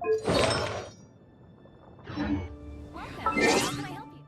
Welcome. How can I help you?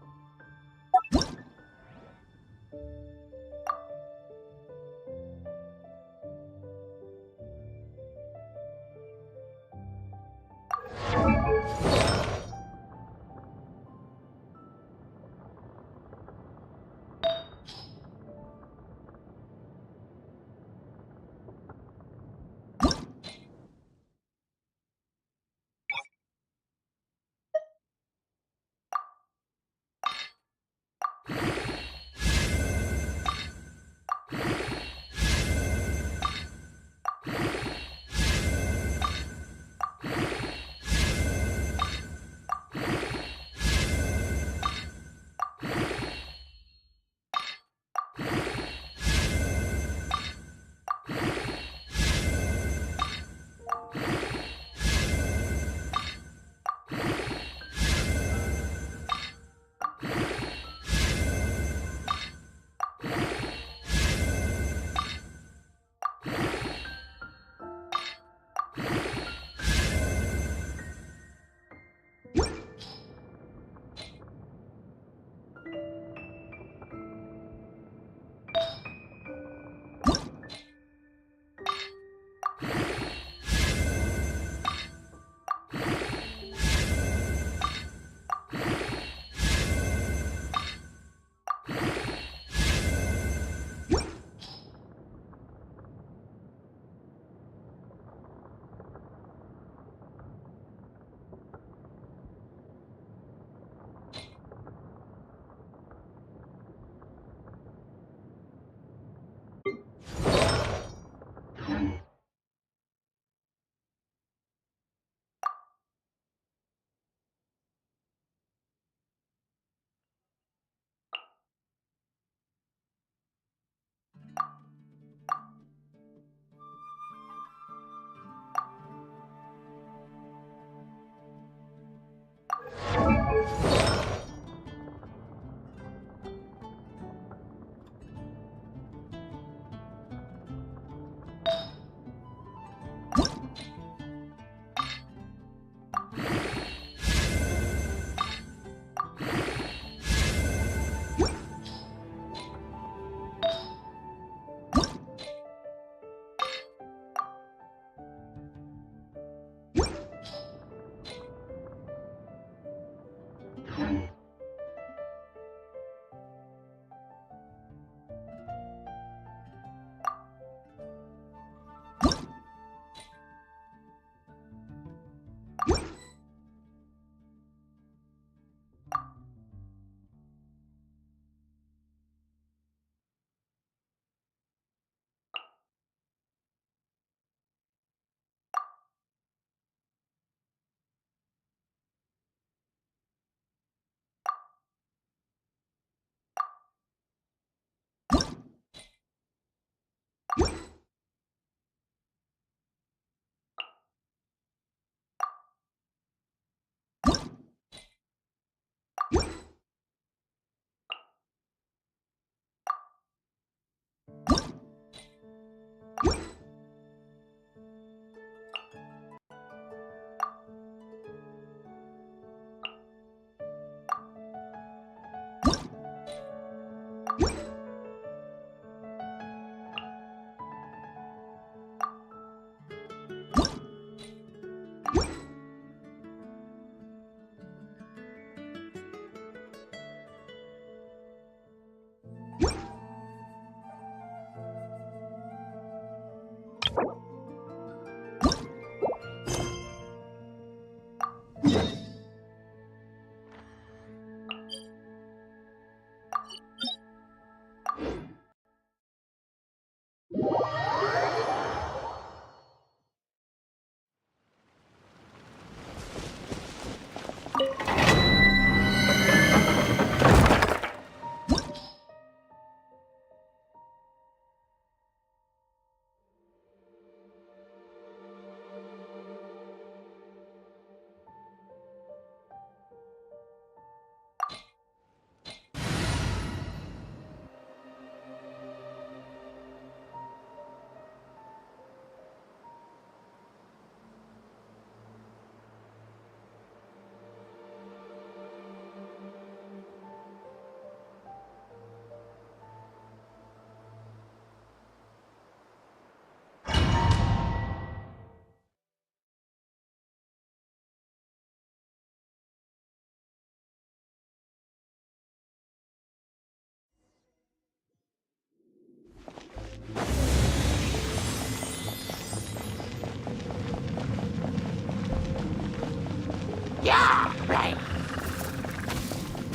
Yeah, right.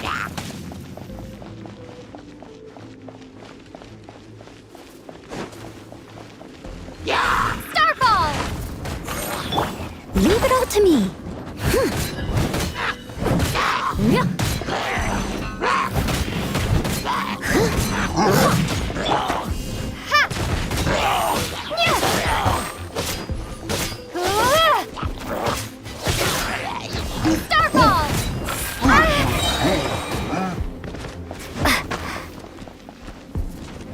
Yeah. Yeah. Starfall! Leave it all to me. Yeah. Starfall!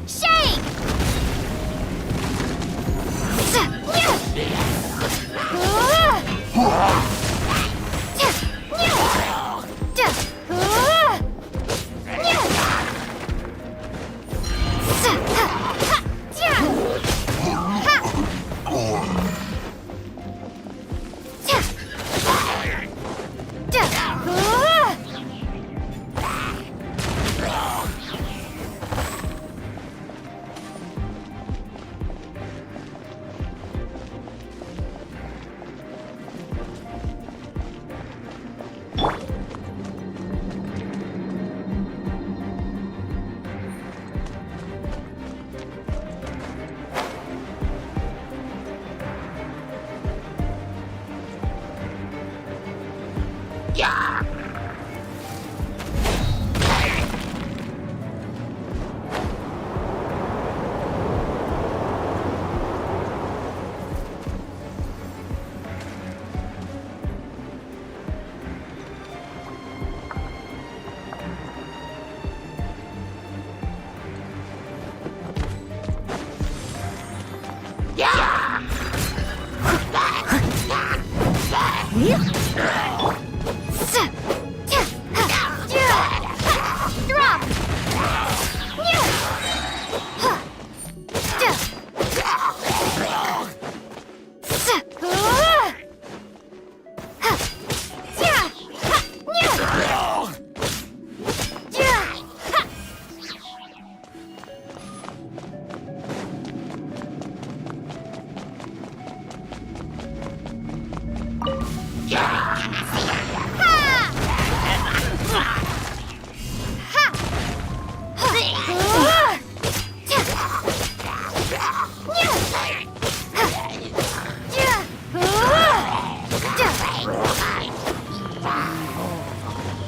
Shake! Yeah. Drop!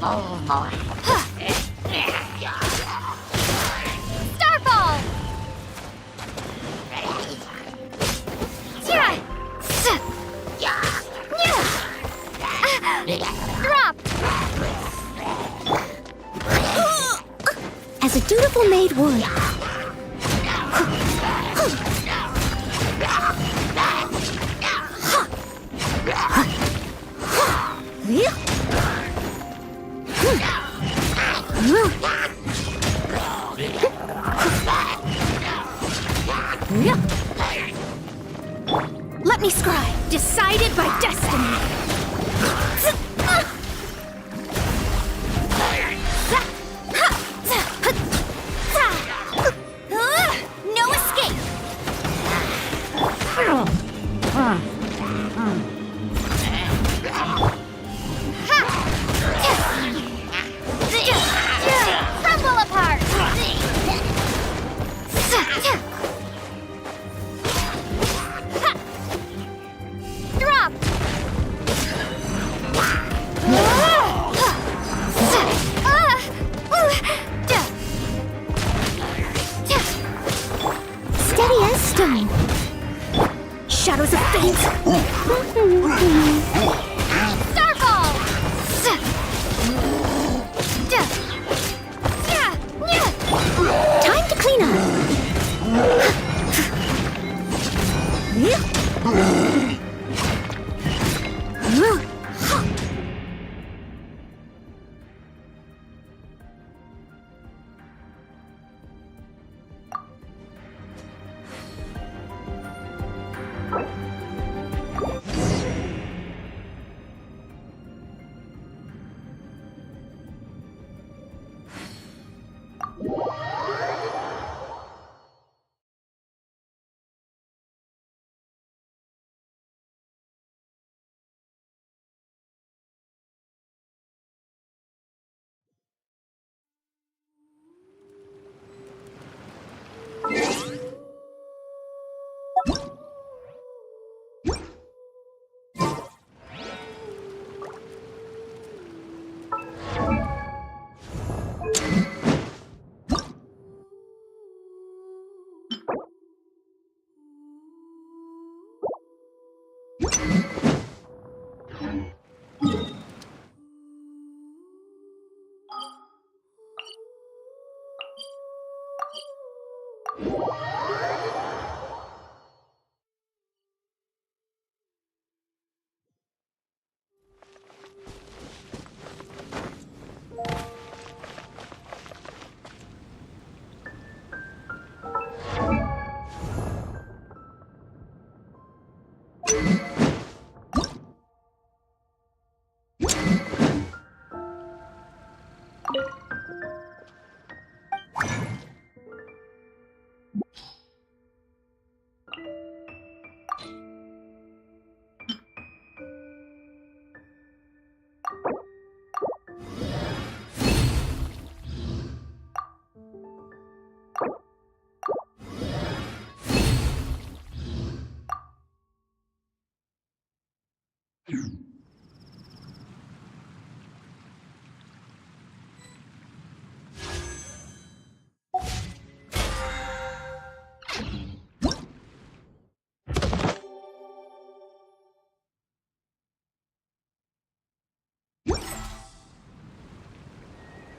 Oh boy. Starfall! Drop! As a dutiful maid would. Let me scry. Decided by destiny. No escape.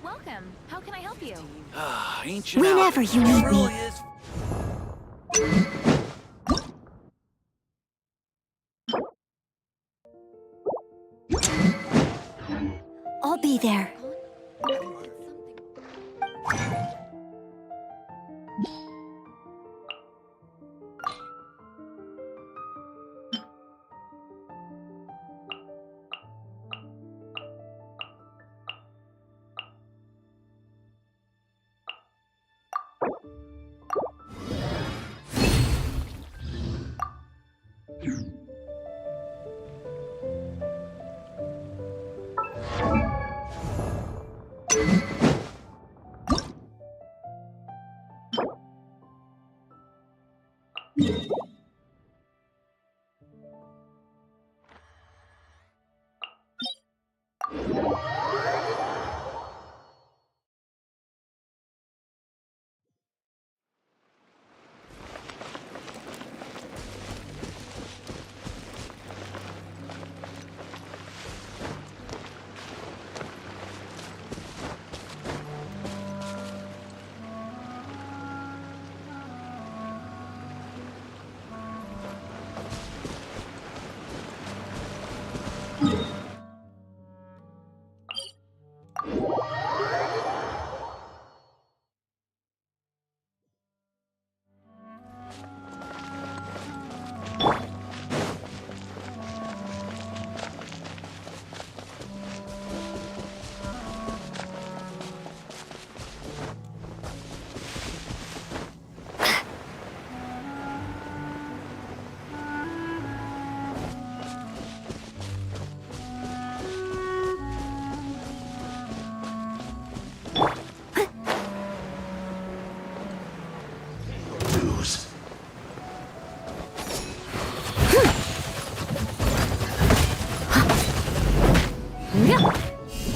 Welcome. How can I help you? Ancient Whenever outfit. you need It really me. is. I'll be there.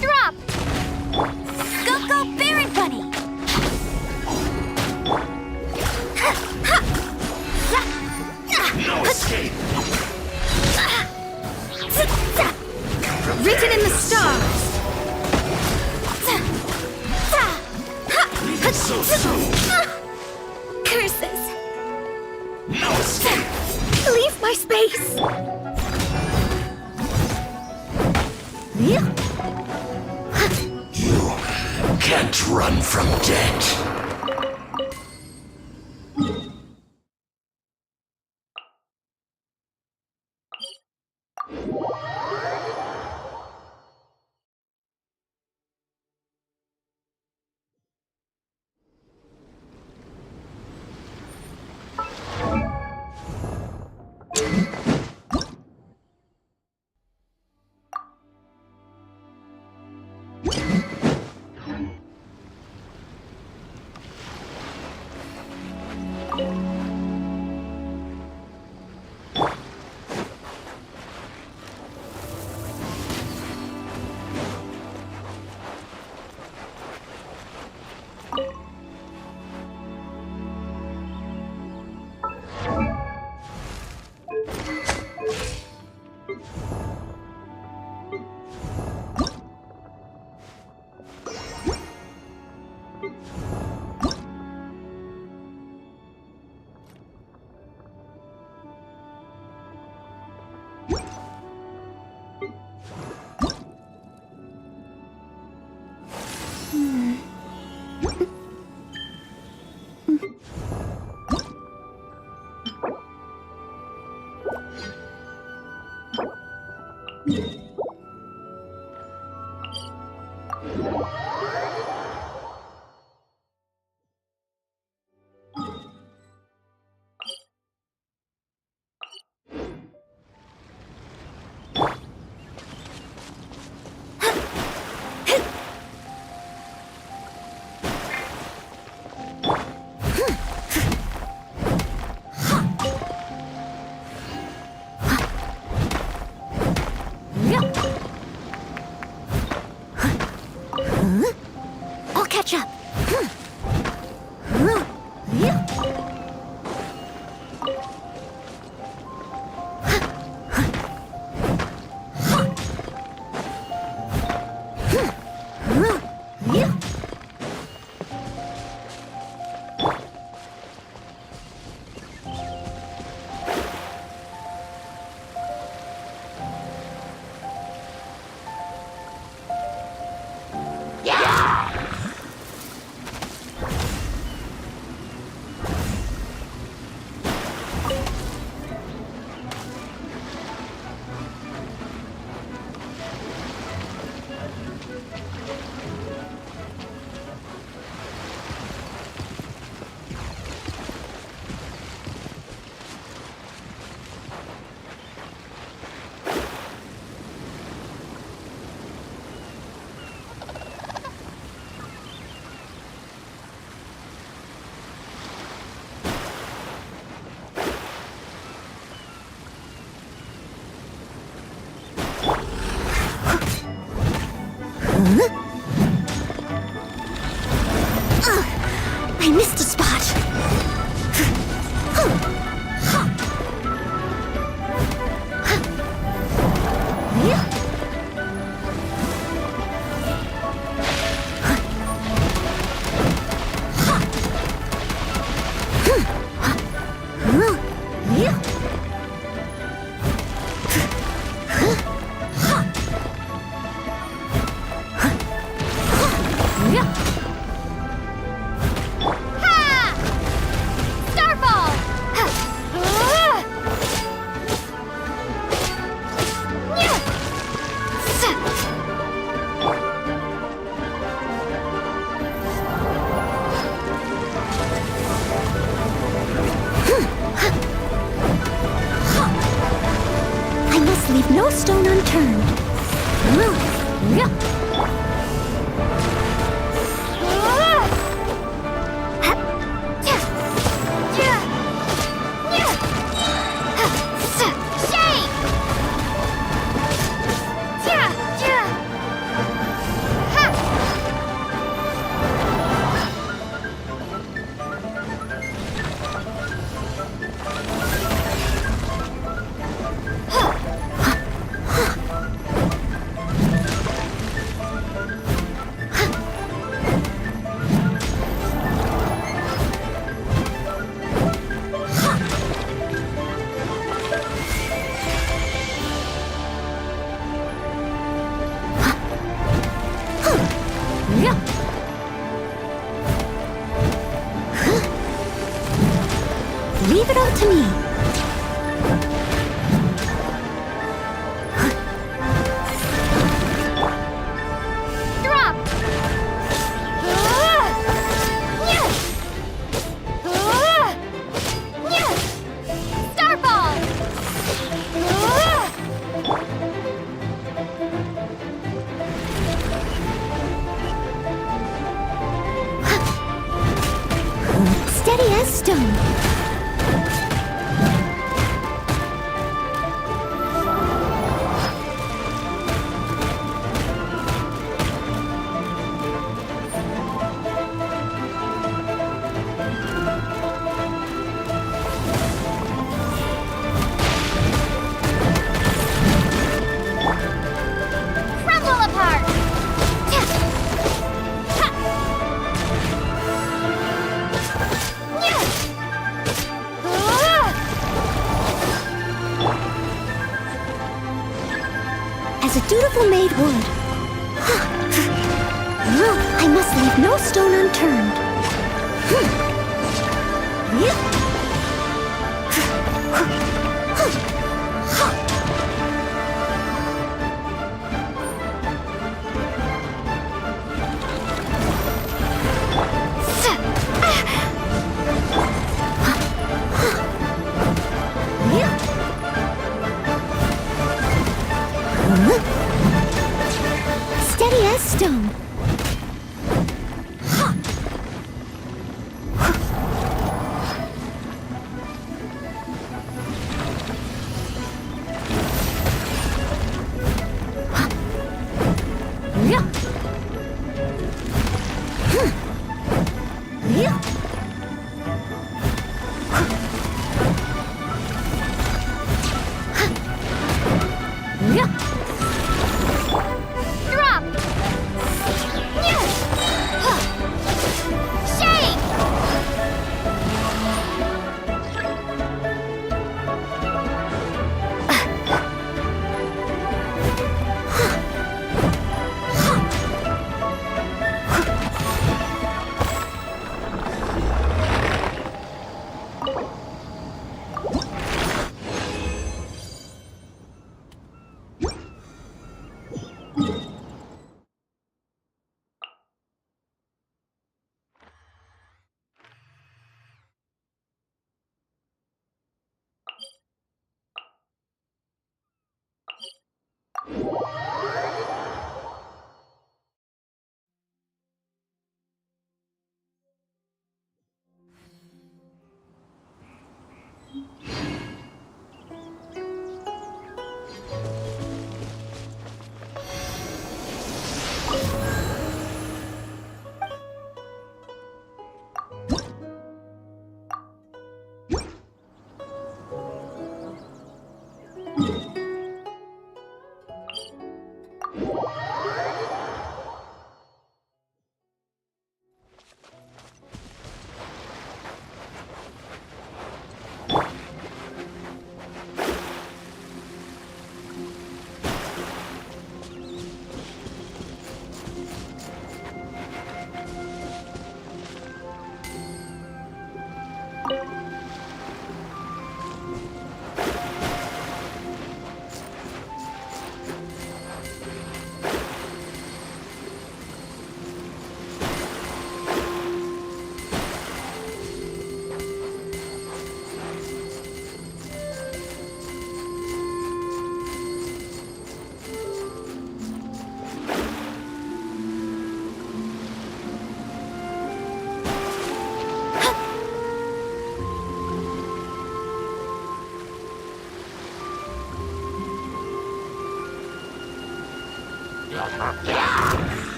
Drop! Go, Baron Bunny! No escape. Written in the stars! So soon. Curses! No escape. Leave my space! You can't run from death. I'll catch up. I missed a spot. I must leave no stone unturned. Leave it all to me. Drop! Starball! Steady as stone. Crumble apart! As a dutiful maid would. I must leave no stone unturned. S stone. Drop! Shake!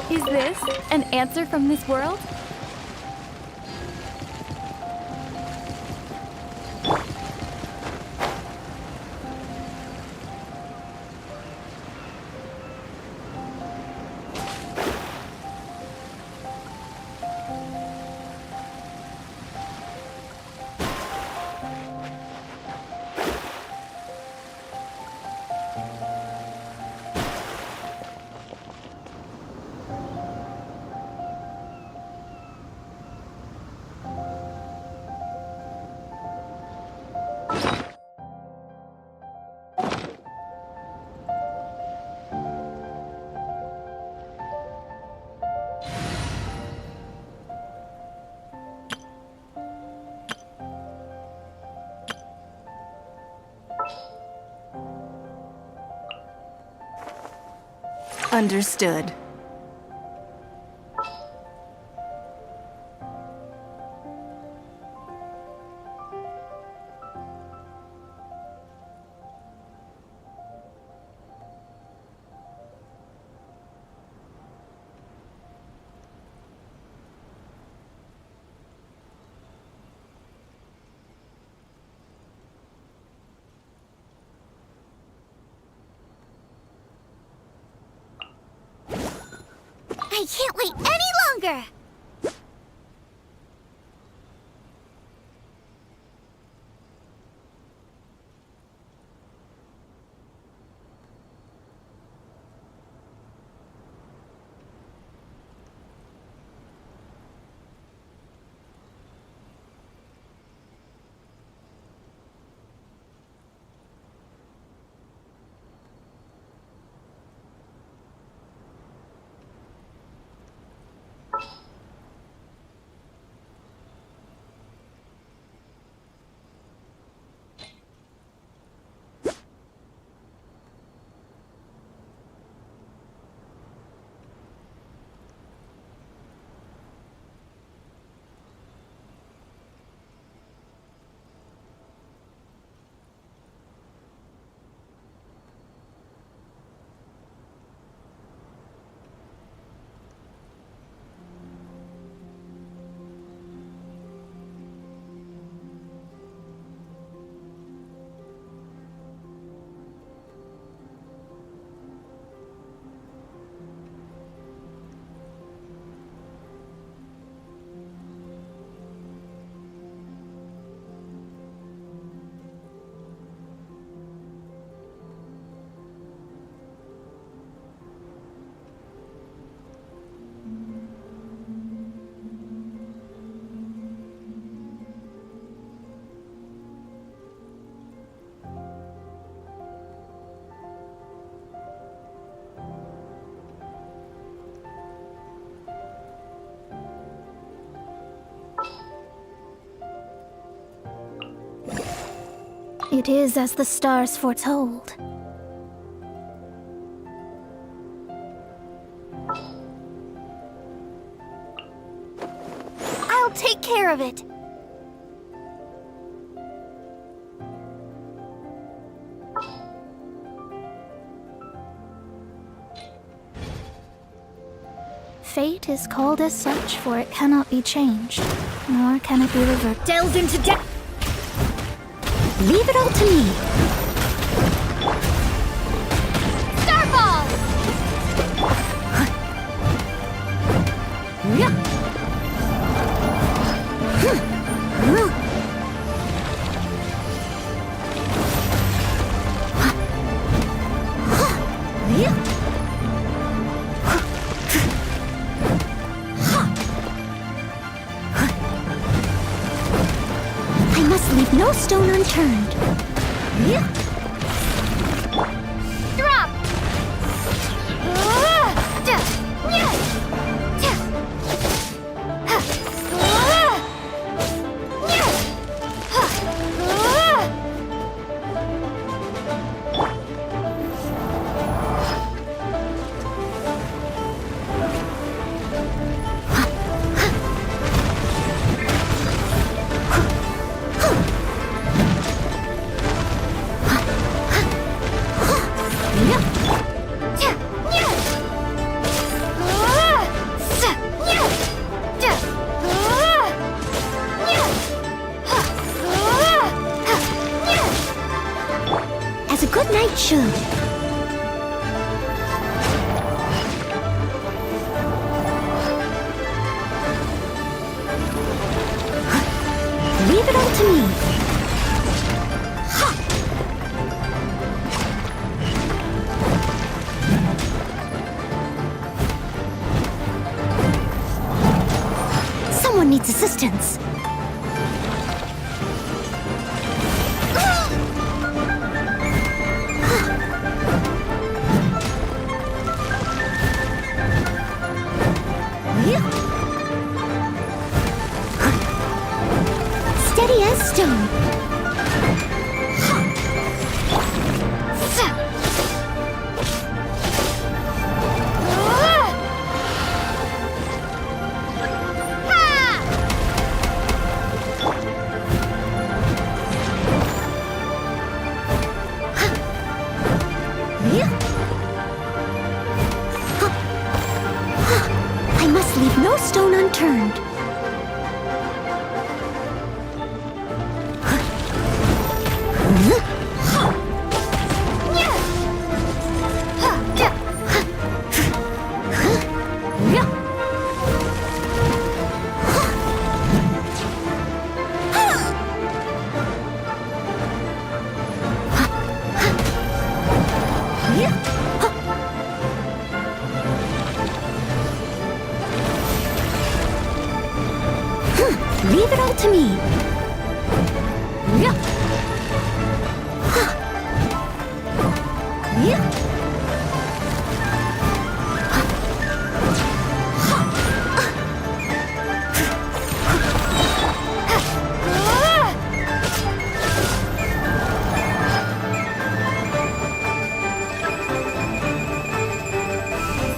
Is this an answer from this world? Understood. I can't wait any longer! It is as the stars foretold. I'll take care of it. Fate is called as such, for it cannot be changed, nor can it be reversed. Delved into depth. Leave it all to me. Starball! I must leave no stone unturned. Drop! As a good knight should. Leave it all to me. Someone needs assistance. Steady as stone.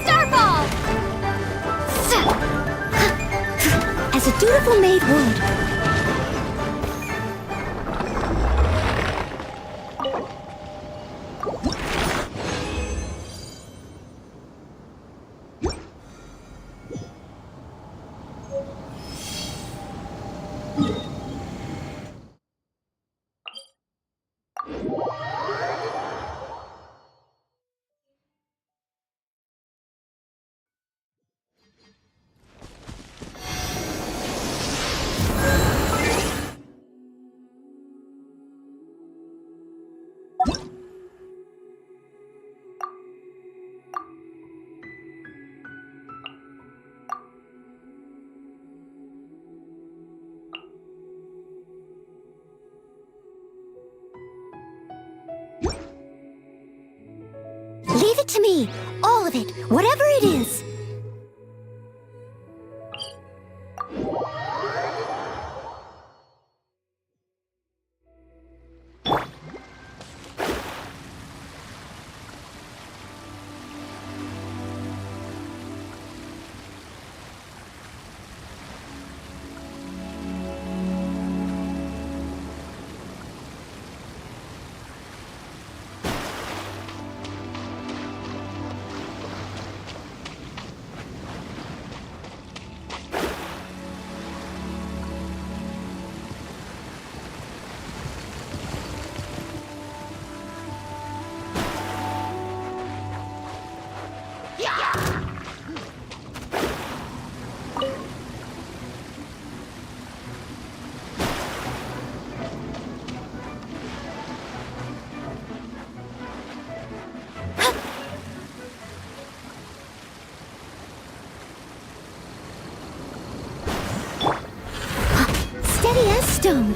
Starball! As a dutiful maid would. Leave it to me. All of it. Whatever it is. Steady as stone.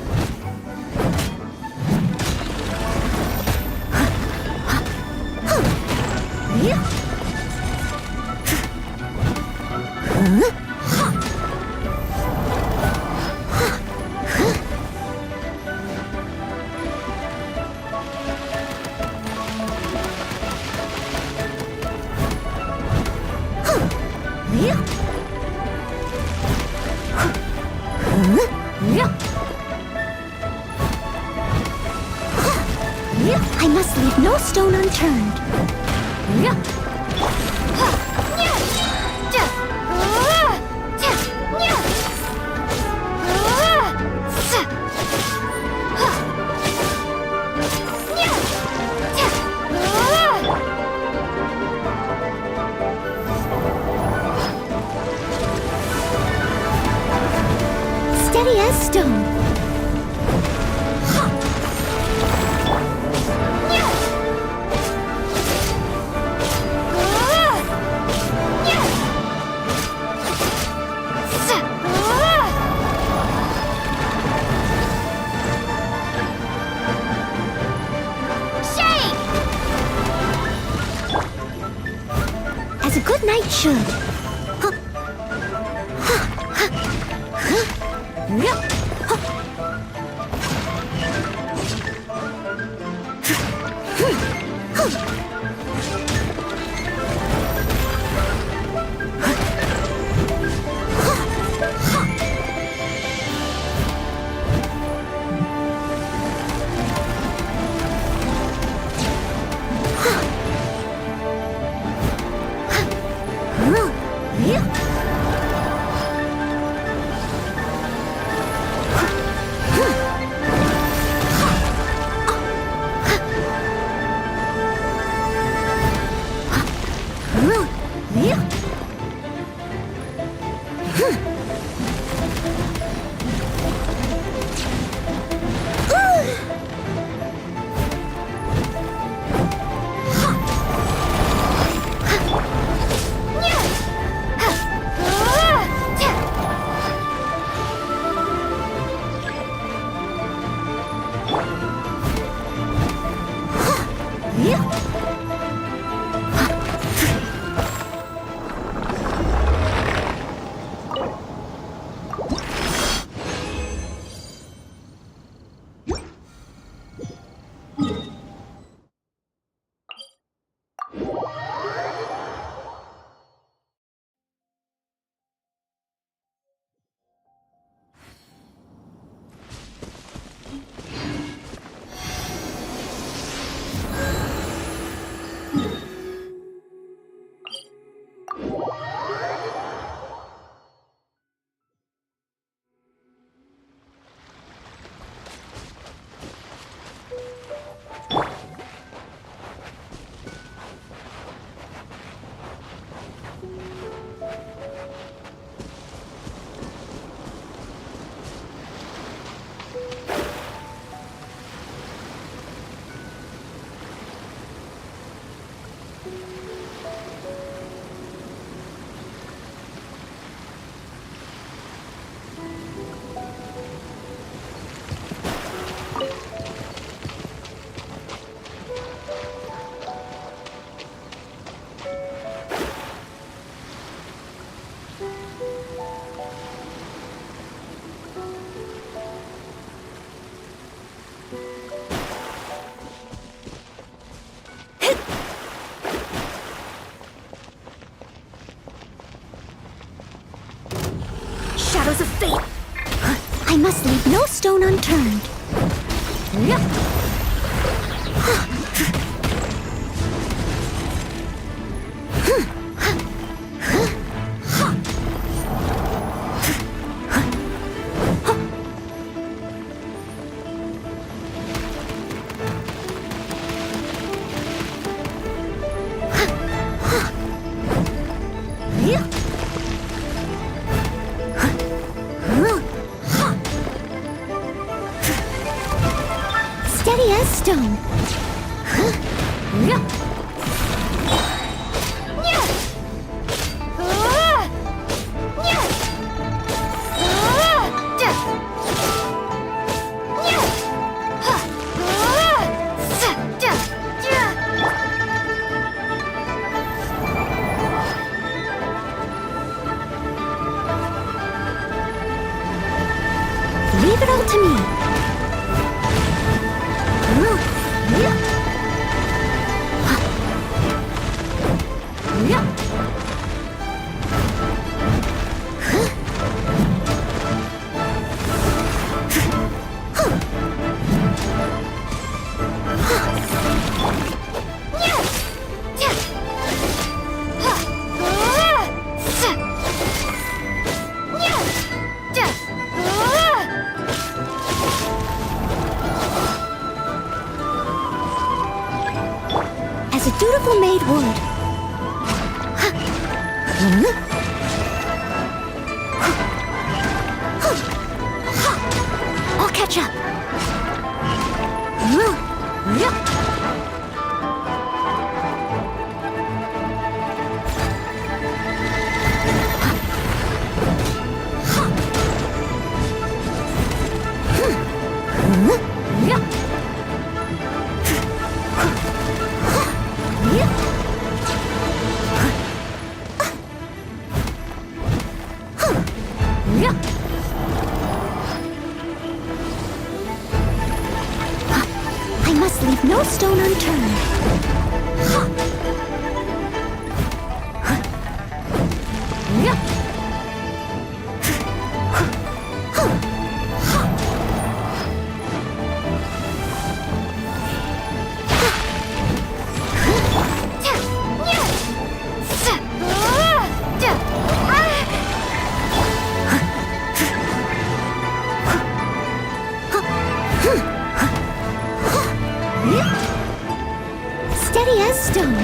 I must leave no stone unturned. Steady as stone. As a good knight should. Huh? Shadows of fate! I must leave no stone unturned. Steady as stone. Leave it all to me. As a dutiful maid would. I'll catch up. I must leave no stone unturned. Steady as stone.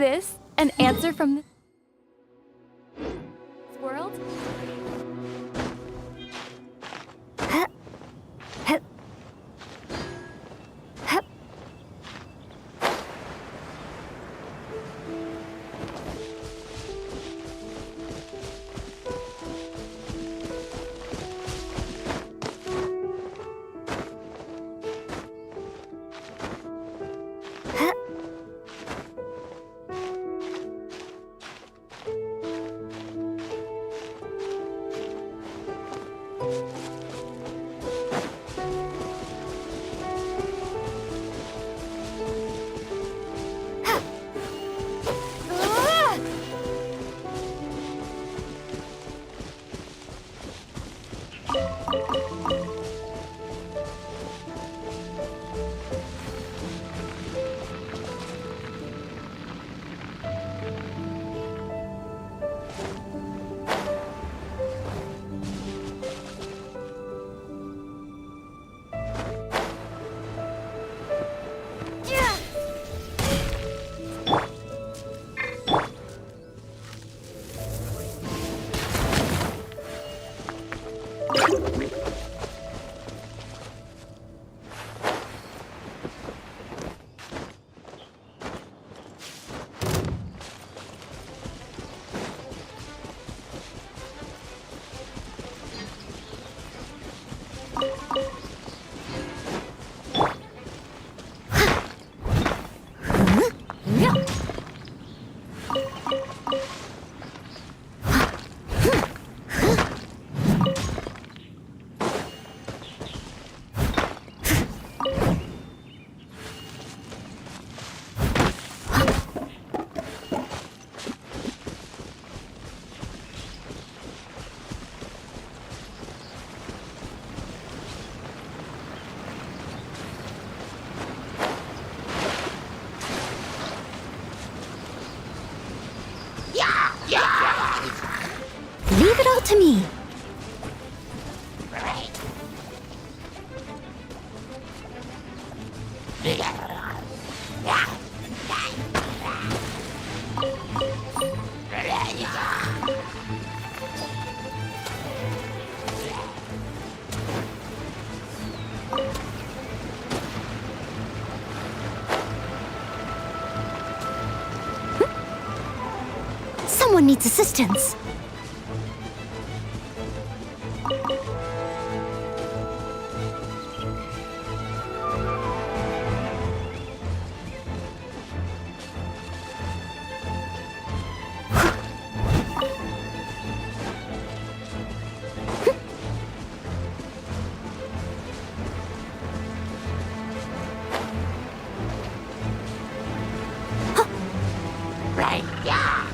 this an answer from this world? Leave it all to me. Someone needs assistance. Right, yeah.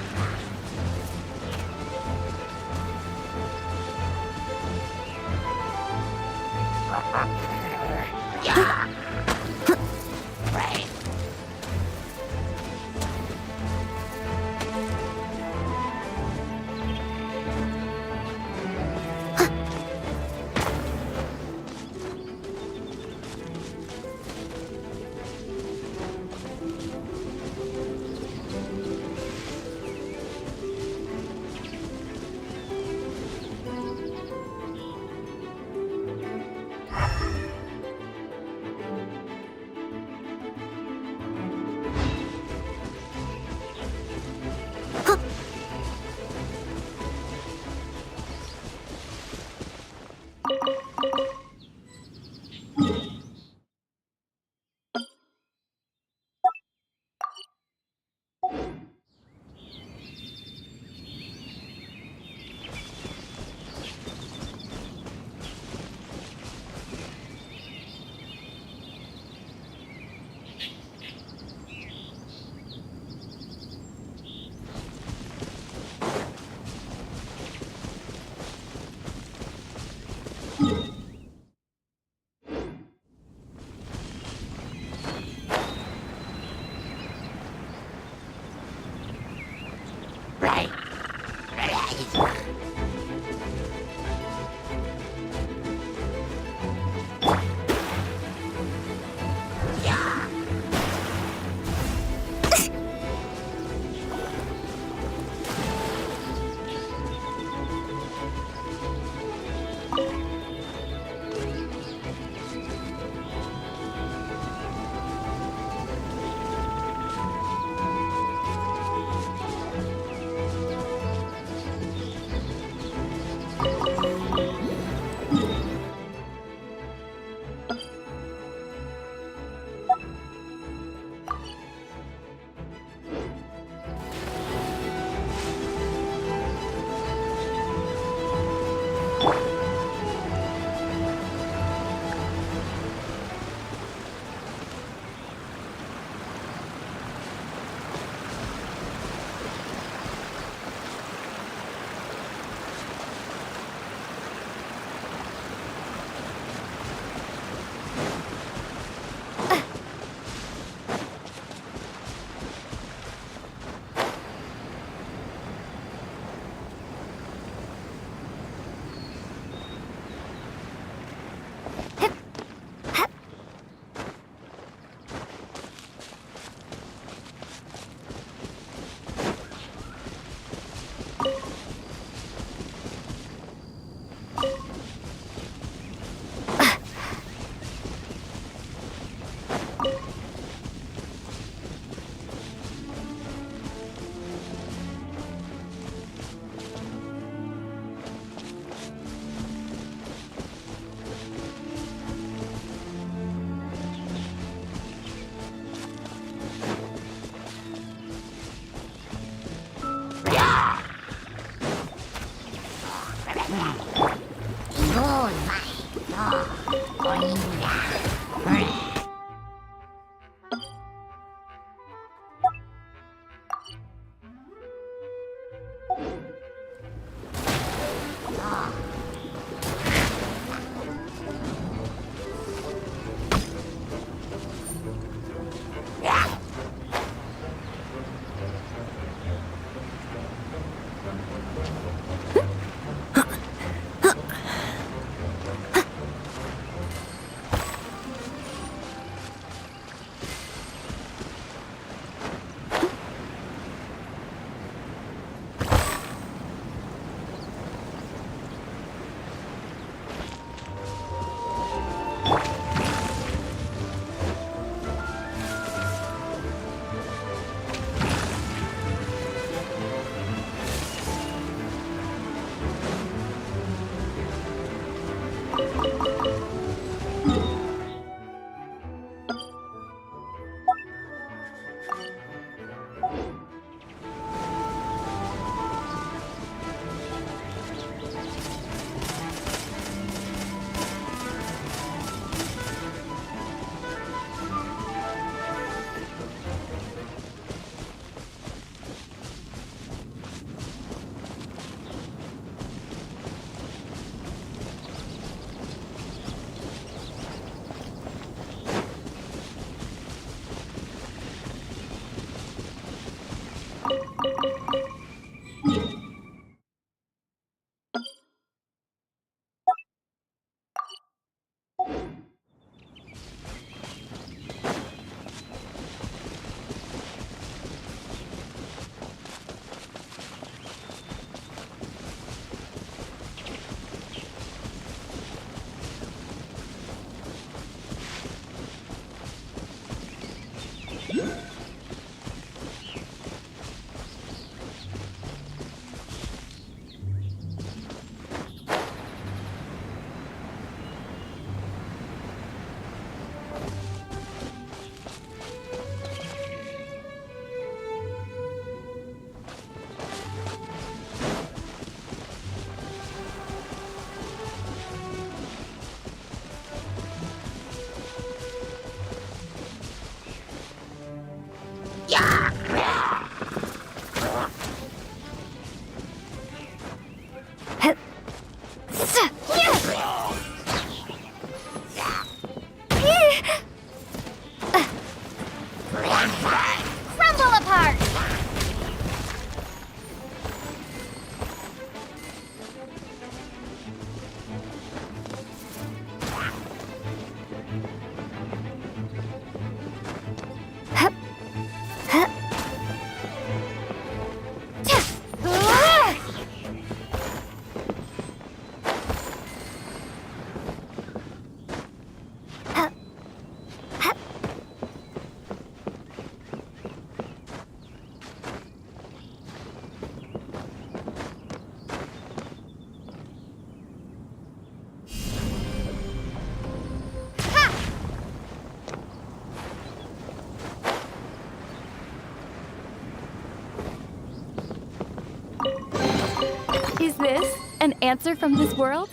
Crumble apart! Is this an answer from this world?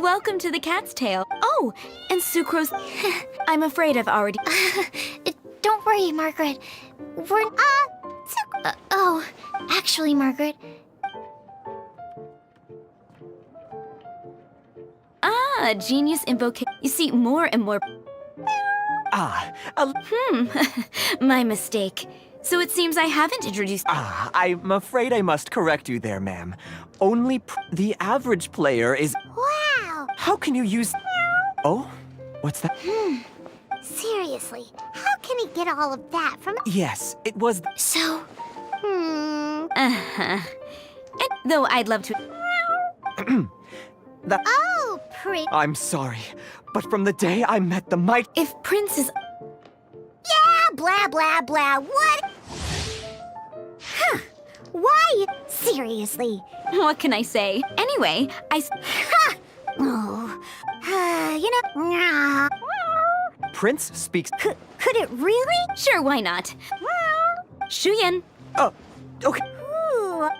Welcome to the Cat's Tail. Oh, and Sucrose. I'm afraid I've already. Don't worry, Margaret. We're oh, actually, Margaret. Genius invocation. You see, more and more. My mistake. So it seems I haven't introduced. I'm afraid I must correct you there, ma'am. Only the average player is... Wow! How can you use... Oh? What's that? Seriously, how can he get all of that from... Yes, it was... So, Though I'd love to. Oh, pretty... I'm sorry, but from the day I met the might... If Prince is. Yeah, blah, blah, blah. What? Huh. Why? Seriously. What can I say? Anyway, Ha! Oh. You know... Prince speaks... Could it really? Sure, why not? Shuyan. Oh, okay. Ooh.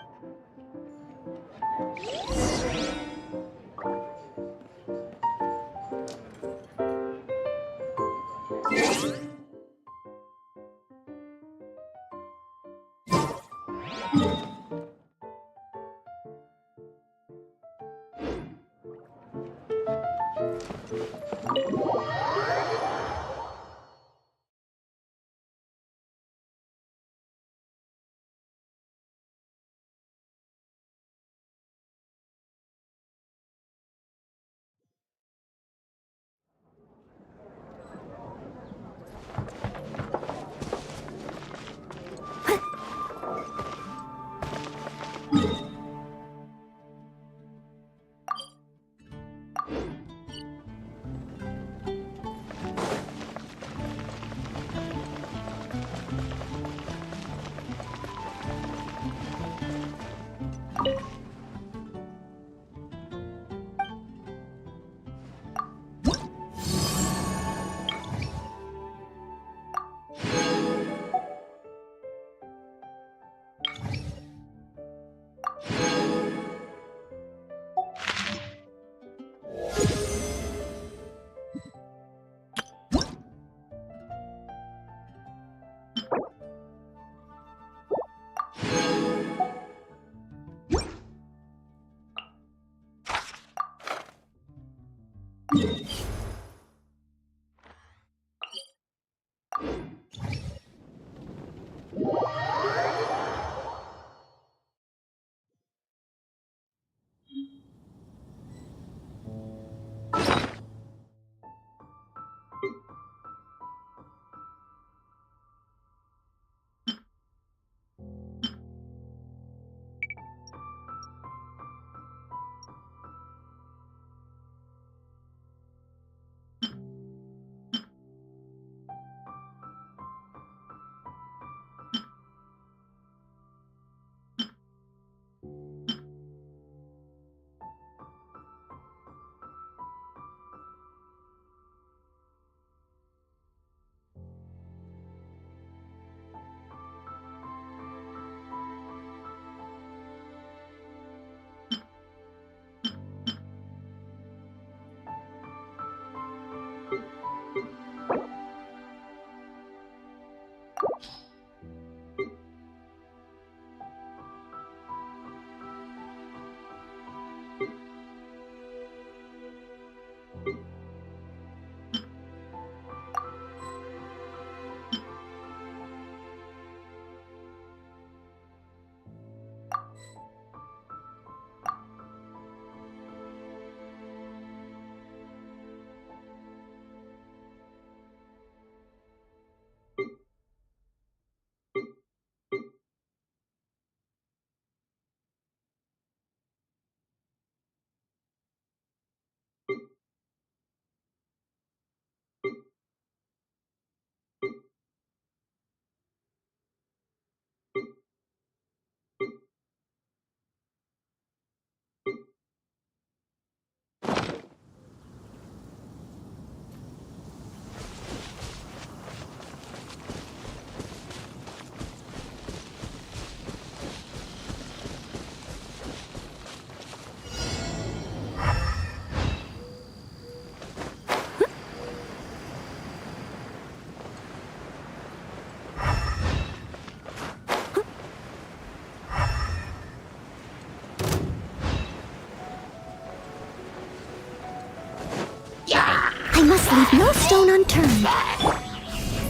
leave no stone unturned.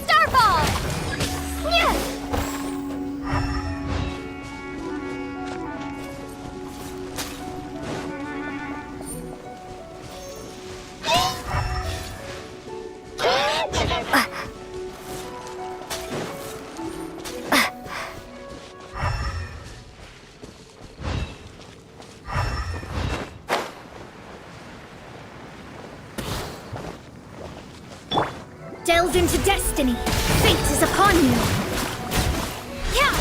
Starfall! Yeah! Delve into destiny. Fate is upon you. Yeah.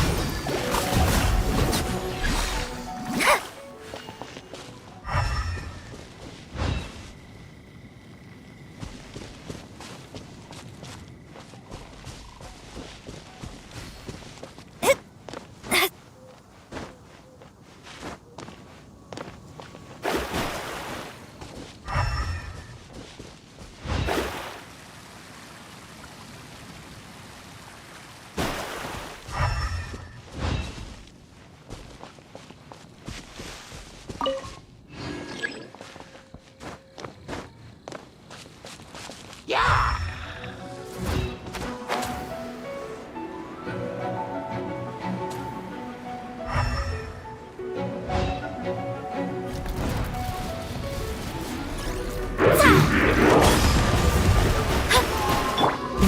Yeah!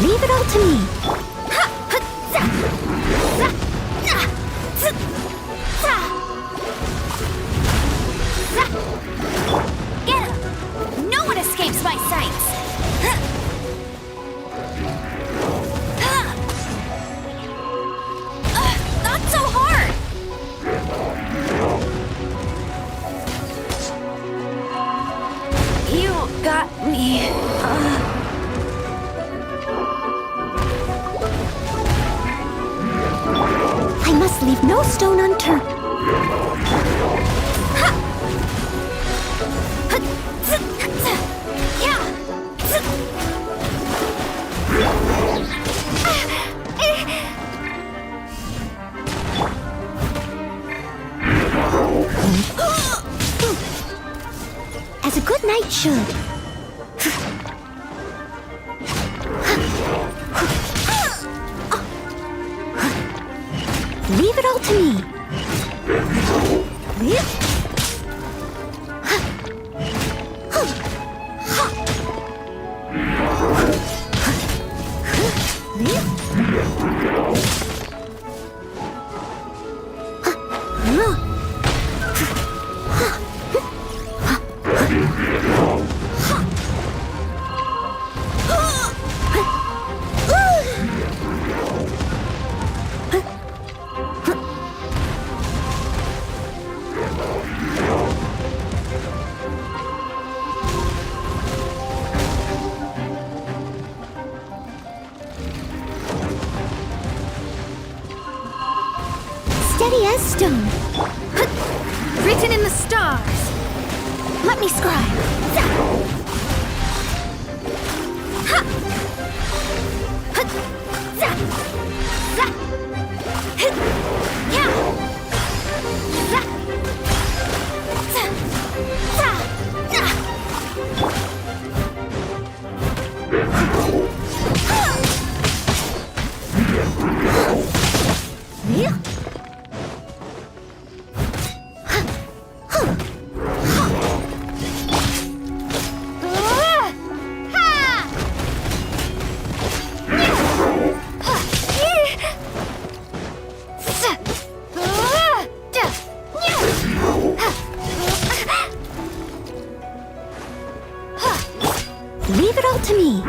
Leave it all to me. Get him! No one escapes my sights! Not so hard! You got me. I must leave no stone unturned. As a good knight should. Leave it all to me. Steady as stone. Written in the stars. Let me scribe. Leave it all to me.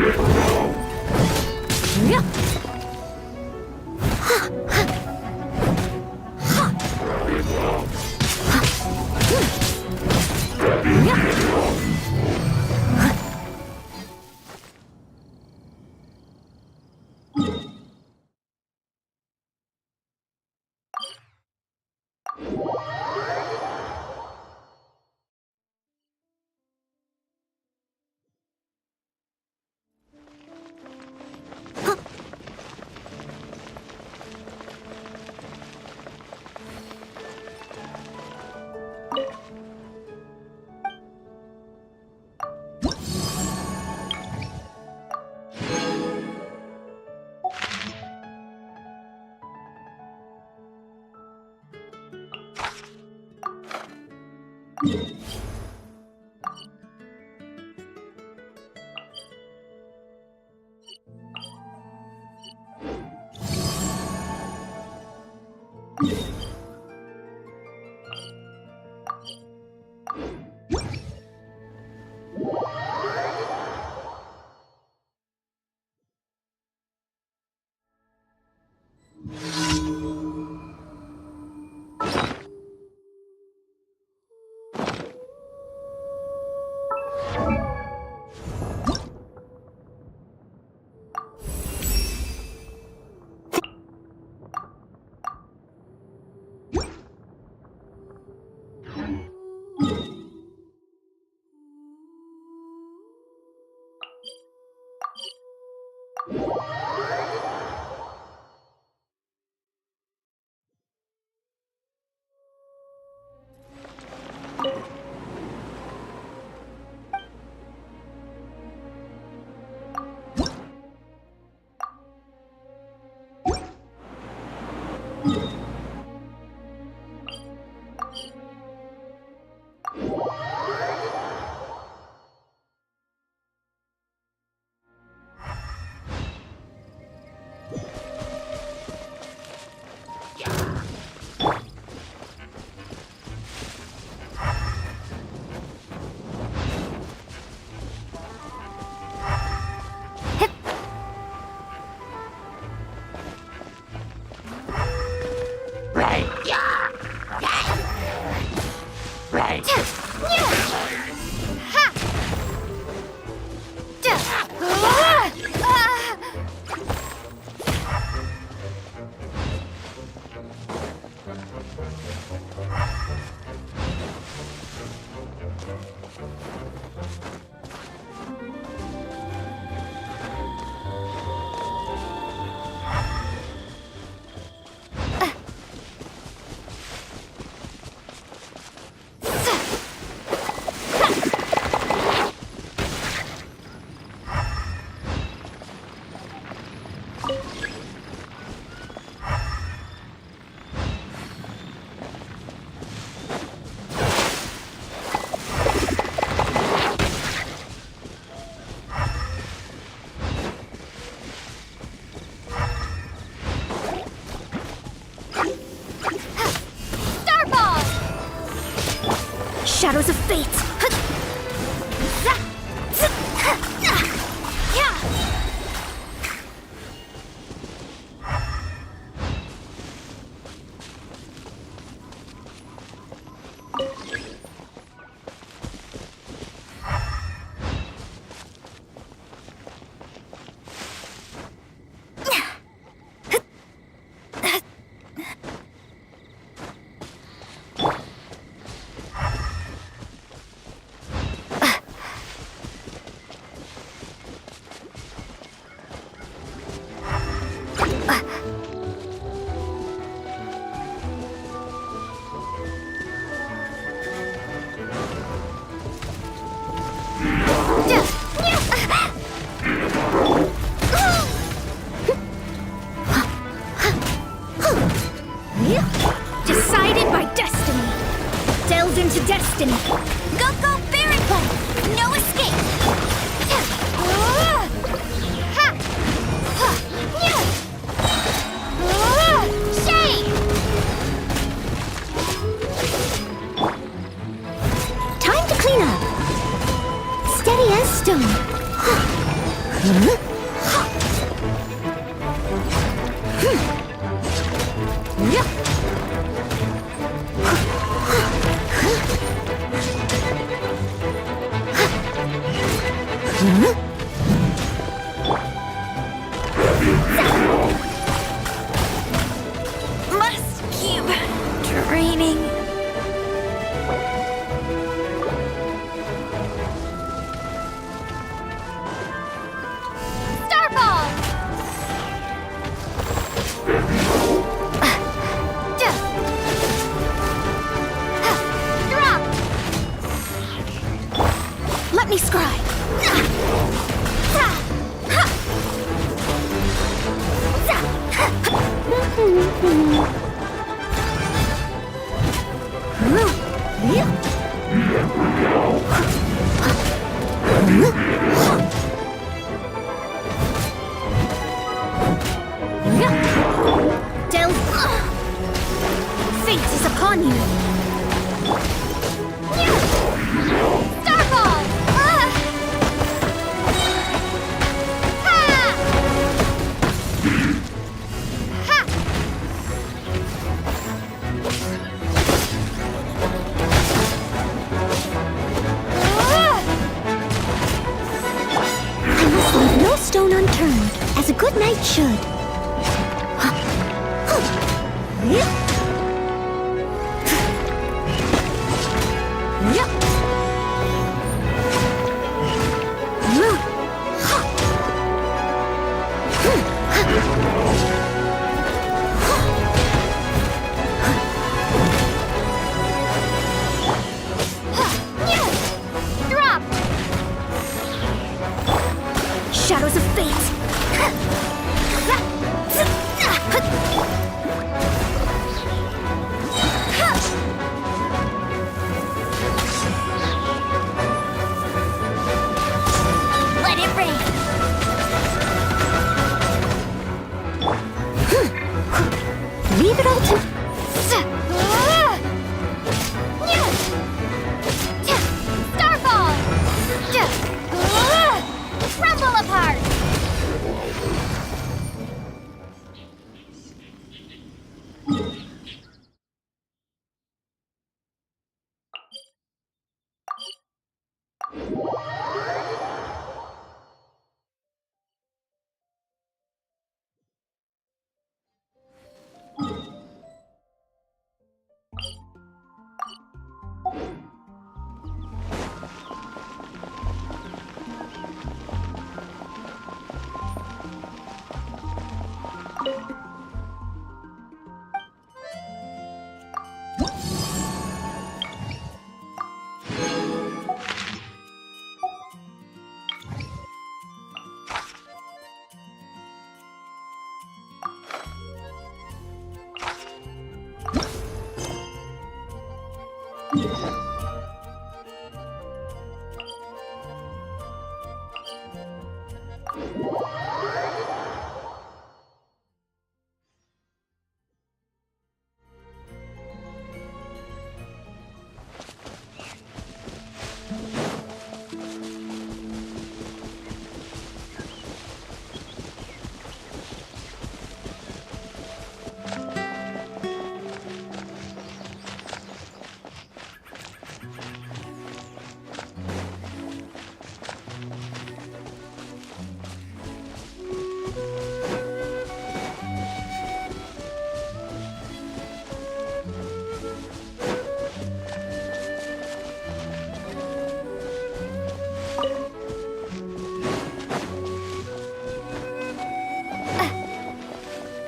Right. Yeah. Right. Shadows of fate! Decided by destiny. Delved into destiny. Go, go, Barren Bone! No escape! Shame! Time to clean up. Steady as stone. Must keep training. Starball! Drop! Let me scry. Fate is upon you! Starfall! I must leave no stone unturned, as a good knight should. Drop! Shadows of fate! Let it rain! Leave it all to... Starfall! Crumble apart!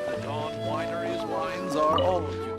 The Dawn Winery's wines are all you can.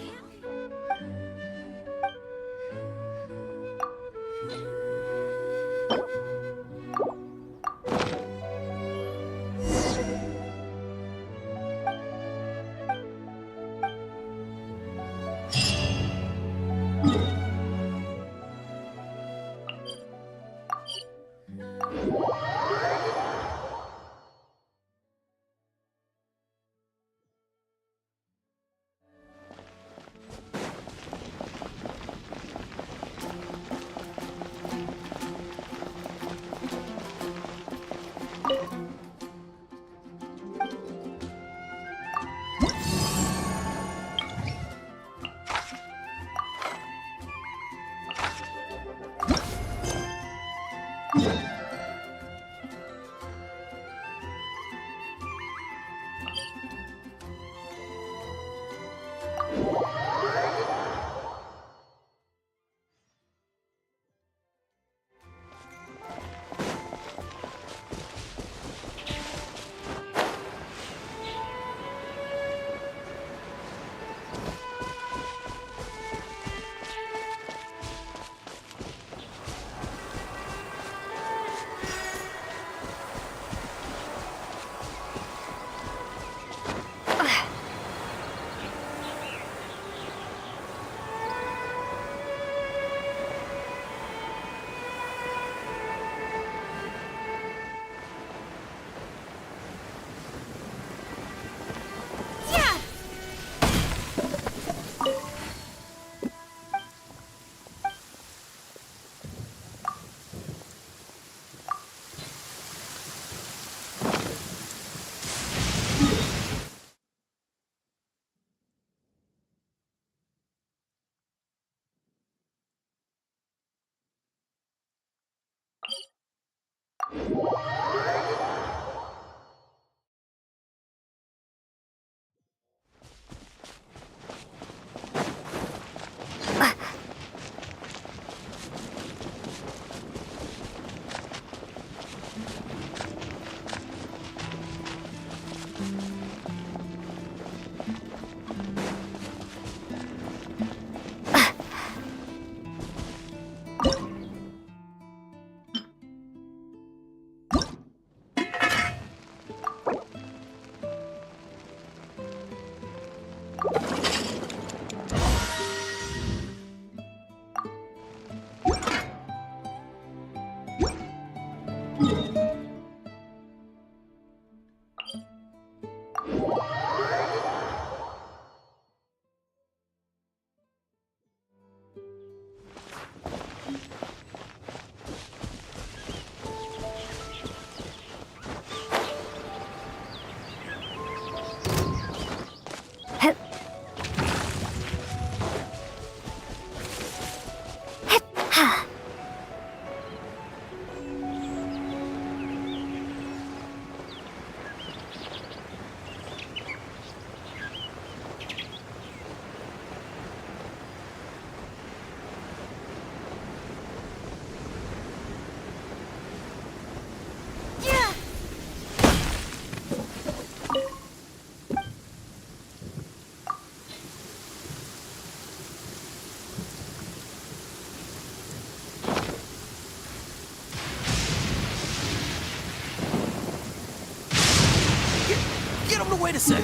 Wait a sec.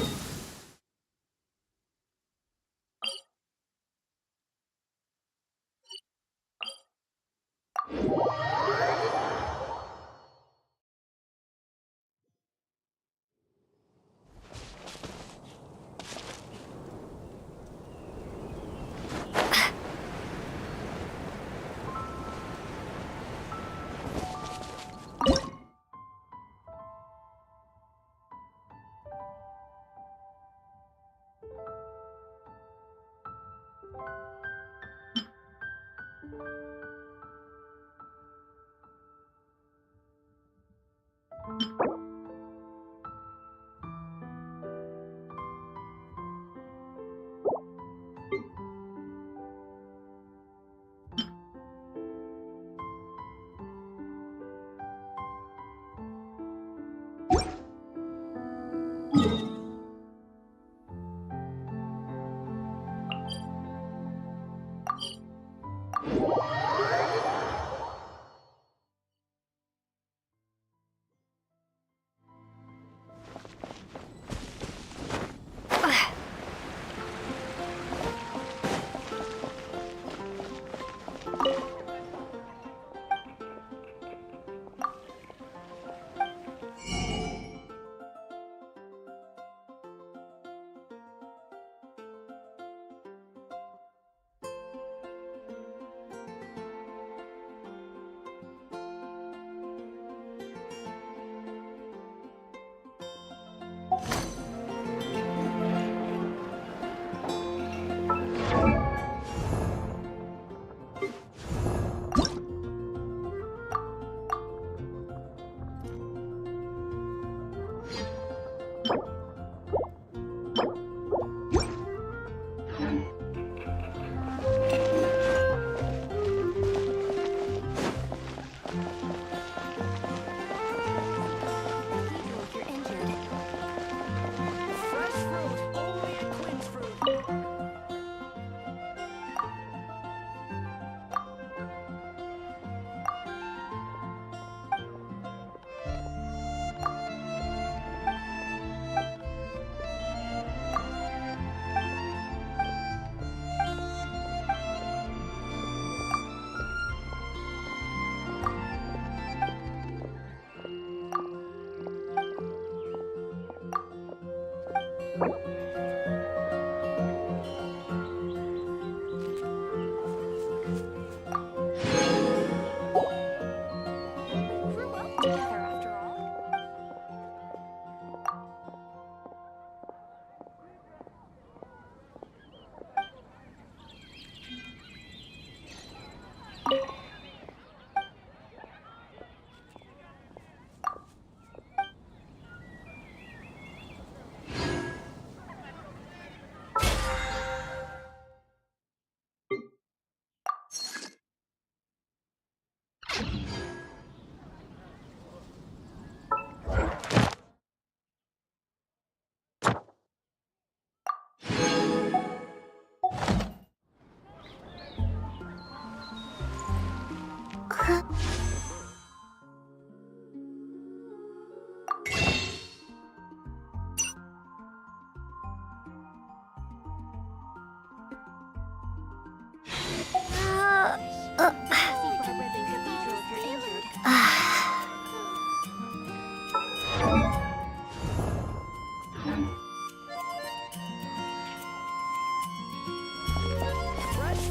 Fresh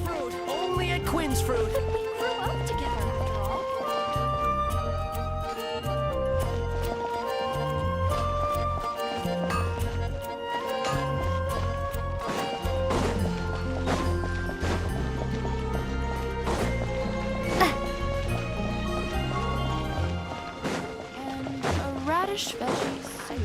fruit, only at Quinn's Fruit. We grew up together after all. And a radish veggie soup.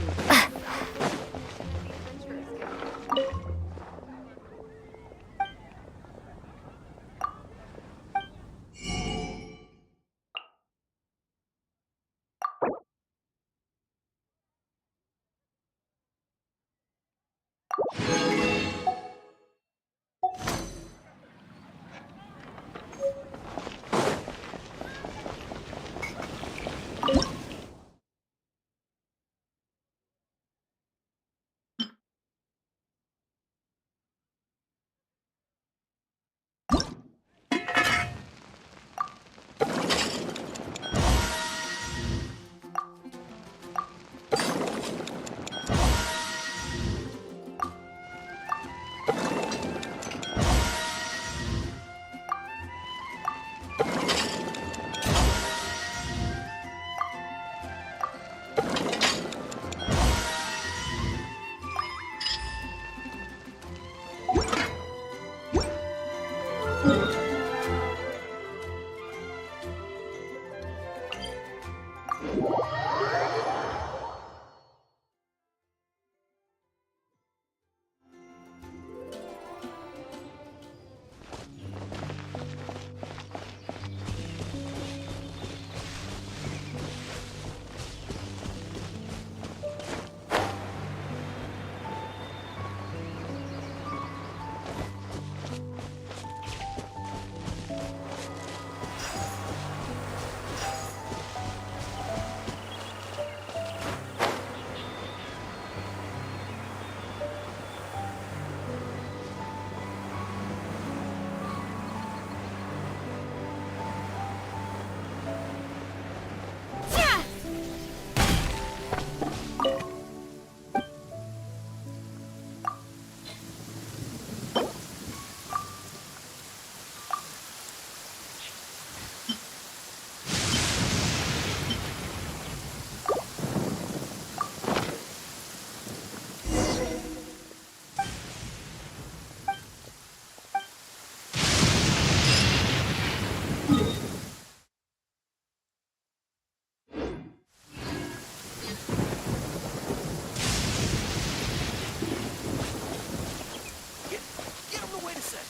Get him to wait a sec.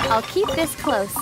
I'll keep this close.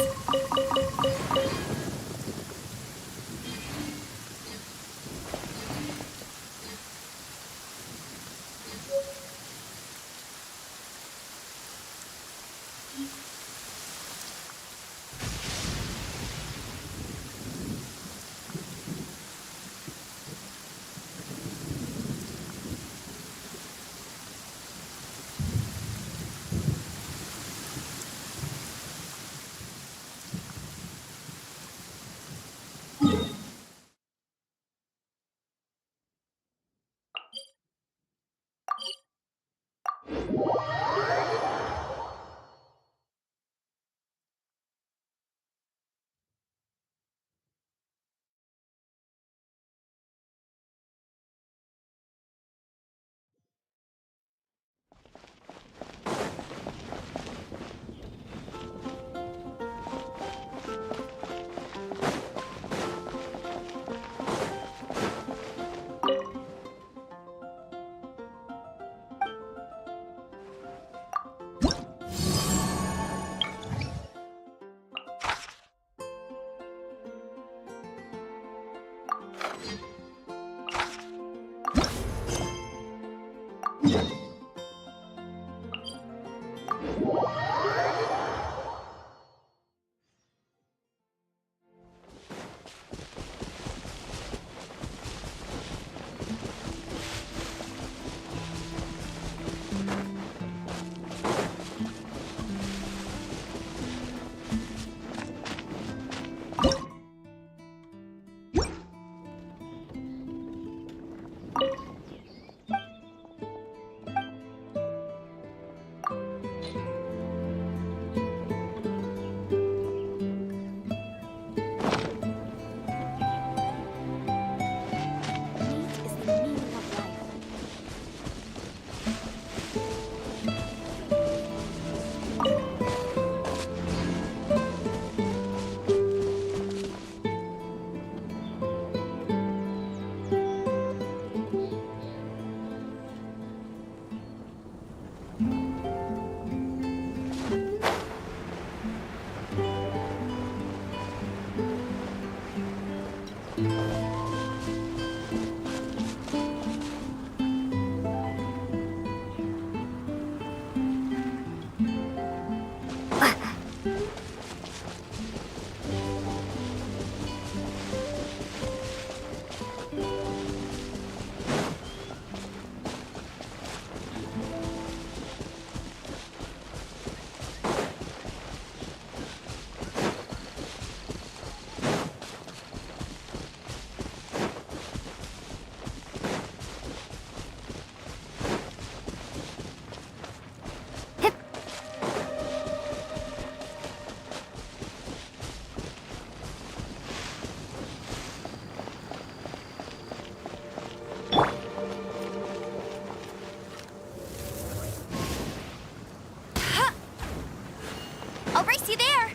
Brace you there!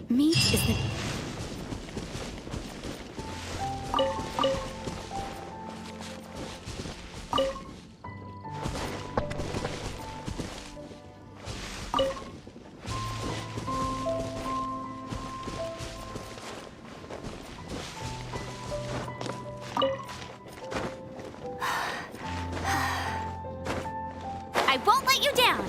Meat is the... I won't let you down!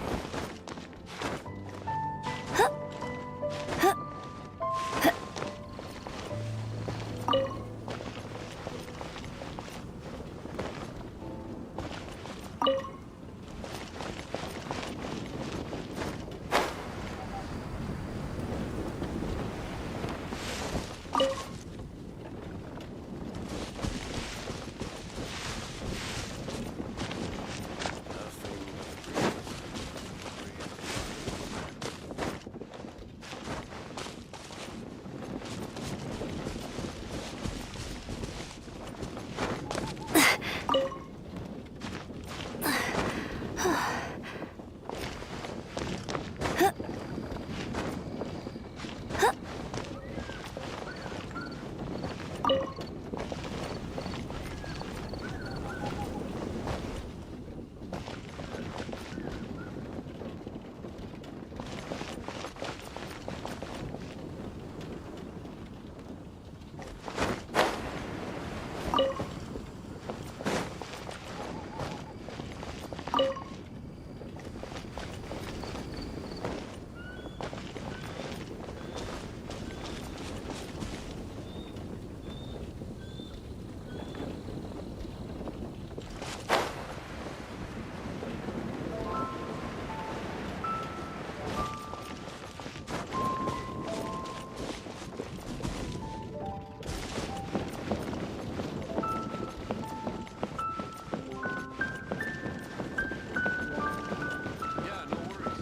Yeah, no worries.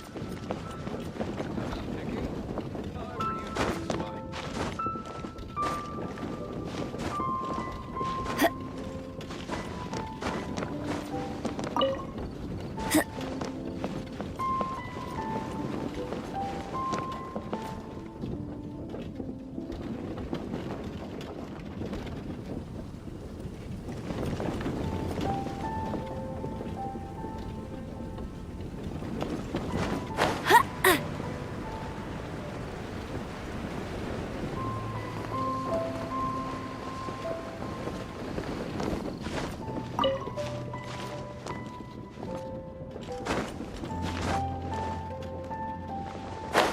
Picking? However you choose, buddy.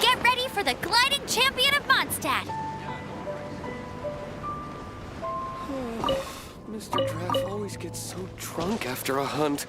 Get ready for the gliding champion of Mondstadt! Mr. Draff always gets so drunk after a hunt.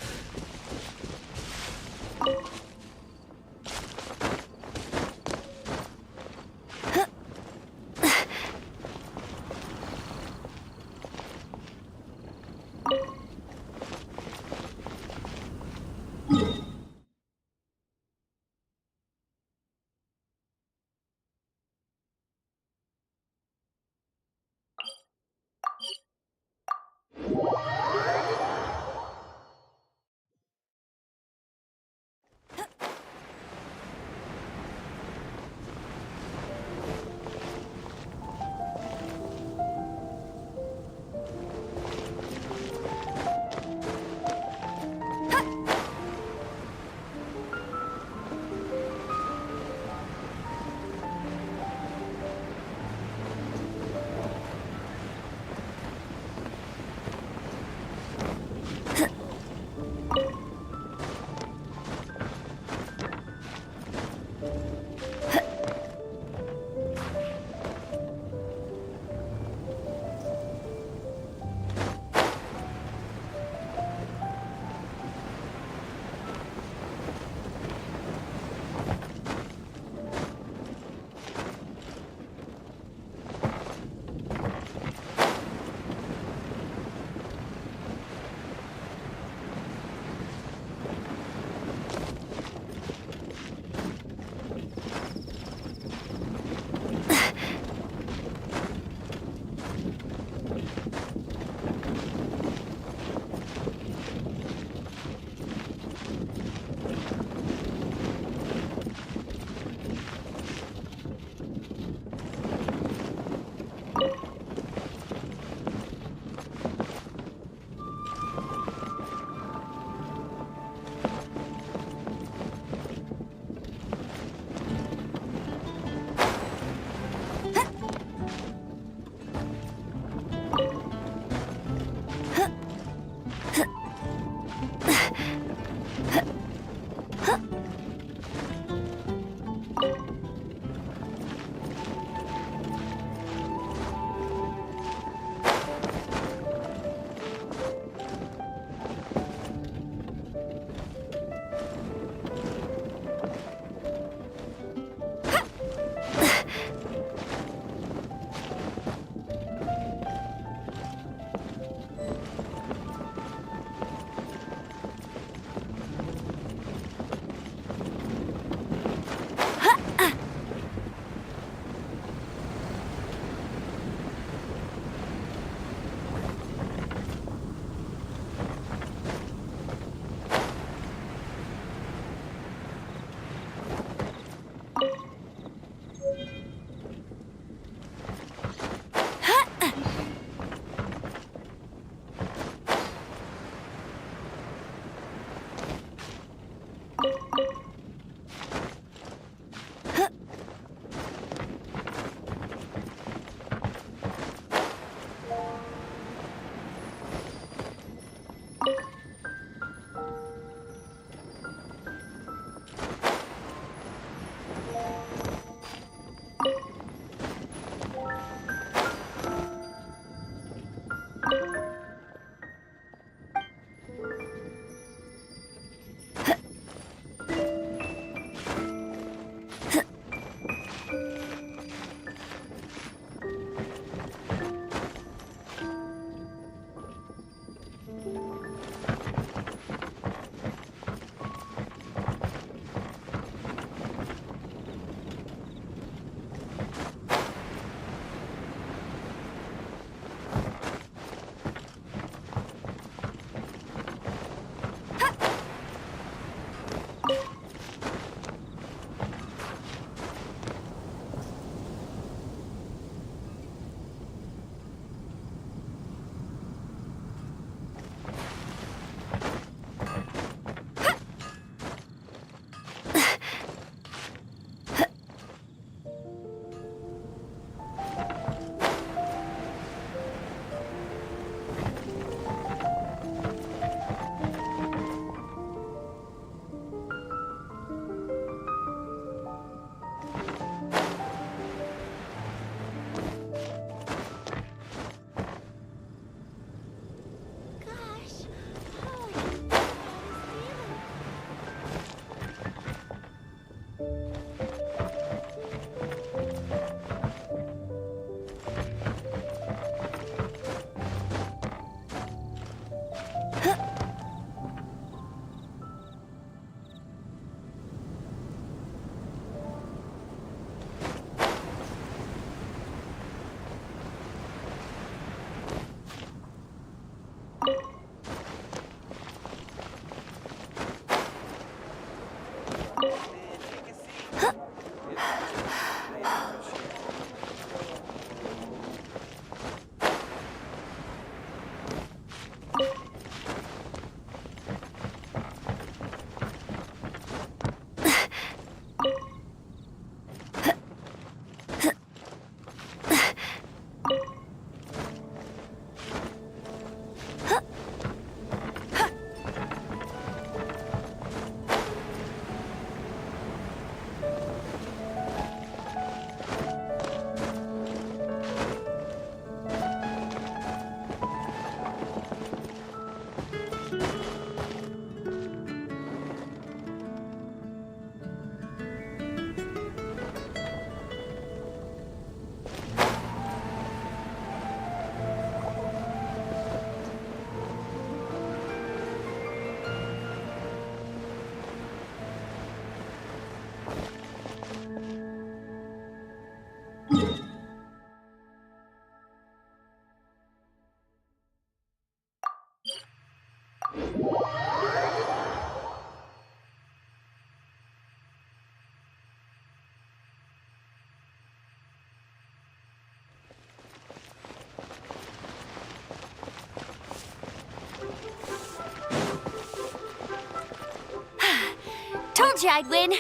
Told you I'd win.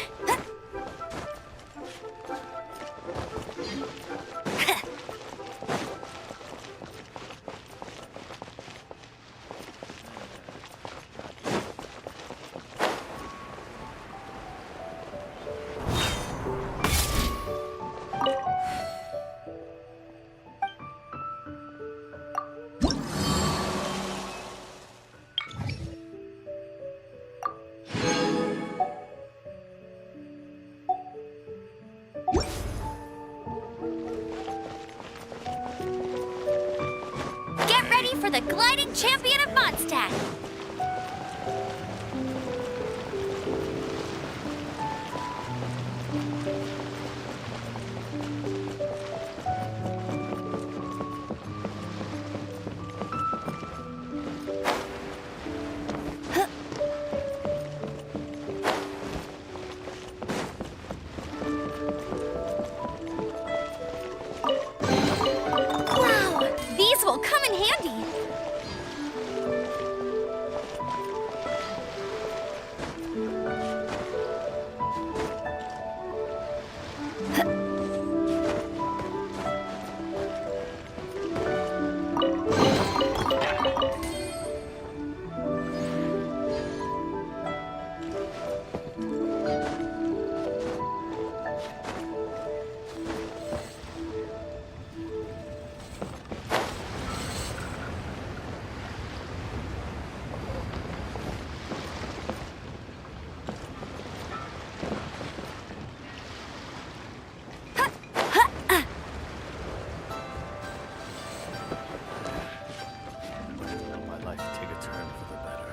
Get ready for the gliding champion of Mondstadt. Wow, these will come in handy. Let my life take a turn for the better.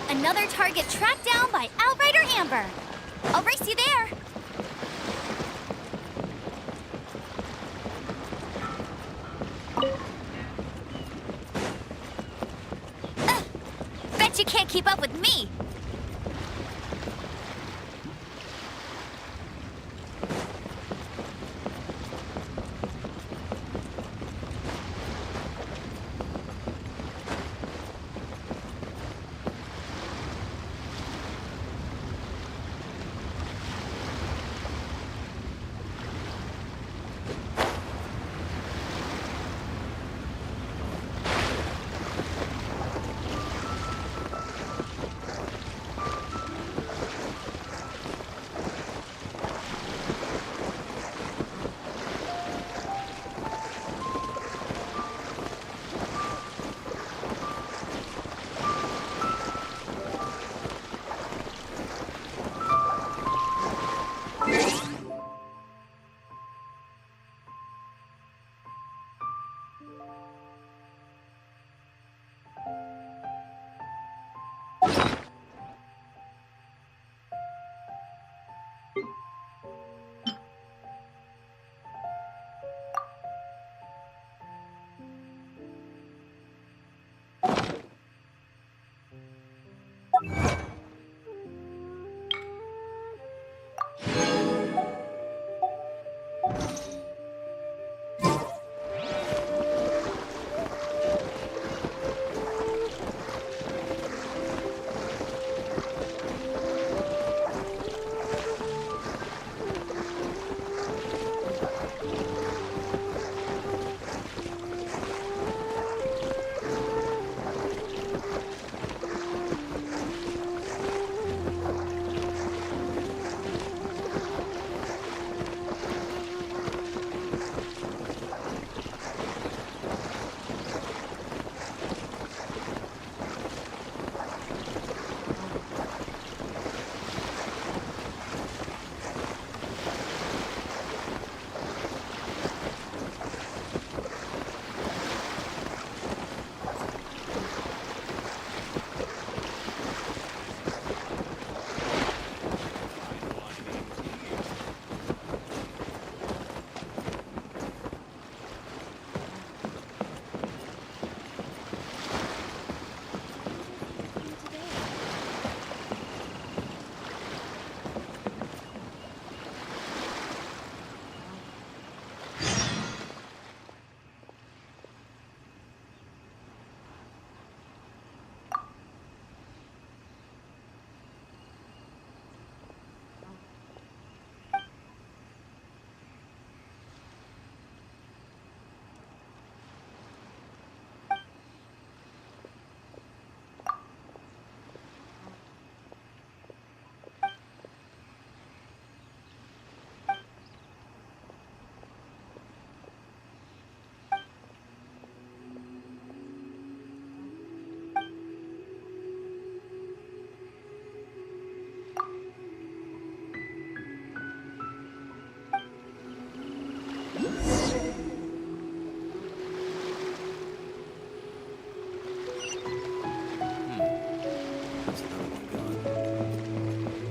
Another target tracked down by Outrider Amber. I'll race you there. She can't keep up with me!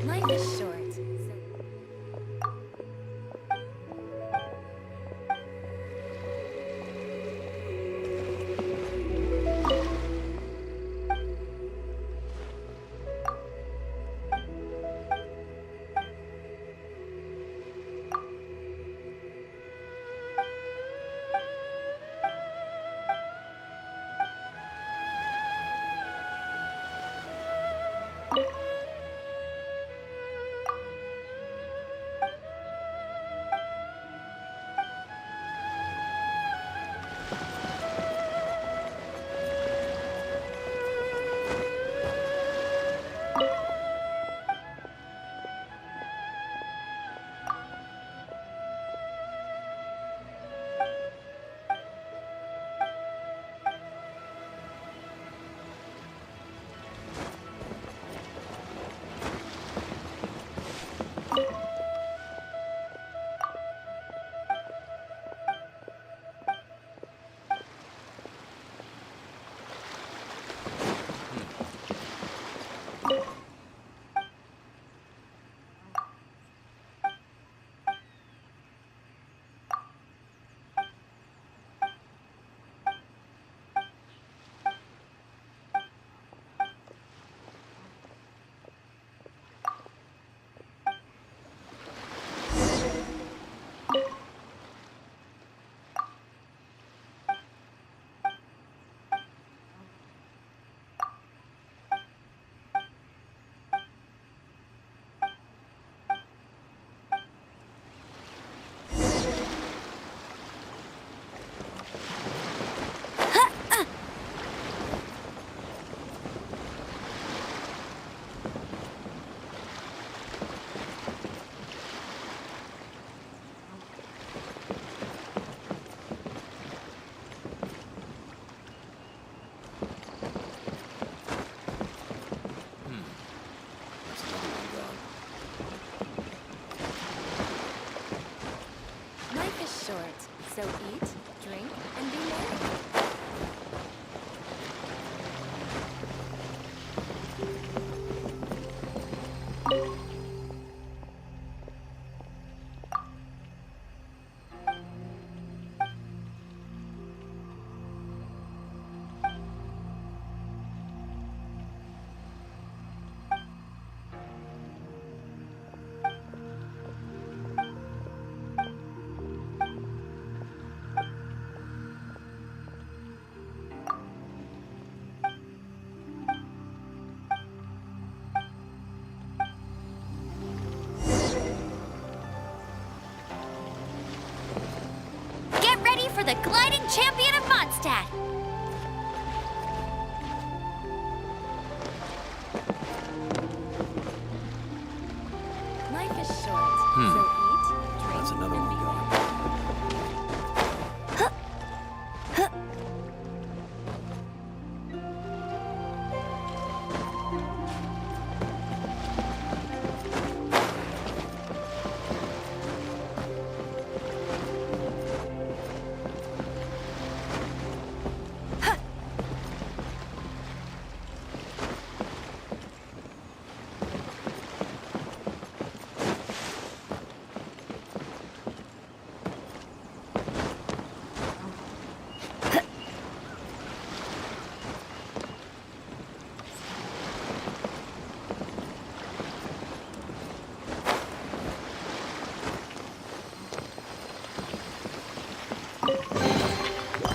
Life is short. is short, so eat, drink, and be merry. For the gliding champion of Mondstadt! Life is short, so eat, drink, That's another and one be gone.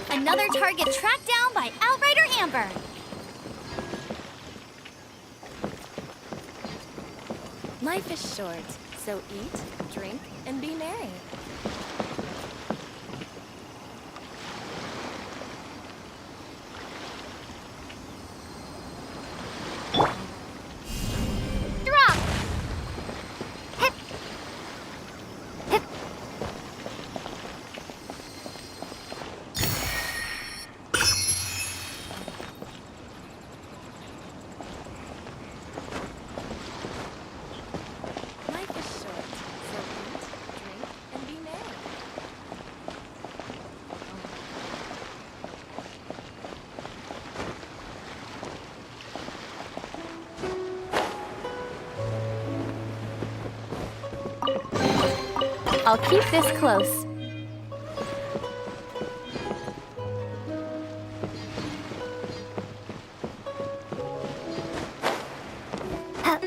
Another target tracked down by Outrider Amber. Life is short, so eat, drink, and be merry. Drop! Hip! Hip! Life is short, so eat, drink, and be merry. I'll keep this close. Hup.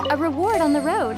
A reward on the road.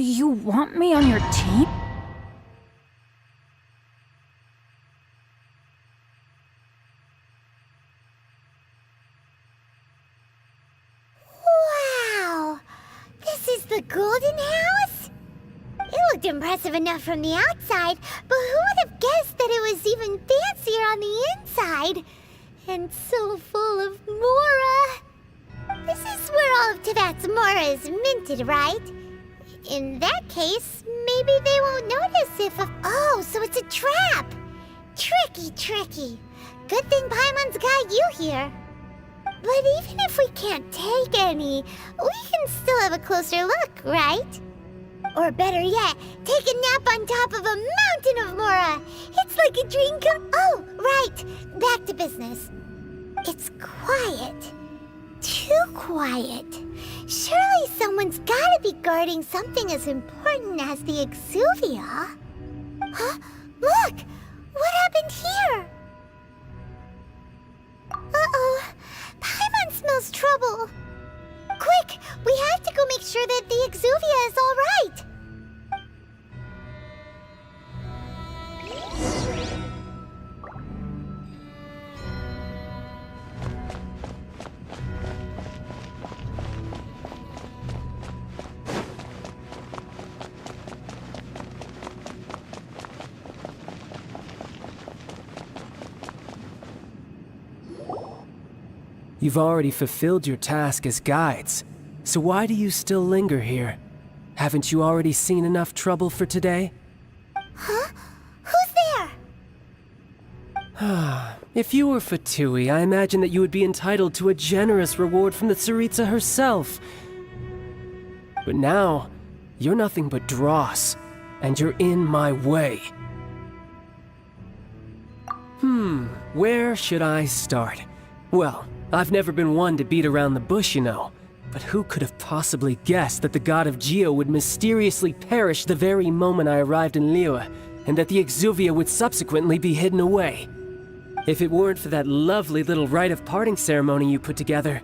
You want me on your team? Wow! This is the Golden House? It looked impressive enough from the outside, but who would have guessed that it was even fancier on the inside? And so full of Mora. This is where all of Teyvat's Mora is minted, right? In that case, maybe they won't notice if Oh, so it's a trap! Tricky, tricky. Good thing Paimon's got you here. But even if we can't take any, we can still have a closer look, right? Or better yet, take a nap on top of a mountain of Mora. It's like a dream come... Oh, right. Back to business. It's quiet. Too quiet. Surely someone's gotta be guarding something as important as the Exuvia. Huh? Look! What happened here? Uh-oh. Paimon smells trouble. Quick! We have to go make sure that the Exuvia is all right. You've already fulfilled your task as guides, so why do you still linger here? Haven't you already seen enough trouble for today? Huh? Who's there? If you were Fatui, I imagine that you would be entitled to a generous reward from the Tsaritsa herself. But now, you're nothing but dross, and you're in my way. Where should I start? Well, I've never been one to beat around the bush, you know. But who could have possibly guessed that the god of Geo would mysteriously perish the very moment I arrived in Liyue, and that the Exuvia would subsequently be hidden away? If it weren't for that lovely little rite of parting ceremony you put together,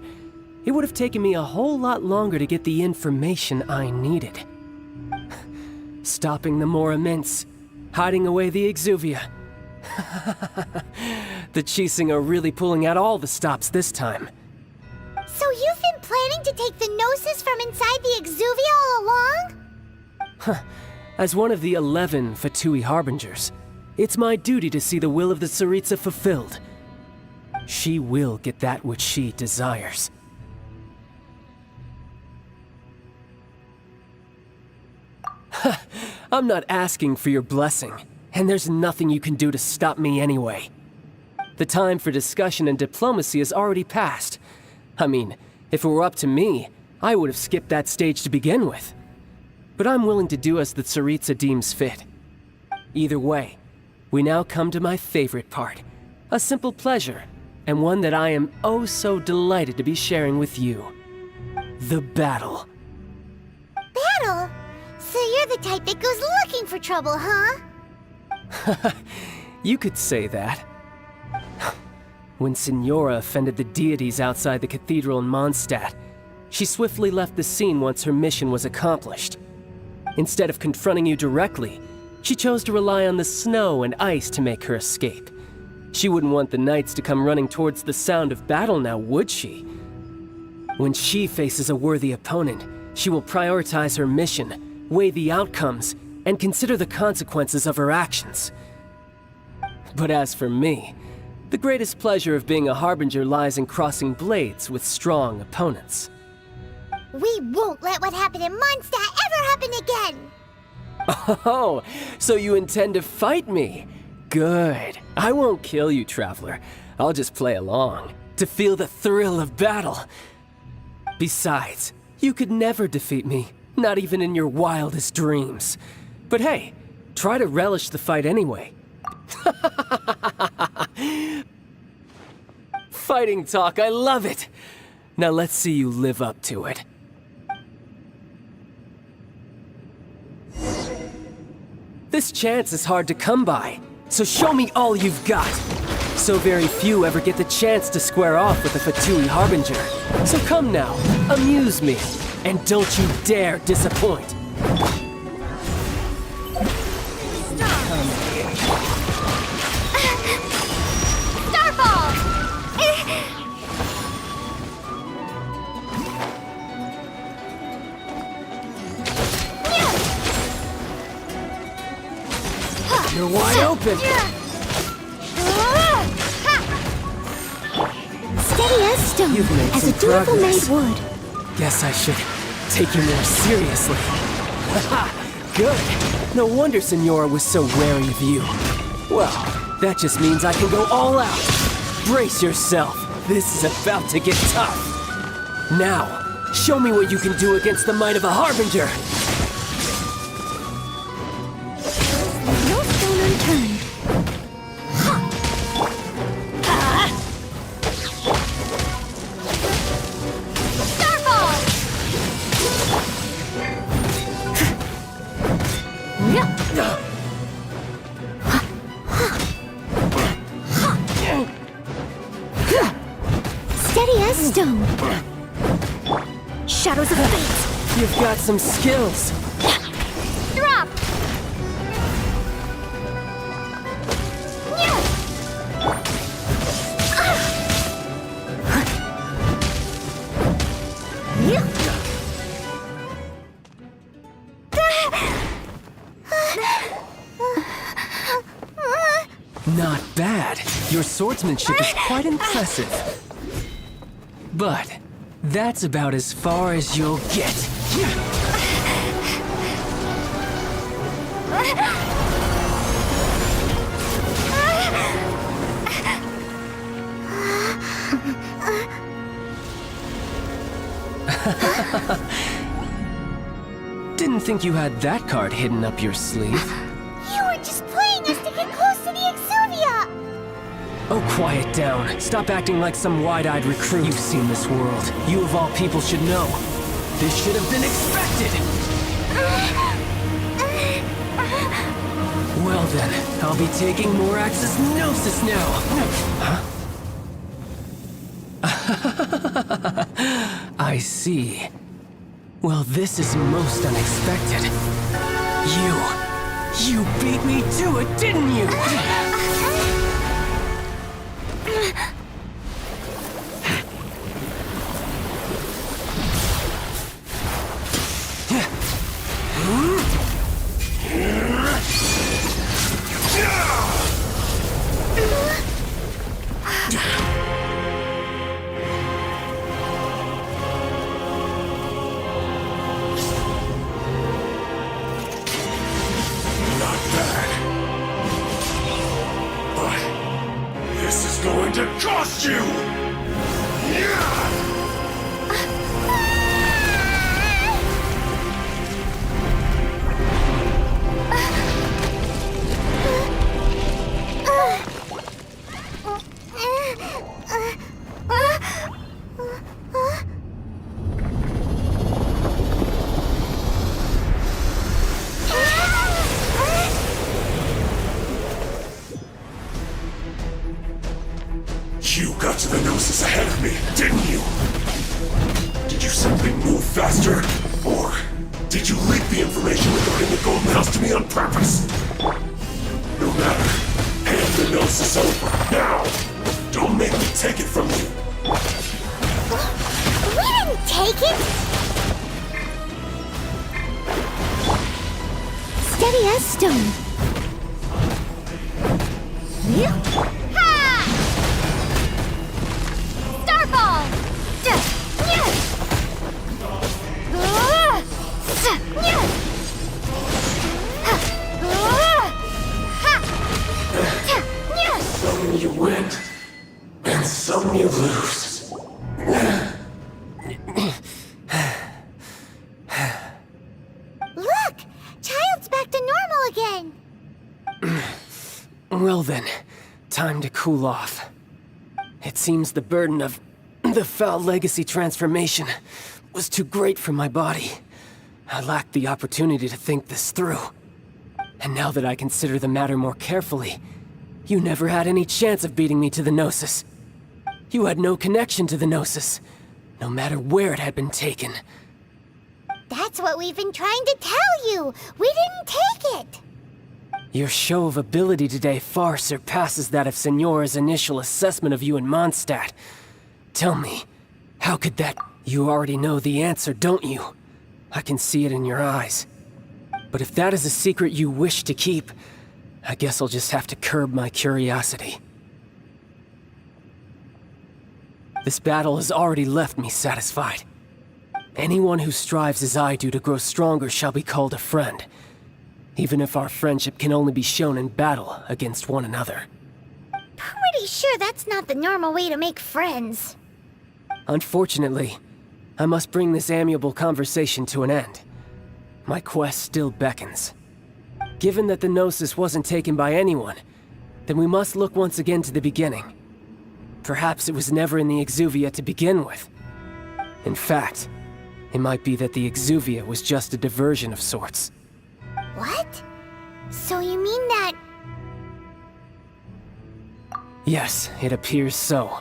it would have taken me a whole lot longer to get the information I needed. Stopping the Mora mints, hiding away the Exuvia. The Chising are really pulling out all the stops this time. So you've been planning to take the Gnosis from inside the Exuvia all along? As one of the 11 Fatui Harbingers, it's my duty to see the will of the Tsaritsa fulfilled. She will get that which she desires. I'm not asking for your blessing, and there's nothing you can do to stop me anyway. The time for discussion and diplomacy has already passed. I mean, if it were up to me, I would have skipped that stage to begin with. But I'm willing to do as the Tsaritsa deems fit. Either way, we now come to my favorite part. A simple pleasure, and one that I am oh so delighted to be sharing with you. The battle. Battle? So you're the type that goes looking for trouble, huh? You could say that. When Signora offended the deities outside the cathedral in Mondstadt, she swiftly left the scene once her mission was accomplished. Instead of confronting you directly, she chose to rely on the snow and ice to make her escape. She wouldn't want the knights to come running towards the sound of battle now, would she? When she faces a worthy opponent, she will prioritize her mission, weigh the outcomes, and consider the consequences of her actions. But as for me, the greatest pleasure of being a Harbinger lies in crossing blades with strong opponents. We won't let what happened in Mondstadt ever happen again! Oh, so you intend to fight me? Good. I won't kill you, Traveler. I'll just play along, to feel the thrill of battle. Besides, you could never defeat me, not even in your wildest dreams. But hey, try to relish the fight anyway. Fighting talk, I love it! Now let's see you live up to it. This chance is hard to come by, so show me all you've got. So very few ever get the chance to square off with a Fatui Harbinger. So come now, amuse me, and don't you dare disappoint. open! Steady as stone, You've made as some a dutiful progress. maid would. Guess I should take you more seriously. Haha, good. No wonder Senora was so wary of you. Well, that just means I can go all out. Brace yourself. This is about to get tough. Now, show me what you can do against the might of a Harbinger. No stone unturned. Steady as stone. Shadows of fate. You've got some skills. Drop! Not bad. Your swordsmanship is quite impressive. But that's about as far as you'll get. Didn't think you had that card hidden up your sleeve. You were just playing us to get close to the Exuvia! Oh, quiet down. Stop acting like some wide-eyed recruit. You've seen this world. You of all people should know. This should have been expected! Well then, I'll be taking Morax's Gnosis now! Huh? I see. Well, this is most unexpected. You beat me to it, didn't you? This is going to cost you! You got to the Gnosis ahead of me, didn't you? Did you simply move faster? Or did you leak the information regarding the Golden House to me on purpose? No matter. Hand the Gnosis over, now! Don't make me take it from you! We didn't take it! Steady as stone. Starfall! Some you win, and some you lose. Look! Child's back to normal again! Well then, time to cool off. It seems the burden of the foul legacy transformation was too great for my body. I lacked the opportunity to think this through. And now that I consider the matter more carefully, you never had any chance of beating me to the Gnosis. You had no connection to the Gnosis, no matter where it had been taken. That's what we've been trying to tell you! We didn't take it! Your show of ability today far surpasses that of Senora's initial assessment of you in Mondstadt. Tell me, how could that... You already know the answer, don't you? I can see it in your eyes. But if that is a secret you wish to keep, I guess I'll just have to curb my curiosity. This battle has already left me satisfied. Anyone who strives as I do to grow stronger shall be called a friend, even if our friendship can only be shown in battle against one another. Pretty sure that's not the normal way to make friends. Unfortunately, I must bring this amiable conversation to an end. My quest still beckons. Given that the Gnosis wasn't taken by anyone, then we must look once again to the beginning. Perhaps it was never in the Exuvia to begin with. In fact, it might be that the Exuvia was just a diversion of sorts. What? So you mean that... Yes, it appears so.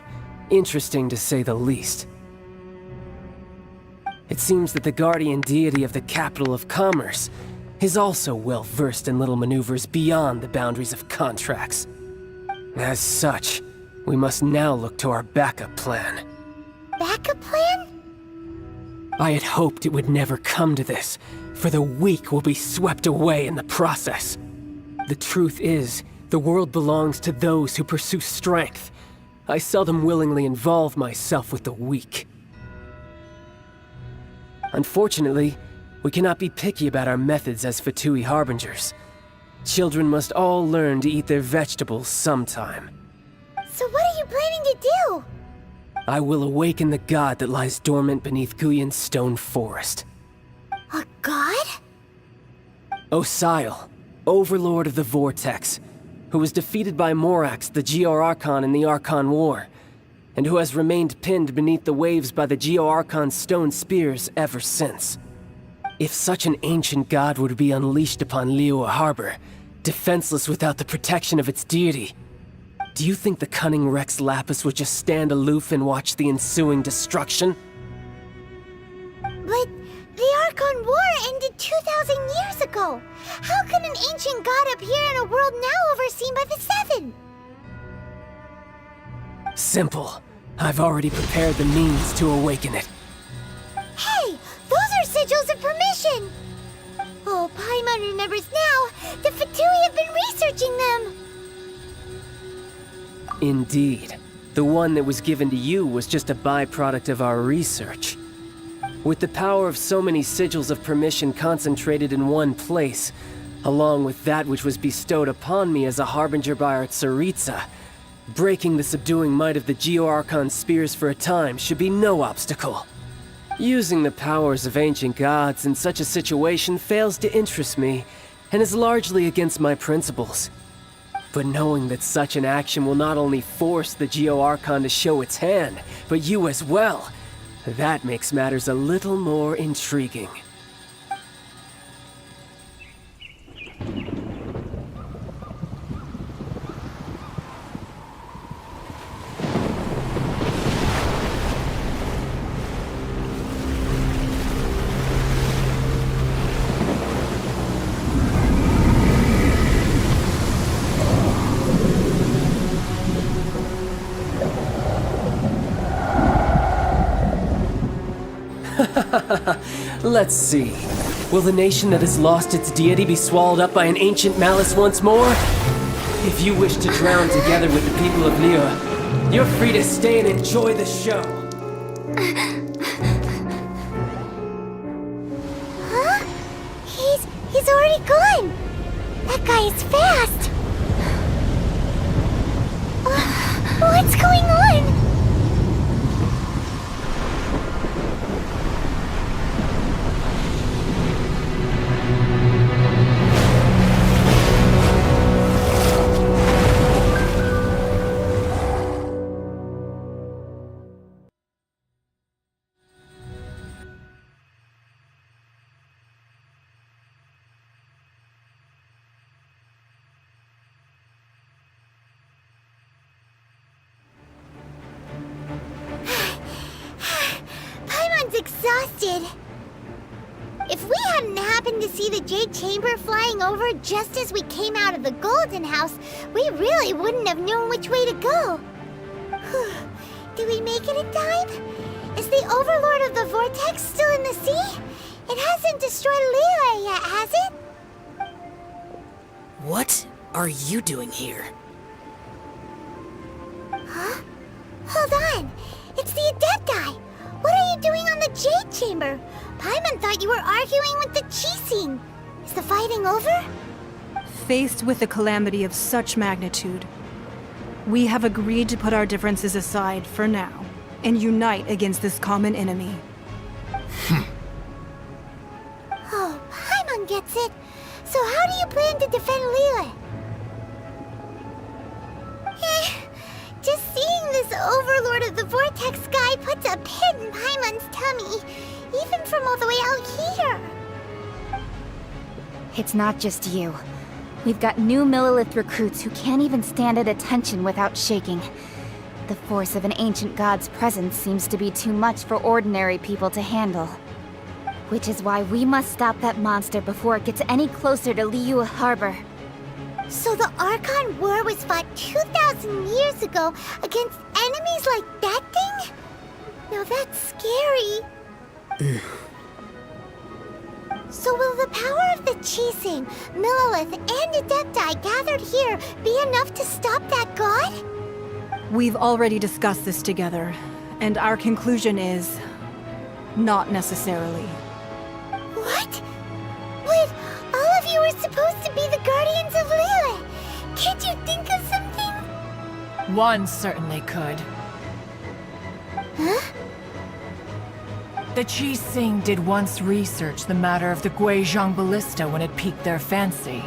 Interesting to say the least. It seems that the guardian deity of the capital of commerce is also well versed in little maneuvers beyond the boundaries of contracts. As such, we must now look to our backup plan. Backup plan? I had hoped it would never come to this, for the weak will be swept away in the process. The truth is, the world belongs to those who pursue strength. I seldom willingly involve myself with the weak. Unfortunately, we cannot be picky about our methods as Fatui Harbingers. Children must all learn to eat their vegetables sometime. So what are you planning to do? I will awaken the god that lies dormant beneath Guyon's stone forest. A god? Osial, overlord of the Vortex, who was defeated by Morax, the Geo-Archon in the Archon War, and who has remained pinned beneath the waves by the Geo-Archon's stone spears ever since. If such an ancient god were to be unleashed upon Liyue Harbor, defenseless without the protection of its deity, do you think the cunning Rex Lapis would just stand aloof and watch the ensuing destruction? But the Archon War ended 2,000 years ago. How can an ancient god appear in a world now overseen by the Seven? Simple. I've already prepared the means to awaken it. Hey, those are sigils of permission! Oh, Paimon remembers now. The Fatui have been researching them. Indeed. The one that was given to you was just a byproduct of our research. With the power of so many sigils of permission concentrated in one place, along with that which was bestowed upon me as a harbinger by our Tsaritsa, breaking the subduing might of the Geo-Archon spears for a time should be no obstacle. Using the powers of ancient gods in such a situation fails to interest me, and is largely against my principles. But knowing that such an action will not only force the Geo-Archon to show its hand, but you as well, that makes matters a little more intriguing. Let's see. Will the nation that has lost its deity be swallowed up by an ancient malice once more? If you wish to drown together with the people of Liyue, you're free to stay and enjoy the show. Huh? He's already gone. That guy is fast. What's going on? Exhausted. If we hadn't happened to see the Jade Chamber flying over just as we came out of the Golden House, we really wouldn't have known which way to go. Did we make it in time? Is the Overlord of the Vortex still in the sea? It hasn't destroyed Liyue yet, has it? What? are you doing here? Huh? Hold on. It's the Adepti. What are you doing on the Jade Chamber? Paimon thought you were arguing with the Chising. Is the fighting over? Faced with a calamity of such magnitude, we have agreed to put our differences aside for now and unite against this common enemy. Oh, Paimon gets it. So how do you plan to defend Liyue? Just seeing this Overlord of the Vortex guy puts a pit in Paimon's tummy, even from all the way out here. It's not just you. We've got new Millilith recruits who can't even stand at attention without shaking. The force of an ancient god's presence seems to be too much for ordinary people to handle. Which is why we must stop that monster before it gets any closer to Liyue Harbor. So the Archon War was fought 2,000 years ago against enemies like that thing? Now that's scary. So will the power of the Chising, Millilith, and Adepti gathered here be enough to stop that god? We've already discussed this together, and our conclusion is... not necessarily. What? But all of you were supposed to be the Guardians of Liyue. Can't you think of something? One certainly could. Huh? The Chising did once research the matter of the Guizhong Ballista when it piqued their fancy.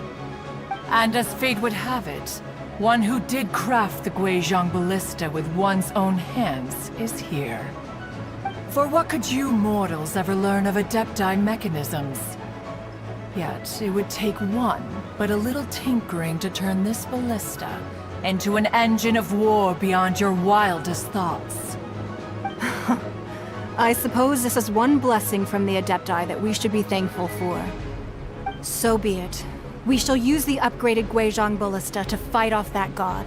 And as fate would have it, one who did craft the Guizhong Ballista with one's own hands is here. For what could you mortals ever learn of Adepti mechanisms? Yet, it would take one, but a little tinkering to turn this ballista into an engine of war beyond your wildest thoughts. I suppose this is one blessing from the Adepti that we should be thankful for. So be it. We shall use the upgraded Guizhong Ballista to fight off that god.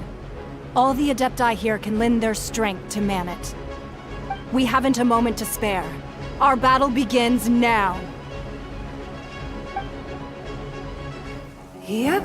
All the Adepti here can lend their strength to man it. We haven't a moment to spare. Our battle begins now. Yep.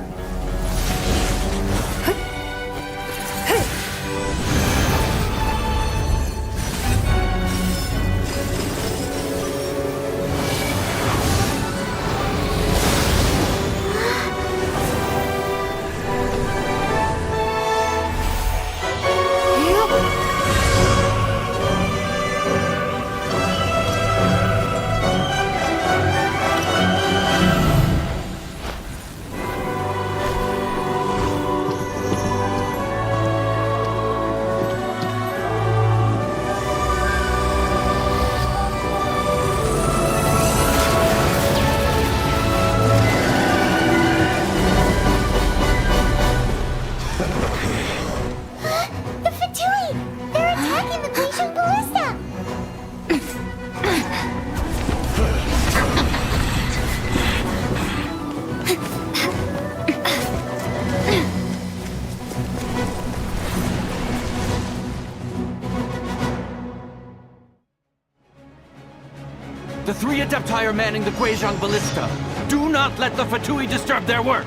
The three Adepti are manning the Guizhong Ballista. Do not let the Fatui disturb their work!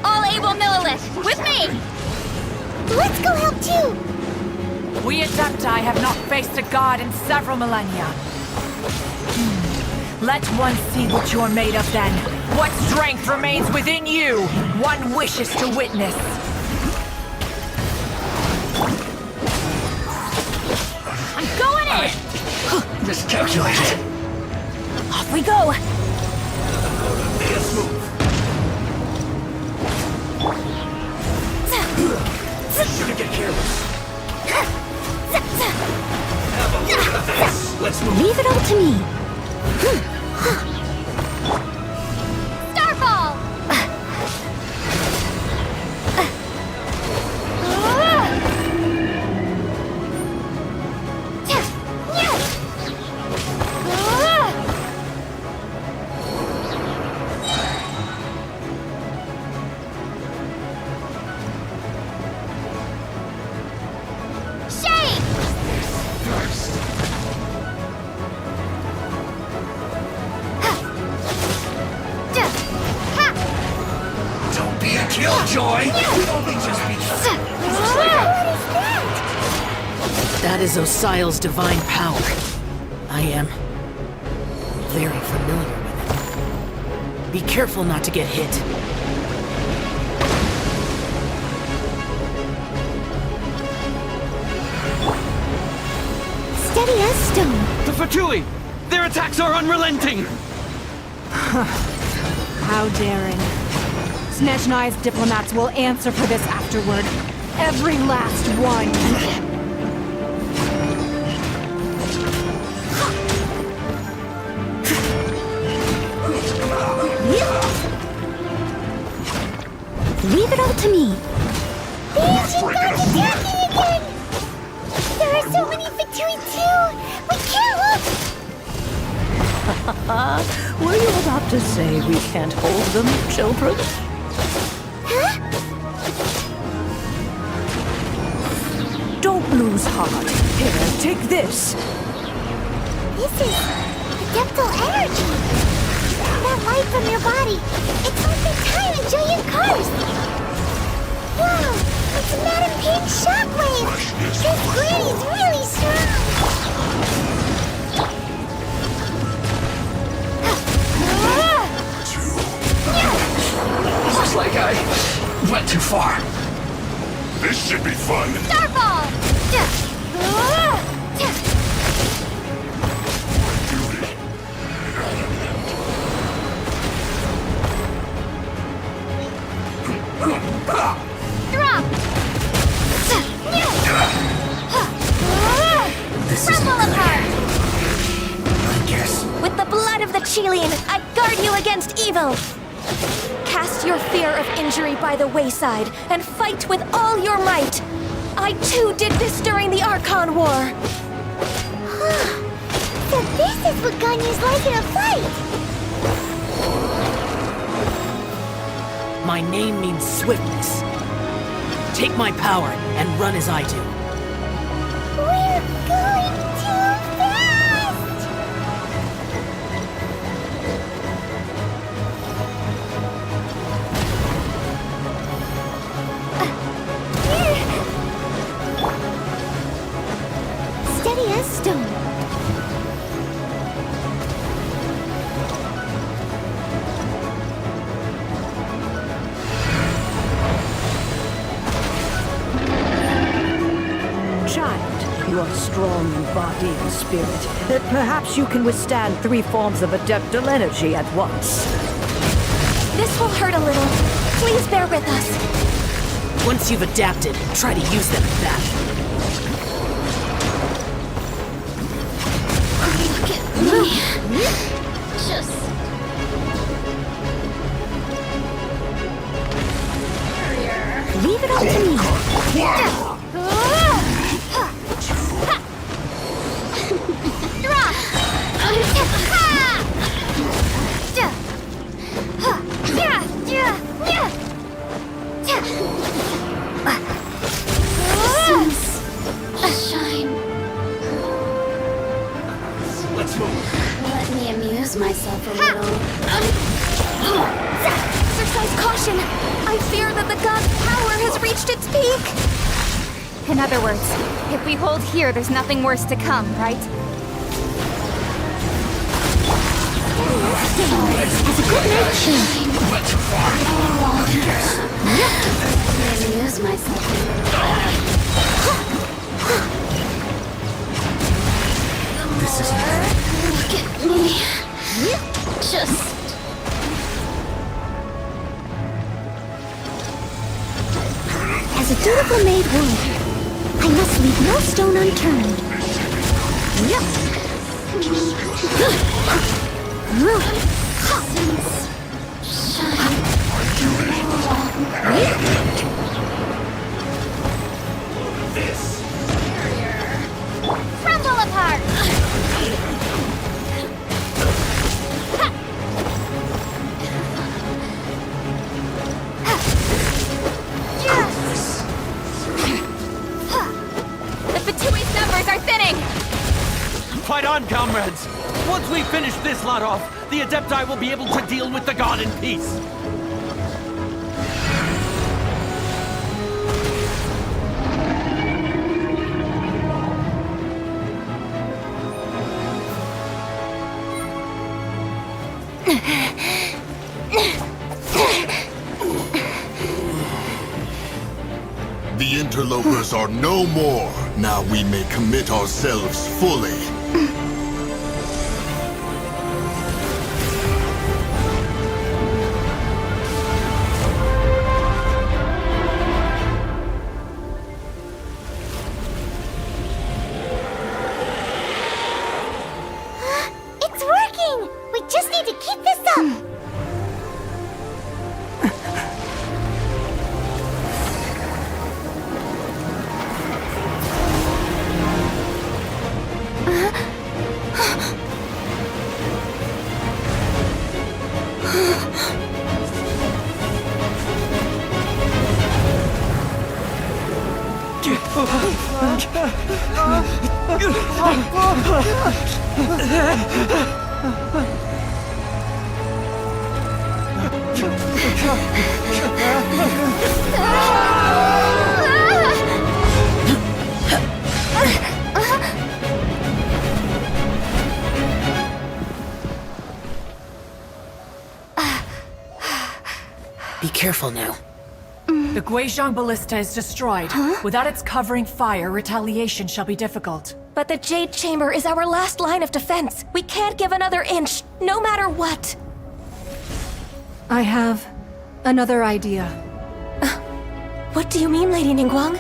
All able Millilith, with me! Let's go help too! We Adepti have not faced a god in several millennia. Let one see what you're made of then. What strength remains within you, one wishes to witness. I'm going in! Miscalculated. Off we go! Let's move. Shouldn't get careless. Have a look at this. Let's move. Leave it all to me. Starfall! joy. That is Osial's divine power. I am very familiar with it. Be careful not to get hit. Steady as stone. The Fatui! Their attacks are unrelenting! How daring. Snezhnai's diplomats will answer for this afterward. Every last one. Leave it all to me. The ancient gods attacking again! There are so many Fatui too! We can't look! Were you about to say we can't hold them, children? Huh? Don't lose heart. Here, take this. This is adeptal energy. That light from your body. It's like the time in giant cars. Wow, it's Madam Pink shockwave. This granny's really strong. Looks like I went too far. This should be fun. Starball! Drop! This is Rumble apart! I guess. With the blood of the Chelian, I guard you against evil! Cast your fear of injury by the wayside and fight with all your might! I too did this during the Archon War! So this is what Ganyu's like in a fight! My name means swiftness. Take my power and run as I do. We're going too fast! Steady as stone. Child, you are strong in body and spirit. Perhaps you can withstand 3 forms of adeptal energy at once. This will hurt a little. Please bear with us. Once you've adapted, try to use them back. Look at me. Just... Leave it all to me. Shine. Let's move. Let me amuse myself a little. Exercise caution! I fear that the god's power has reached its peak! In other words, if we hold here, there's nothing worse to come, right? Has a good nature. Went too far. Amuse myself. This isn't good. Look at me. Just... As a dutiful maid would, I must leave no stone unturned. Crumble apart! The Fatui's numbers are thinning! Fight on, comrades! Once we finish this lot off, the Adepti will be able to deal with the god in peace! The interlopers are no more. Now we may commit ourselves fully. It's working! We just need to keep this up! Be careful now. The Guizhong Ballista is destroyed. Without its covering fire, retaliation shall be difficult. But the Jade Chamber is our last line of defense. We can't give another inch, no matter what. I have another idea. What do you mean, Lady Ningguang?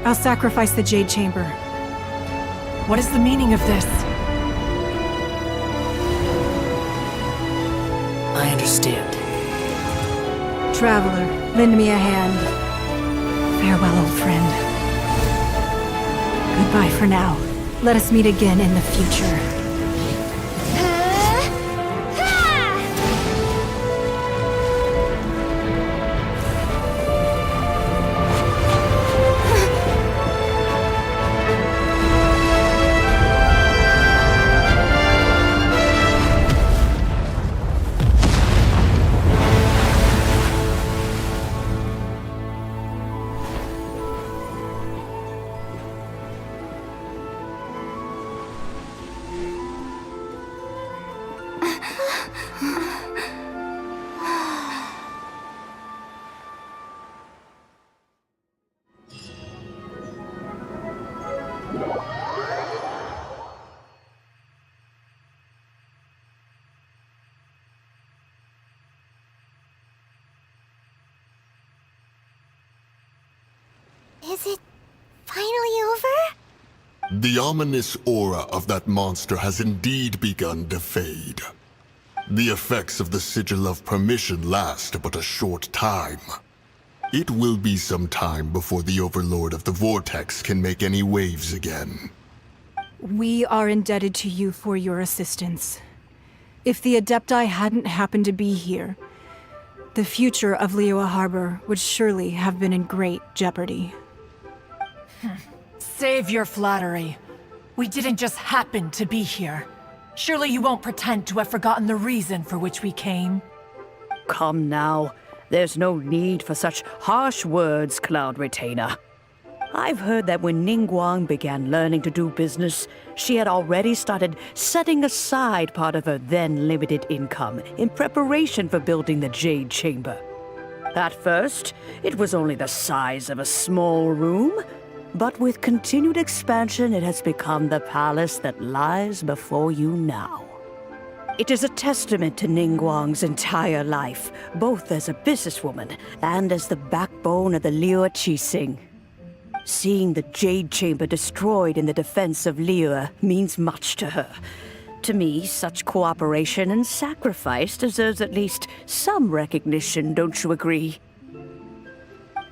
I'll sacrifice the Jade Chamber. What is the meaning of this? I understand. Traveler, lend me a hand. Farewell, old friend. Goodbye for now. Let us meet again in the future. Is it finally over? The ominous aura of that monster has indeed begun to fade. The effects of the Sigil of Permission last but a short time. It will be some time before the Overlord of the Vortex can make any waves again. We are indebted to you for your assistance. If the Adepti hadn't happened to be here, the future of Liyue Harbor would surely have been in great jeopardy. Save your flattery. We didn't just happen to be here. Surely you won't pretend to have forgotten the reason for which we came. Come now. There's no need for such harsh words, Cloud Retainer. I've heard that when Ningguang began learning to do business, she had already started setting aside part of her then limited income in preparation for building the Jade Chamber. At first, it was only the size of a small room, but with continued expansion, it has become the palace that lies before you now. It is a testament to Ningguang's entire life, both as a businesswoman and as the backbone of the Liyue Qixing. Seeing the Jade Chamber destroyed in the defense of Liyue means much to her. To me, such cooperation and sacrifice deserves at least some recognition, don't you agree?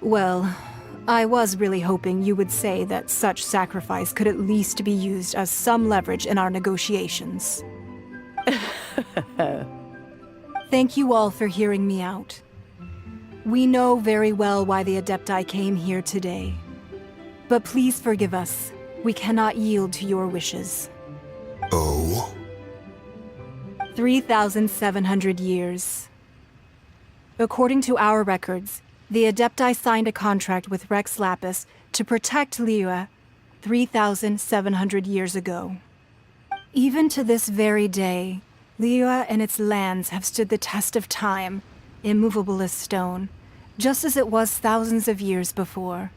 Well, I was really hoping you would say that such sacrifice could at least be used as some leverage in our negotiations. Thank you all for hearing me out. We know very well why the Adepti came here today. But please forgive us. We cannot yield to your wishes. Oh? 3,700 years. According to our records, the Adepti signed a contract with Rex Lapis to protect Liyue 3,700 years ago. Even to this very day, Liyue and its lands have stood the test of time, immovable as stone, just as it was thousands of years before.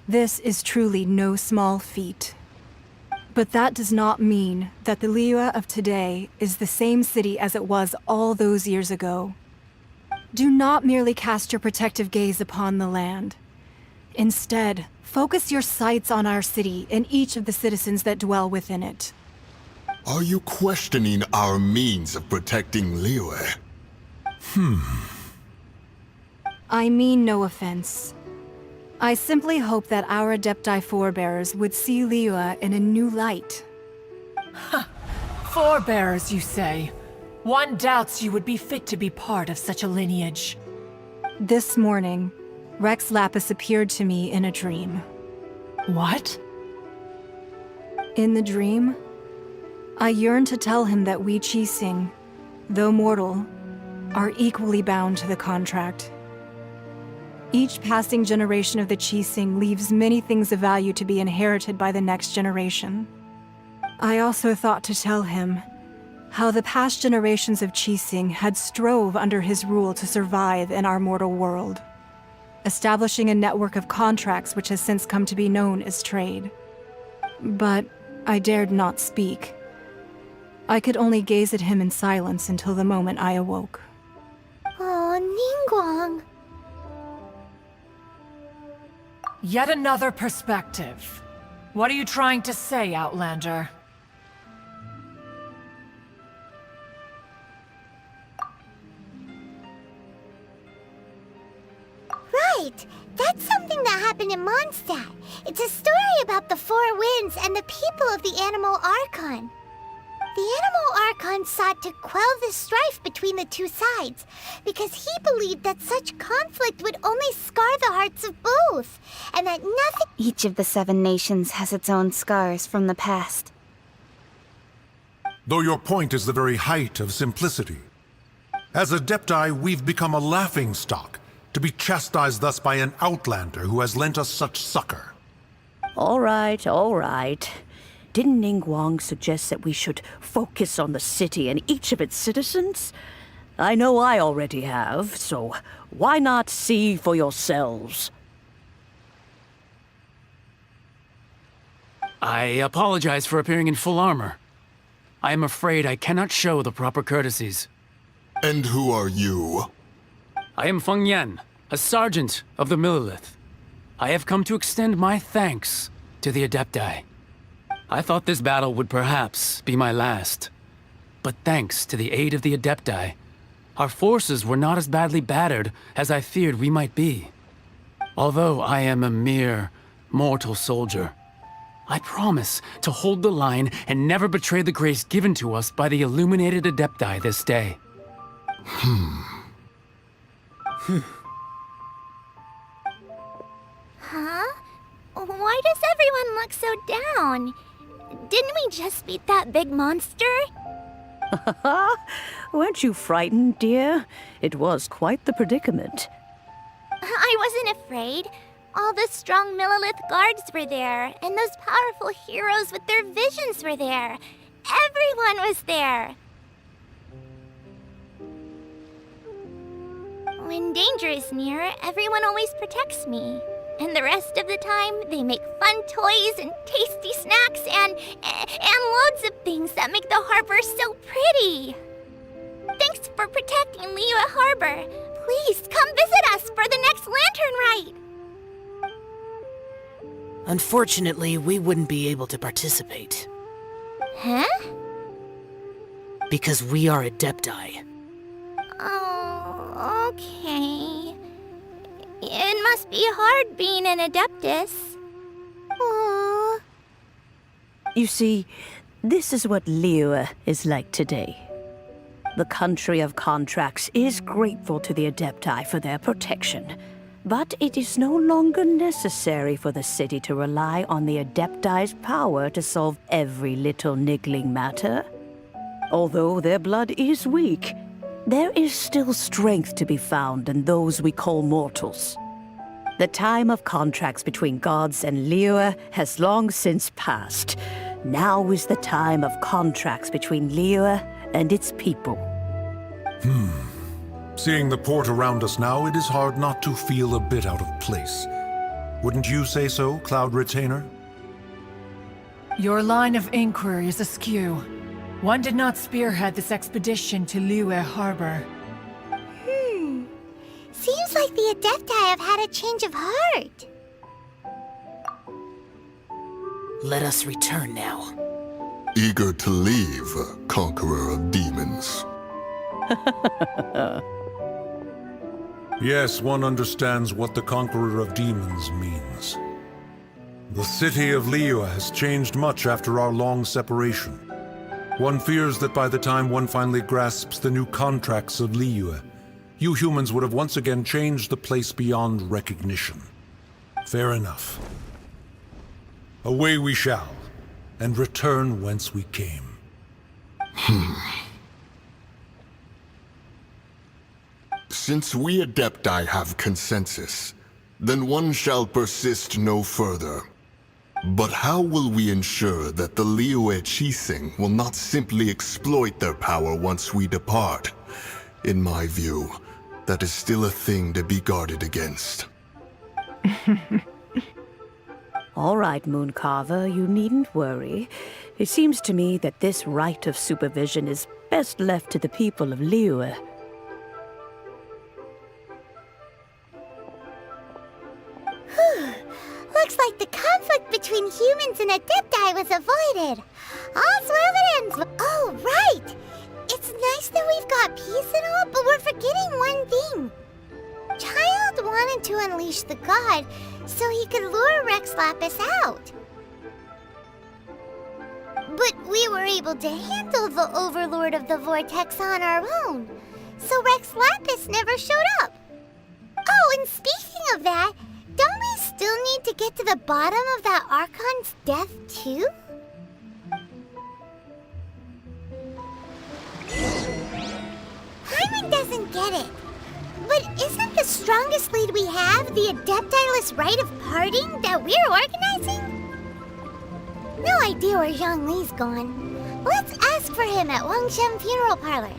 This is truly no small feat. But that does not mean that the Liyue of today is the same city as it was all those years ago. Do not merely cast your protective gaze upon the land. Instead, focus your sights on our city and each of the citizens that dwell within it. Are you questioning our means of protecting Liyue? I mean no offense. I simply hope that our Adepti forebears would see Liyue in a new light. Forebearers, you say? One doubts you would be fit to be part of such a lineage. This morning, Rex Lapis appeared to me in a dream. What? In the dream, I yearned to tell him that we Qixing, though mortal, are equally bound to the contract. Each passing generation of the Qixing leaves many things of value to be inherited by the next generation. I also thought to tell him how the past generations of Qixing had strove under his rule to survive in our mortal world, establishing a network of contracts which has since come to be known as trade. But I dared not speak. I could only gaze at him in silence until the moment I awoke. Oh, Ningguang. Yet another perspective. What are you trying to say, Outlander? Right! That's something that happened in Mondstadt. It's a story about the Four Winds and the people of the Animal Archon. The Animal Archon sought to quell the strife between the two sides, because he believed that such conflict would only scar the hearts of both, and that nothing— Each of the 7 nations has its own scars from the past. Though your point is the very height of simplicity. As Adepti, we've become a laughingstock, to be chastised thus by an outlander who has lent us such succor. All right, all right. Didn't Ningguang suggest that we should focus on the city and each of its citizens? I know I already have, so why not see for yourselves? I apologize for appearing in full armor. I am afraid I cannot show the proper courtesies. And who are you? I am Feng Yan, a sergeant of the Millelith. I have come to extend my thanks to the Adepti. I thought this battle would perhaps be my last. But thanks to the aid of the Adepti, our forces were not as badly battered as I feared we might be. Although I am a mere mortal soldier, I promise to hold the line and never betray the grace given to us by the illuminated Adepti this day. Huh? Why does everyone look so down? Didn't we just beat that big monster? Weren't you frightened, dear? It was quite the predicament. I wasn't afraid. All the strong Millelith guards were there, and those powerful heroes with their visions were there. Everyone was there. When danger is near, everyone always protects me. And the rest of the time, they make fun toys and tasty snacks and loads of things that make the harbor so pretty. Thanks for protecting Liyue Harbor. Please come visit us for the next lantern rite. Unfortunately, we wouldn't be able to participate. Huh? Because we are Adepti. Oh, okay. It must be hard being an Adeptus. Aww. You see, this is what Liyue is like today. The country of contracts is grateful to the Adepti for their protection, but it is no longer necessary for the city to rely on the Adepti's power to solve every little niggling matter. Although their blood is weak, there is still strength to be found in those we call mortals. The time of contracts between gods and Liyue has long since passed. Now is the time of contracts between Liyue and its people. Seeing the port around us now, it is hard not to feel a bit out of place. Wouldn't you say so, Cloud Retainer? Your line of inquiry is askew. One did not spearhead this expedition to Liyue Harbor. Seems like the Adepti have had a change of heart. Let us return now. Eager to leave, Conqueror of Demons. Yes, one understands what the Conqueror of Demons means. The city of Liyue has changed much after our long separation. One fears that by the time one finally grasps the new contracts of Liyue, you humans would have once again changed the place beyond recognition. Fair enough. Away we shall, and return whence we came. Since we Adepti have consensus, then one shall persist no further. But how will we ensure that the Liyue Chising will not simply exploit their power once we depart? In my view, that is still a thing to be guarded against. All right, Mooncarver, you needn't worry. It seems to me that this right of supervision is best left to the people of Liyue. Looks like the conflict between humans and Adepti was avoided. All's well that ends well. Oh, right! It's nice that we've got peace and all, but we're forgetting one thing. Child wanted to unleash the god so he could lure Rex Lapis out. But we were able to handle the Overlord of the Vortex on our own, so Rex Lapis never showed up. Oh, and speaking of that, don't we still need to get to the bottom of that Archon's death, too? Hyman doesn't get it. But isn't the strongest lead we have the Adeptiless rite of parting that we're organizing? No idea where Zhongli's gone. Let's ask for him at Wangshen Funeral Parlor.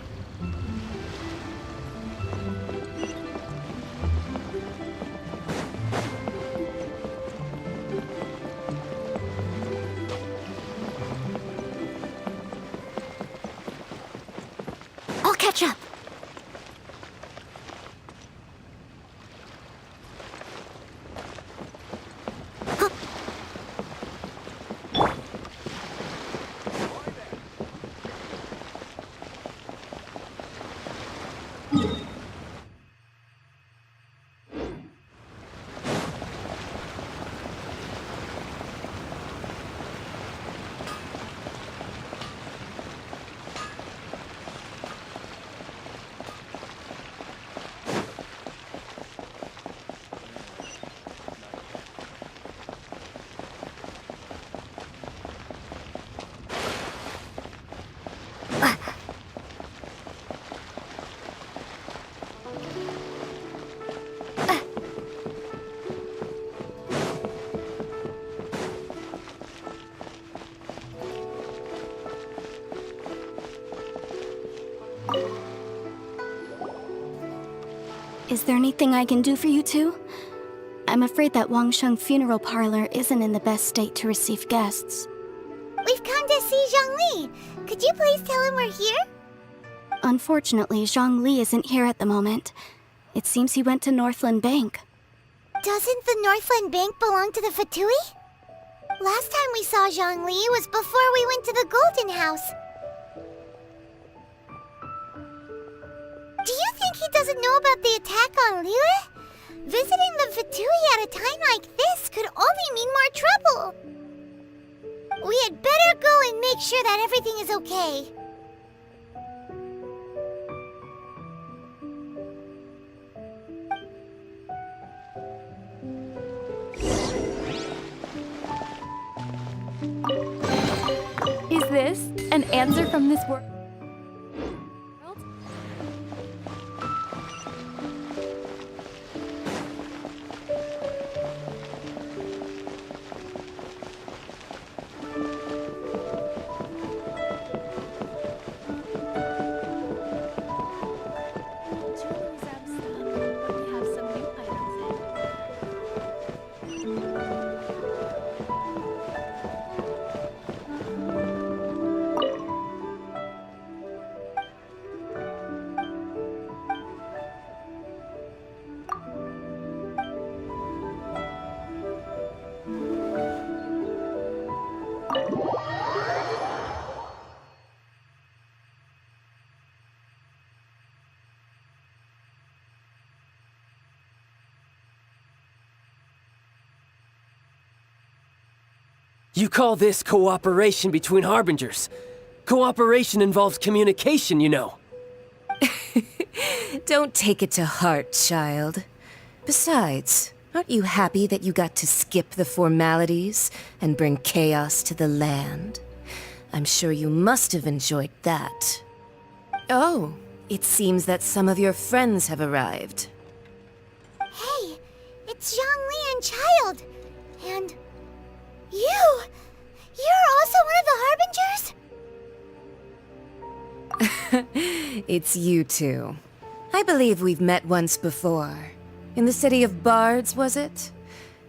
I'll catch up. Is there anything I can do for you two? I'm afraid that Wangshen Funeral Parlor isn't in the best state to receive guests. We've come to see Zhongli. Could you please tell him we're here? Unfortunately, Zhongli isn't here at the moment. It seems he went to Northland Bank. Doesn't the Northland Bank belong to the Fatui? Last time we saw Zhongli was before we went to the Golden House. Do you think he doesn't know about the attack on Liyue? Visiting the Fatui at a time like this could only mean more trouble. We had better go and make sure that everything is okay. Is this an answer from this world? You call this cooperation between Harbingers? Cooperation involves communication, you know. Don't take it to heart, child. Besides, aren't you happy that you got to skip the formalities and bring chaos to the land? I'm sure you must have enjoyed that. Oh, it seems that some of your friends have arrived. Hey, it's Zhongli and Child. And you! You're also one of the Harbingers? It's you two. I believe we've met once before. In the city of Bards, was it?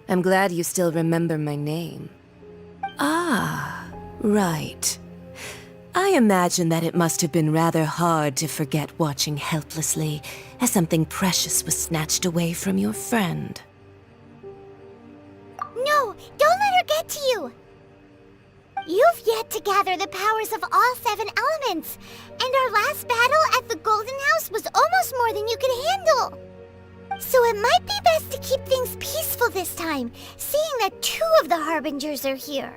I'm glad you still remember my name. Ah, right. I imagine that it must have been rather hard to forget watching helplessly as something precious was snatched away from your friend. No, don't let her get to you! You've yet to gather the powers of all 7 elements, and our last battle at the Golden House was almost more than you could handle. So it might be best to keep things peaceful this time, seeing that 2 of the Harbingers are here.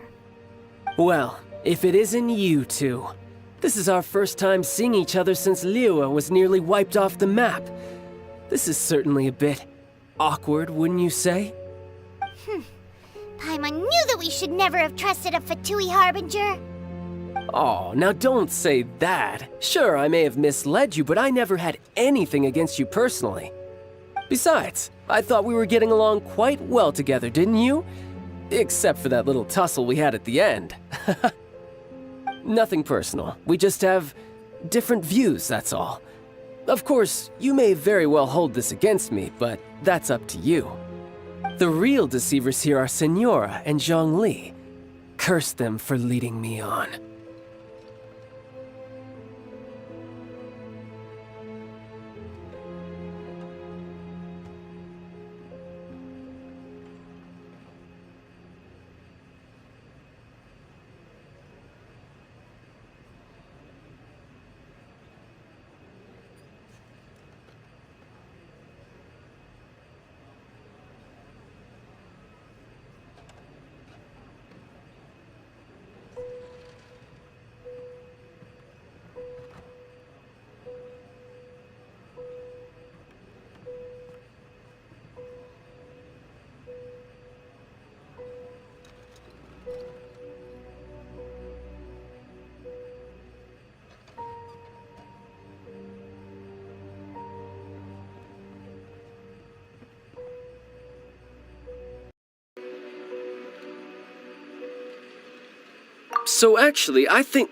Well, if it isn't you two. This is our first time seeing each other since Liyue was nearly wiped off the map. This is certainly a bit awkward, wouldn't you say? Paimon knew that we should never have trusted a Fatui Harbinger. Oh, now don't say that. Sure, I may have misled you, but I never had anything against you personally. Besides, I thought we were getting along quite well together, didn't you? Except for that little tussle we had at the end. Nothing personal. We just have different views, that's all. Of course, you may very well hold this against me, but that's up to you. The real deceivers here are Senora and Zhongli. Curse them for leading me on. So actually, I think...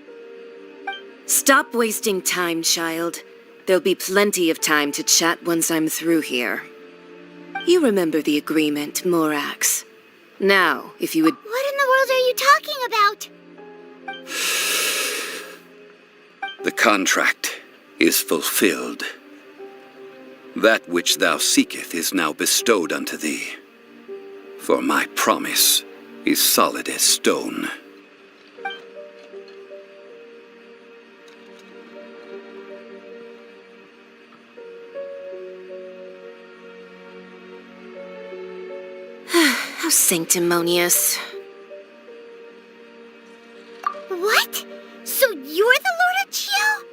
Stop wasting time, child. There'll be plenty of time to chat once I'm through here. You remember the agreement, Morax. Now, if you would... What in the world are you talking about? The contract is fulfilled. That which thou seeketh is now bestowed unto thee. For my promise is solid as stone. How sanctimonious. What? So you're the Lord of Chiao?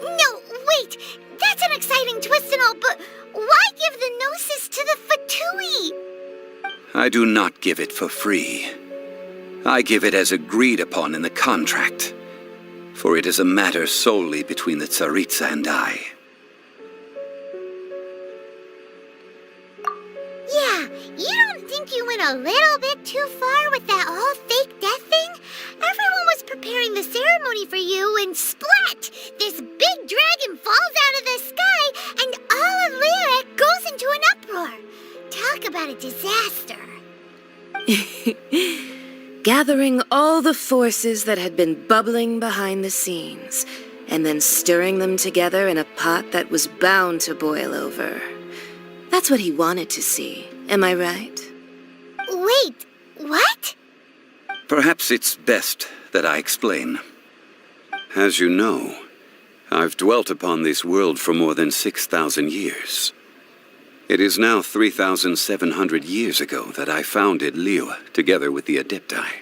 No, wait! That's an exciting twist and all, but why give the Gnosis to the Fatui? I do not give it for free. I give it as agreed upon in the contract, for it is a matter solely between the Tsaritsa and I. Yeah, you don't think you went a little bit too far with that whole fake death thing? Everyone was preparing the ceremony for you, and splat! This big dragon falls out of the sky, and all of Lyric goes into an uproar. Talk about a disaster. Gathering all the forces that had been bubbling behind the scenes, and then stirring them together in a pot that was bound to boil over. That's what he wanted to see, am I right? Wait, what? Perhaps it's best that I explain. As you know, I've dwelt upon this world for more than 6,000 years. It is now 3,700 years ago that I founded Liyue together with the Adepti.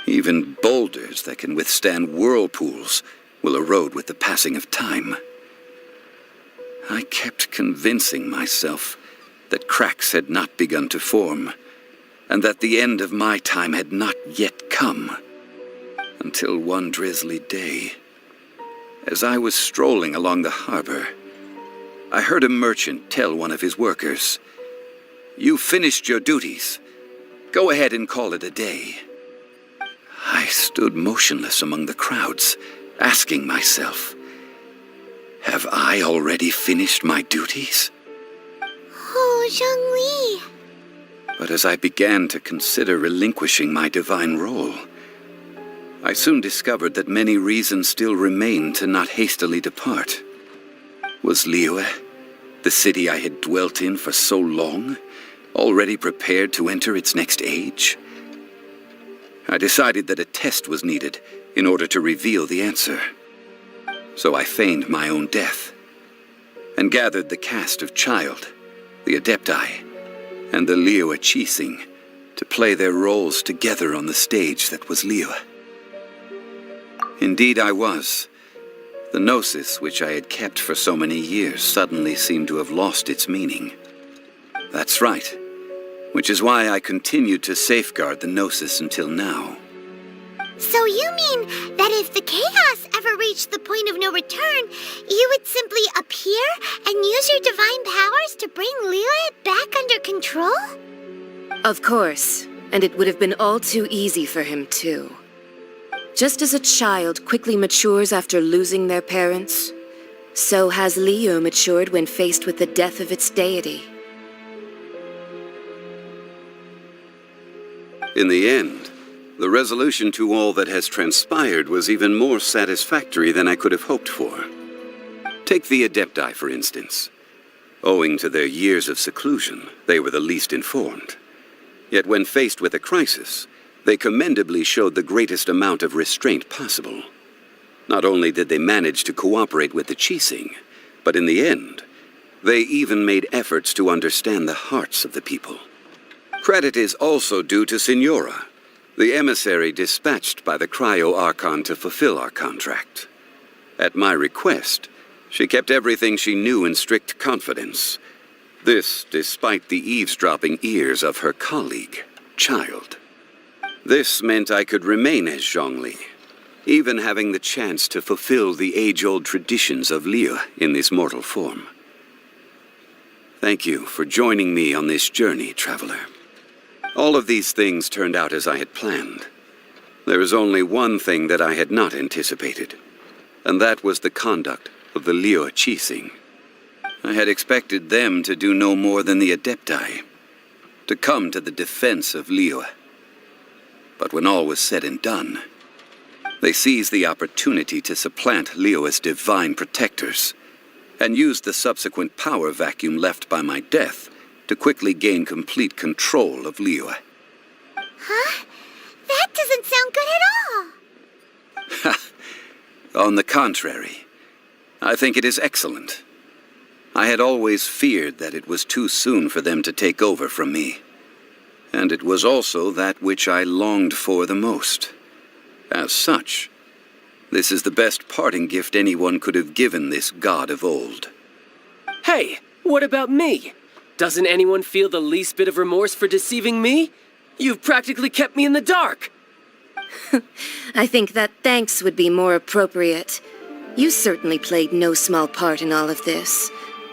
Even boulders that can withstand whirlpools will erode with the passing of time. I kept convincing myself that cracks had not begun to form, and that the end of my time had not yet come. Until one drizzly day, as I was strolling along the harbor, I heard a merchant tell one of his workers, "You've finished your duties. Go ahead and call it a day." I stood motionless among the crowds, asking myself, have I already finished my duties? Oh, Zhongli. But as I began to consider relinquishing my divine role, I soon discovered that many reasons still remained to not hastily depart. Was Liyue, the city I had dwelt in for so long, already prepared to enter its next age? I decided that a test was needed in order to reveal the answer. So I feigned my own death, and gathered the cast of Child, the Adepti, and the Liyue Qixing to play their roles together on the stage that was Liyue. Indeed I was. The Gnosis, which I had kept for so many years, suddenly seemed to have lost its meaning. That's right, which is why I continued to safeguard the Gnosis until now. So you mean that if the chaos ever reached the point of no return, you would simply appear and use your divine powers to bring Liyue back under control? Of course, and it would have been all too easy for him too. Just as a child quickly matures after losing their parents, so has Liyue matured when faced with the death of its deity. In the end, the resolution to all that has transpired was even more satisfactory than I could have hoped for. Take the Adepti, for instance. Owing to their years of seclusion, they were the least informed. Yet when faced with a crisis, they commendably showed the greatest amount of restraint possible. Not only did they manage to cooperate with the Qixing, but in the end, they even made efforts to understand the hearts of the people. Credit is also due to Signora, the emissary dispatched by the Cryo-Archon to fulfill our contract. At my request, she kept everything she knew in strict confidence. This despite the eavesdropping ears of her colleague, Child. This meant I could remain as Zhongli, even having the chance to fulfill the age-old traditions of Liyue in this mortal form. Thank you for joining me on this journey, traveler. All of these things turned out as I had planned. There is only one thing that I had not anticipated, and that was the conduct of the Liyue Qixing. I had expected them to do no more than the Adepti, to come to the defense of Liyue. But when all was said and done, they seized the opportunity to supplant Liyue's divine protectors, and used the subsequent power vacuum left by my death to quickly gain complete control of Liyue. Huh? That doesn't sound good at all. On the contrary, I think it is excellent. I had always feared that it was too soon for them to take over from me. And it was also that which I longed for the most. As such, this is the best parting gift anyone could have given this god of old. Hey, what about me? Doesn't anyone feel the least bit of remorse for deceiving me? You've practically kept me in the dark. I think that thanks would be more appropriate. You certainly played no small part in all of this,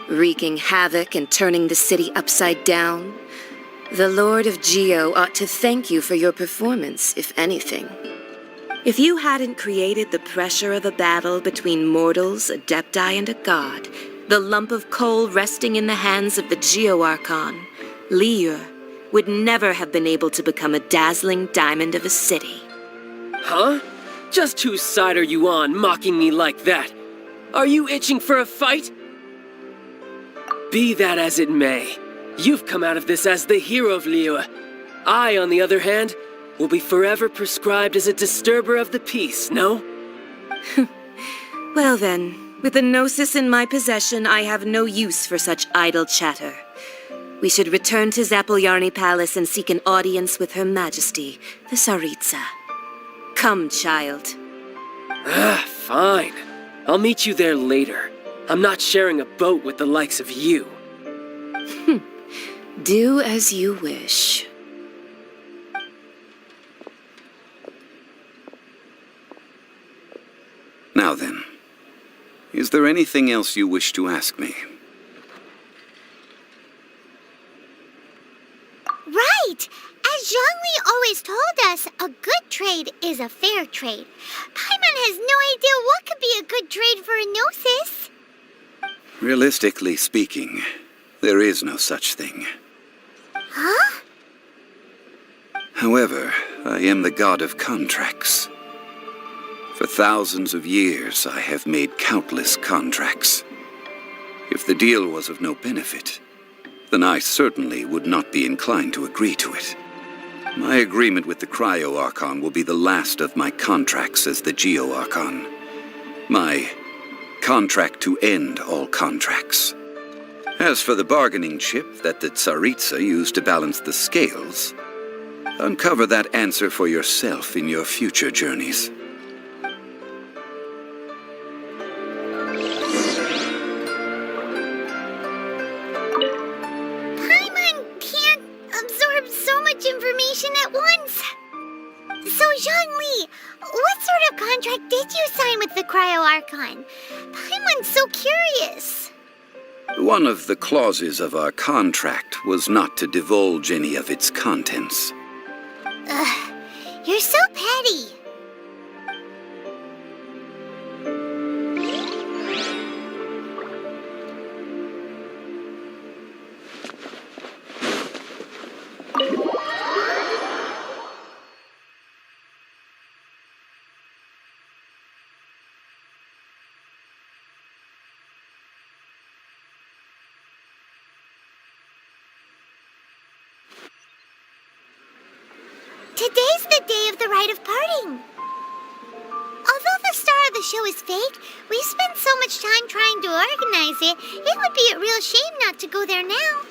wreaking havoc and turning the city upside down. The Lord of Geo ought to thank you for your performance, if anything. If you hadn't created the pressure of a battle between mortals, Adepti, and a god, the lump of coal resting in the hands of the Geo-Archon, Liyue, would never have been able to become a dazzling diamond of a city. Huh? Just whose side are you on, mocking me like that? Are you itching for a fight? Be that as it may, you've come out of this as the hero of Liyue. I, on the other hand, will be forever prescribed as a disturber of the peace, no? Well then, with the Gnosis in my possession, I have no use for such idle chatter. We should return to Zapolyarny Palace and seek an audience with Her Majesty, the Tsaritsa. Come, child. Fine. I'll meet you there later. I'm not sharing a boat with the likes of you. Do as you wish. Now then, is there anything else you wish to ask me? Right! As Zhongli always told us, a good trade is a fair trade. Paimon has no idea what could be a good trade for a Gnosis. Realistically speaking, there is no such thing. Huh? However, I am the god of contracts. For thousands of years, I have made countless contracts. If the deal was of no benefit, then I certainly would not be inclined to agree to it. My agreement with the Cryo-Archon will be the last of my contracts as the Geo-Archon. My contract to end all contracts. As for the bargaining chip that the Tsaritsa used to balance the scales, uncover that answer for yourself in your future journeys. Information at once. So, Zhongli, what sort of contract did you sign with the Cryo-Archon? Paimon's so curious. One of the clauses of our contract was not to divulge any of its contents. Ugh, you're so petty. Today's the day of the rite of parting. Although the star of the show is fake, we spent so much time trying to organize it, it would be a real shame not to go there now.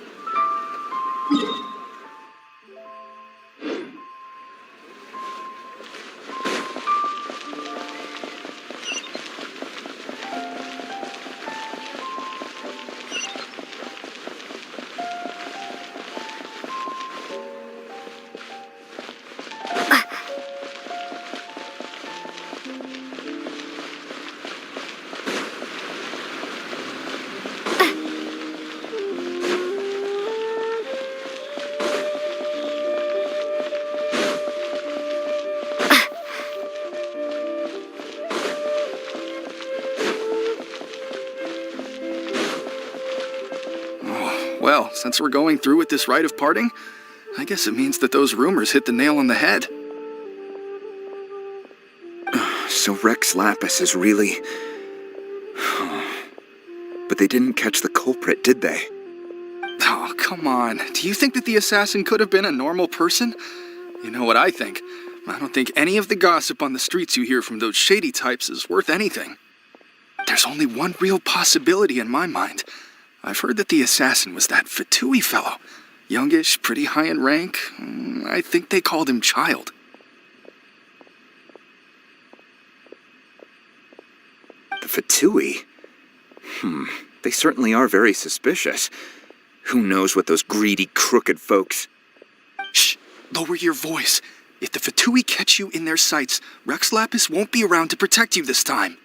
Well, since we're going through with this rite of parting, I guess it means that those rumors hit the nail on the head. So Rex Lapis is really... But they didn't catch the culprit, did they? Oh, come on. Do you think that the assassin could have been a normal person? You know what I think. I don't think any of the gossip on the streets you hear from those shady types is worth anything. There's only one real possibility in my mind. I've heard that the assassin was that Fatui fellow. Youngish, pretty high in rank. I think they called him Child. The Fatui? They certainly are very suspicious. Who knows what those greedy, crooked folks... Shh! Lower your voice. If the Fatui catch you in their sights, Rex Lapis won't be around to protect you this time.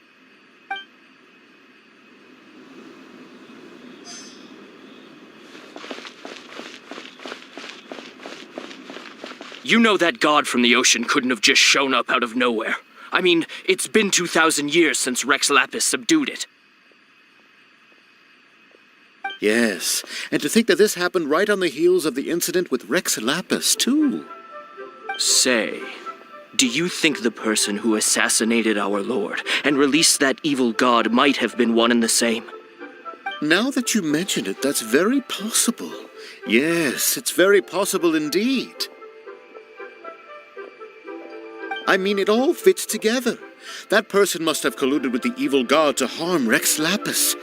You know that god from the ocean couldn't have just shown up out of nowhere. I mean, it's been 2,000 years since Rex Lapis subdued it. Yes, and to think that this happened right on the heels of the incident with Rex Lapis, too. Say, do you think the person who assassinated our lord and released that evil god might have been one and the same? Now that you mention it, that's very possible. Yes, it's very possible indeed. I mean, it all fits together. That person must have colluded with the evil god to harm Rex Lapis.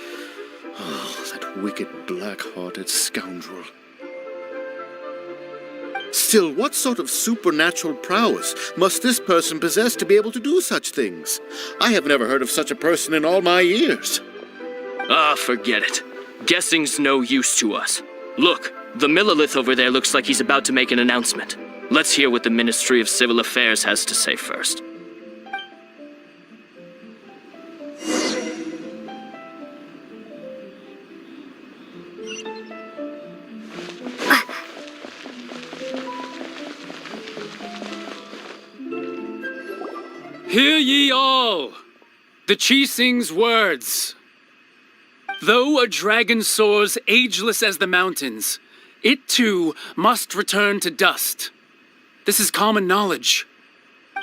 Oh, that wicked, black-hearted scoundrel. Still, what sort of supernatural prowess must this person possess to be able to do such things? I have never heard of such a person in all my years. Ah, forget it. Guessing's no use to us. Look, the Millilith over there looks like he's about to make an announcement. Let's hear what the Ministry of Civil Affairs has to say first. Hear ye all! The Qixing's words. Though a dragon soars ageless as the mountains, it too must return to dust. This is common knowledge.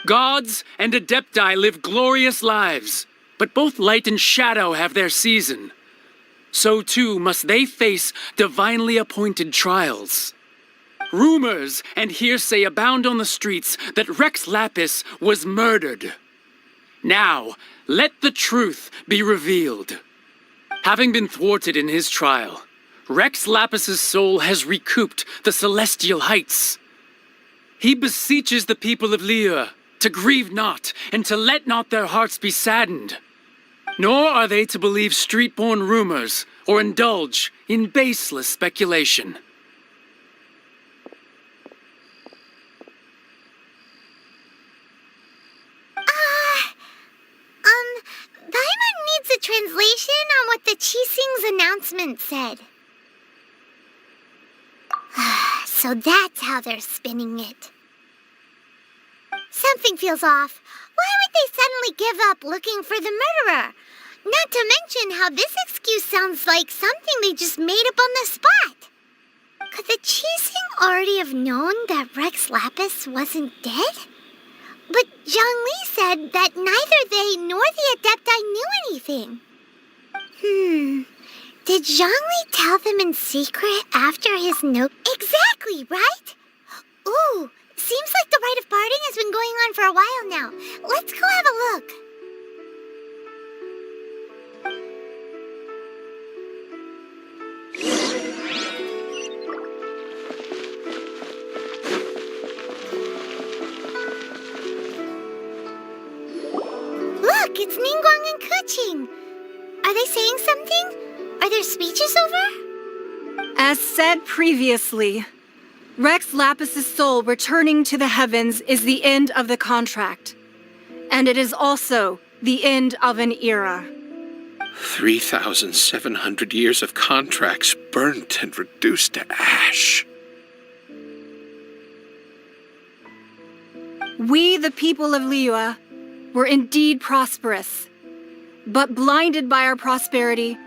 Gods and Adepti live glorious lives, but both light and shadow have their season. So too must they face divinely appointed trials. Rumors and hearsay abound on the streets that Rex Lapis was murdered. Now, let the truth be revealed. Having been thwarted in his trial, Rex Lapis's soul has recouped the celestial heights. He beseeches the people of Liyue to grieve not and to let not their hearts be saddened. Nor are they to believe street-born rumors or indulge in baseless speculation. Paimon needs a translation on what the Qixing's announcement said. So that's how they're spinning it. Something feels off. Why would they suddenly give up looking for the murderer? Not to mention how this excuse sounds like something they just made up on the spot. Could the Qixing already have known that Rex Lapis wasn't dead? But Zhongli said that neither they nor the Adepti knew anything. Did Zhongli tell them in secret after his note? Exactly, right? Ooh, seems like the rite of parting has been going on for a while now. Let's go have a look. Look, it's Ningguang and Keqing. Are they saying something? Are their speeches over? As said previously, Rex Lapis's soul returning to the heavens is the end of the contract. And it is also the end of an era. 3,700 years of contracts burnt and reduced to ash. We, the people of Liyue, were indeed prosperous. But blinded by our prosperity,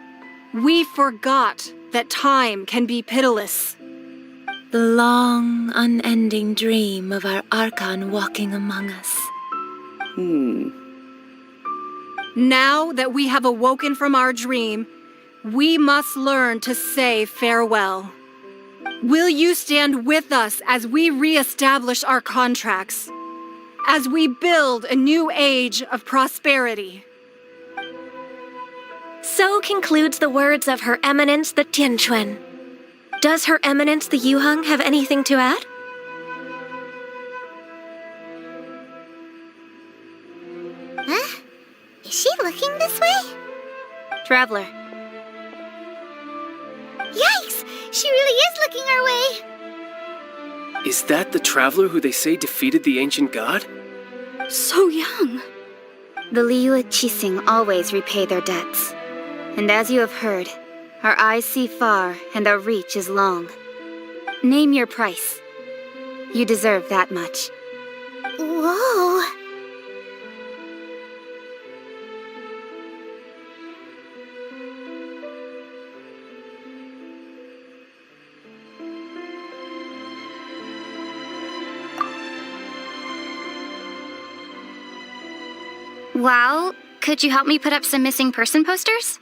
we forgot that time can be pitiless. The long, unending dream of our Archon walking among us. Now that we have awoken from our dream, we must learn to say farewell. Will you stand with us as we re-establish our contracts? As we build a new age of prosperity? So concludes the words of Her Eminence the Tianquan. Does Her Eminence the Yuheng have anything to add? Huh? Is she looking this way? Traveler. Yikes! She really is looking our way! Is that the traveler who they say defeated the ancient god? So young. The Liyue Qixing always repay their debts. And as you have heard, our eyes see far and our reach is long. Name your price. You deserve that much. Whoa! Well, could you help me put up some missing person posters?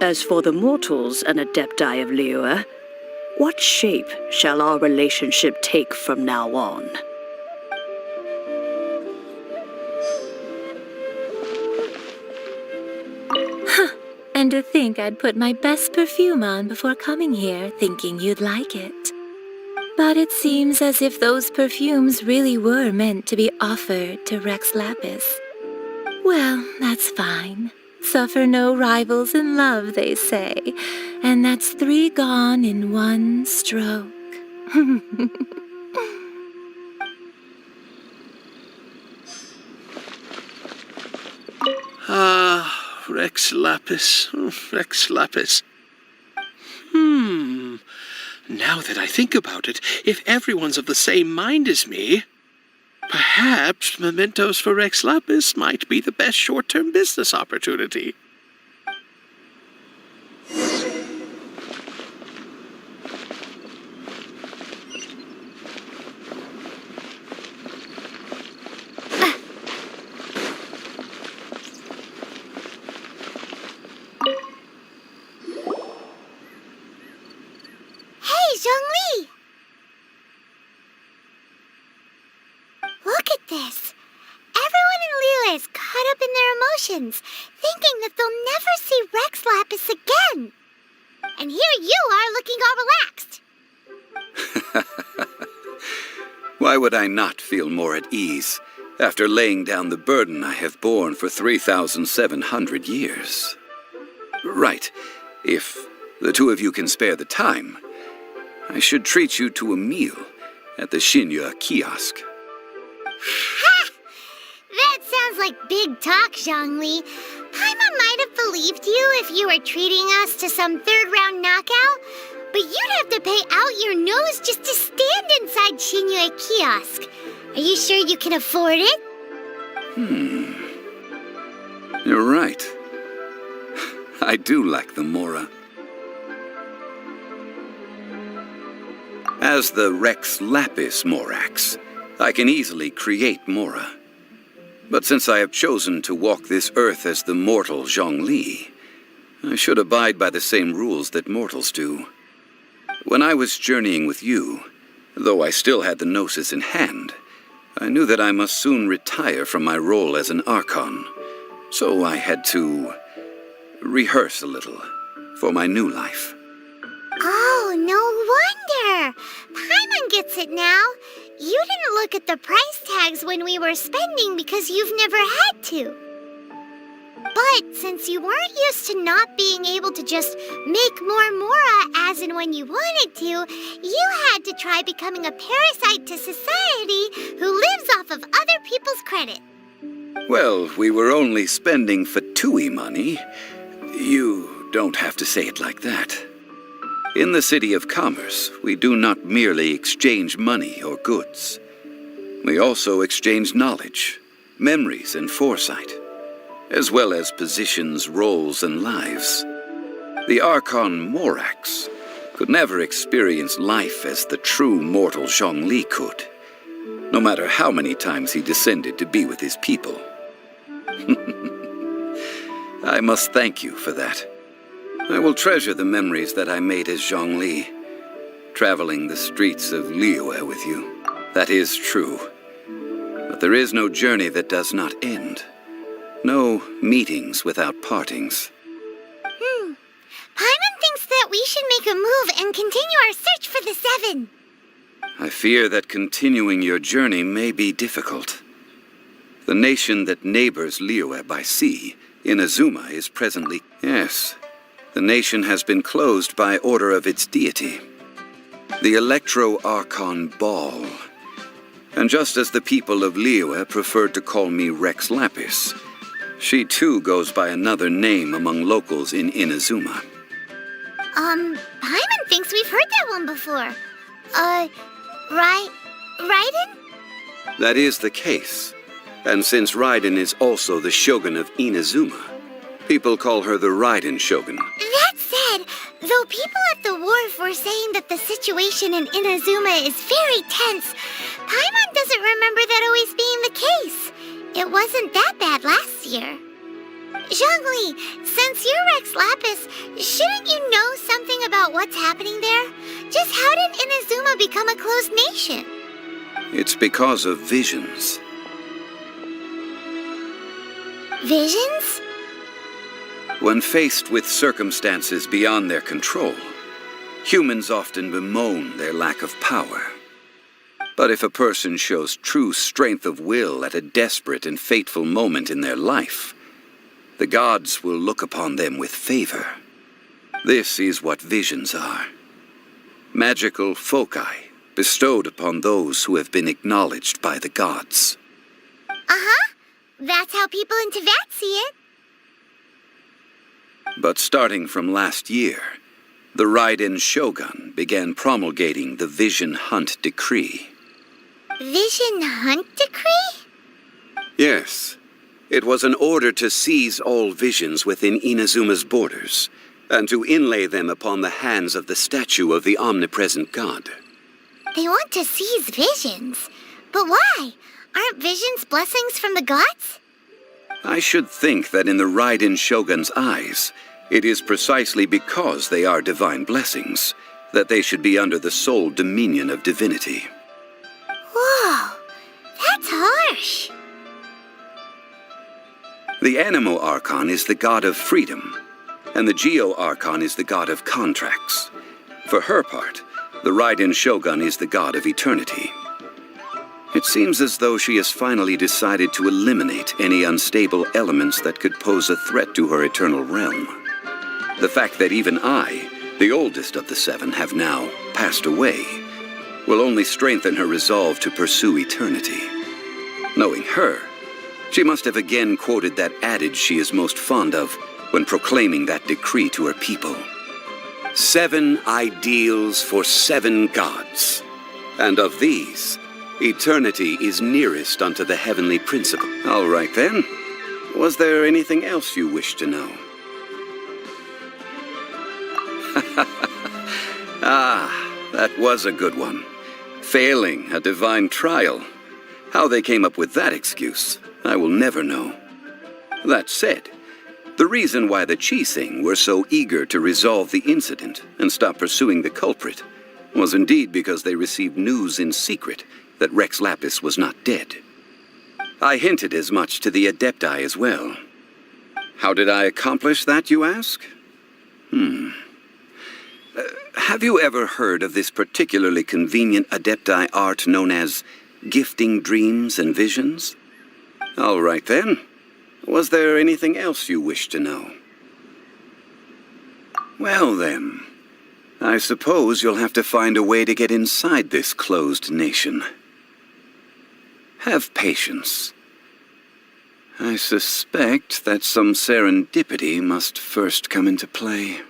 As for the mortals and Adepti of Liyue, what shape shall our relationship take from now on? And to think I'd put my best perfume on before coming here, thinking you'd like it. But it seems as if those perfumes really were meant to be offered to Rex Lapis. Well, that's fine. Suffer no rivals in love, they say. And that's 3 gone in 1 stroke. Rex Lapis. Rex Lapis. Now that I think about it, if everyone's of the same mind as me, perhaps mementos for Rex Lapis might be the best short-term business opportunity. Hey, Zhongli! Look at this. Everyone in Liyue is caught up in their emotions, thinking that they'll never see Rex Lapis again. And here you are looking all relaxed. Why would I not feel more at ease after laying down the burden I have borne for 3,700 years? Right. If the two of you can spare the time, I should treat you to a meal at the Shinya kiosk. Ha! That sounds like big talk, Zhongli. Paimon might have believed you if you were treating us to some third-round knockout, but you'd have to pay out your nose just to stand inside Shinya kiosk. Are you sure you can afford it? You're right. I do lack the Mora. As the Rex Lapis Morax, I can easily create Mora. But since I have chosen to walk this earth as the mortal Zhongli, I should abide by the same rules that mortals do. When I was journeying with you, though I still had the Gnosis in hand, I knew that I must soon retire from my role as an Archon, so I had to rehearse a little for my new life. Oh, no wonder! Paimon gets it now. You didn't look at the price tags when we were spending because you've never had to. But since you weren't used to not being able to just make more Mora as and when you wanted to, you had to try becoming a parasite to society who lives off of other people's credit. Well, we were only spending Fatui money. You don't have to say it like that. In the City of Commerce, we do not merely exchange money or goods. We also exchange knowledge, memories, and foresight, as well as positions, roles, and lives. The Archon Morax could never experience life as the true mortal Zhongli could, no matter how many times he descended to be with his people. I must thank you for that. I will treasure the memories that I made as Zhongli, traveling the streets of Liyue with you. That is true. But there is no journey that does not end. No meetings without partings. Paimon thinks that we should make a move and continue our search for the 7. I fear that continuing your journey may be difficult. The nation that neighbors Liyue by sea, Inazuma, is presently... Yes, the nation has been closed by order of its deity, the Electro-Archon Ball. And just as the people of Liyue preferred to call me Rex Lapis, she too goes by another name among locals in Inazuma. Paimon thinks we've heard that one before. Raiden? That is the case. And since Raiden is also the Shogun of Inazuma, people call her the Raiden Shogun. That said, though people at the wharf were saying that the situation in Inazuma is very tense, Paimon doesn't remember that always being the case. It wasn't that bad last year. Zhongli, since you're Rex Lapis, shouldn't you know something about what's happening there? Just how did Inazuma become a closed nation? It's because of visions. Visions? When faced with circumstances beyond their control, humans often bemoan their lack of power. But if a person shows true strength of will at a desperate and fateful moment in their life, the gods will look upon them with favor. This is what visions are. Magical foci bestowed upon those who have been acknowledged by the gods. Uh-huh. That's how people in Teyvat see it. But starting from last year, the Raiden Shogun began promulgating the Vision Hunt Decree. Vision Hunt Decree? Yes. It was an order to seize all visions within Inazuma's borders, and to inlay them upon the hands of the statue of the omnipresent god. They want to seize visions. But why? Aren't visions blessings from the gods? I should think that in the Raiden Shogun's eyes, it is precisely because they are divine blessings that they should be under the sole dominion of divinity. Whoa, that's harsh. The Anemo Archon is the god of freedom, and the Geo Archon is the god of contracts. For her part, the Raiden Shogun is the god of eternity. It seems as though she has finally decided to eliminate any unstable elements that could pose a threat to her eternal realm. The fact that even I, the oldest of the seven, have now passed away, will only strengthen her resolve to pursue eternity. Knowing her, she must have again quoted that adage she is most fond of when proclaiming that decree to her people. 7 ideals for 7 gods, and of these, eternity is nearest unto the heavenly principle. All right then. Was there anything else you wish to know? That was a good one. Failing a divine trial. How they came up with that excuse, I will never know. That said, the reason why the Chising were so eager to resolve the incident and stop pursuing the culprit was indeed because they received news in secret that Rex Lapis was not dead. I hinted as much to the Adepti as well. How did I accomplish that, you ask? Have you ever heard of this particularly convenient Adepti art known as gifting dreams and visions? All right then. Was there anything else you wish to know? Well then, I suppose you'll have to find a way to get inside this closed nation. Have patience. I suspect that some serendipity must first come into play.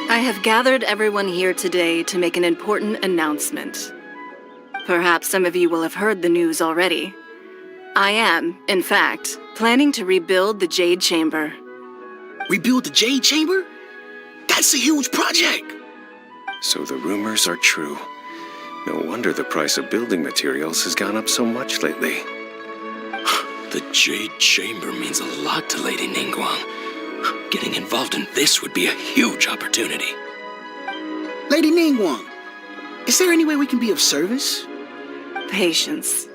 I have gathered everyone here today to make an important announcement. Perhaps some of you will have heard the news already. I am, in fact, planning to rebuild the Jade Chamber. Rebuild the Jade Chamber? That's a huge project! So the rumors are true. No wonder the price of building materials has gone up so much lately. The Jade Chamber means a lot to Lady Ningguang. Getting involved in this would be a huge opportunity. Lady Ningguang, is there any way we can be of service? Patience.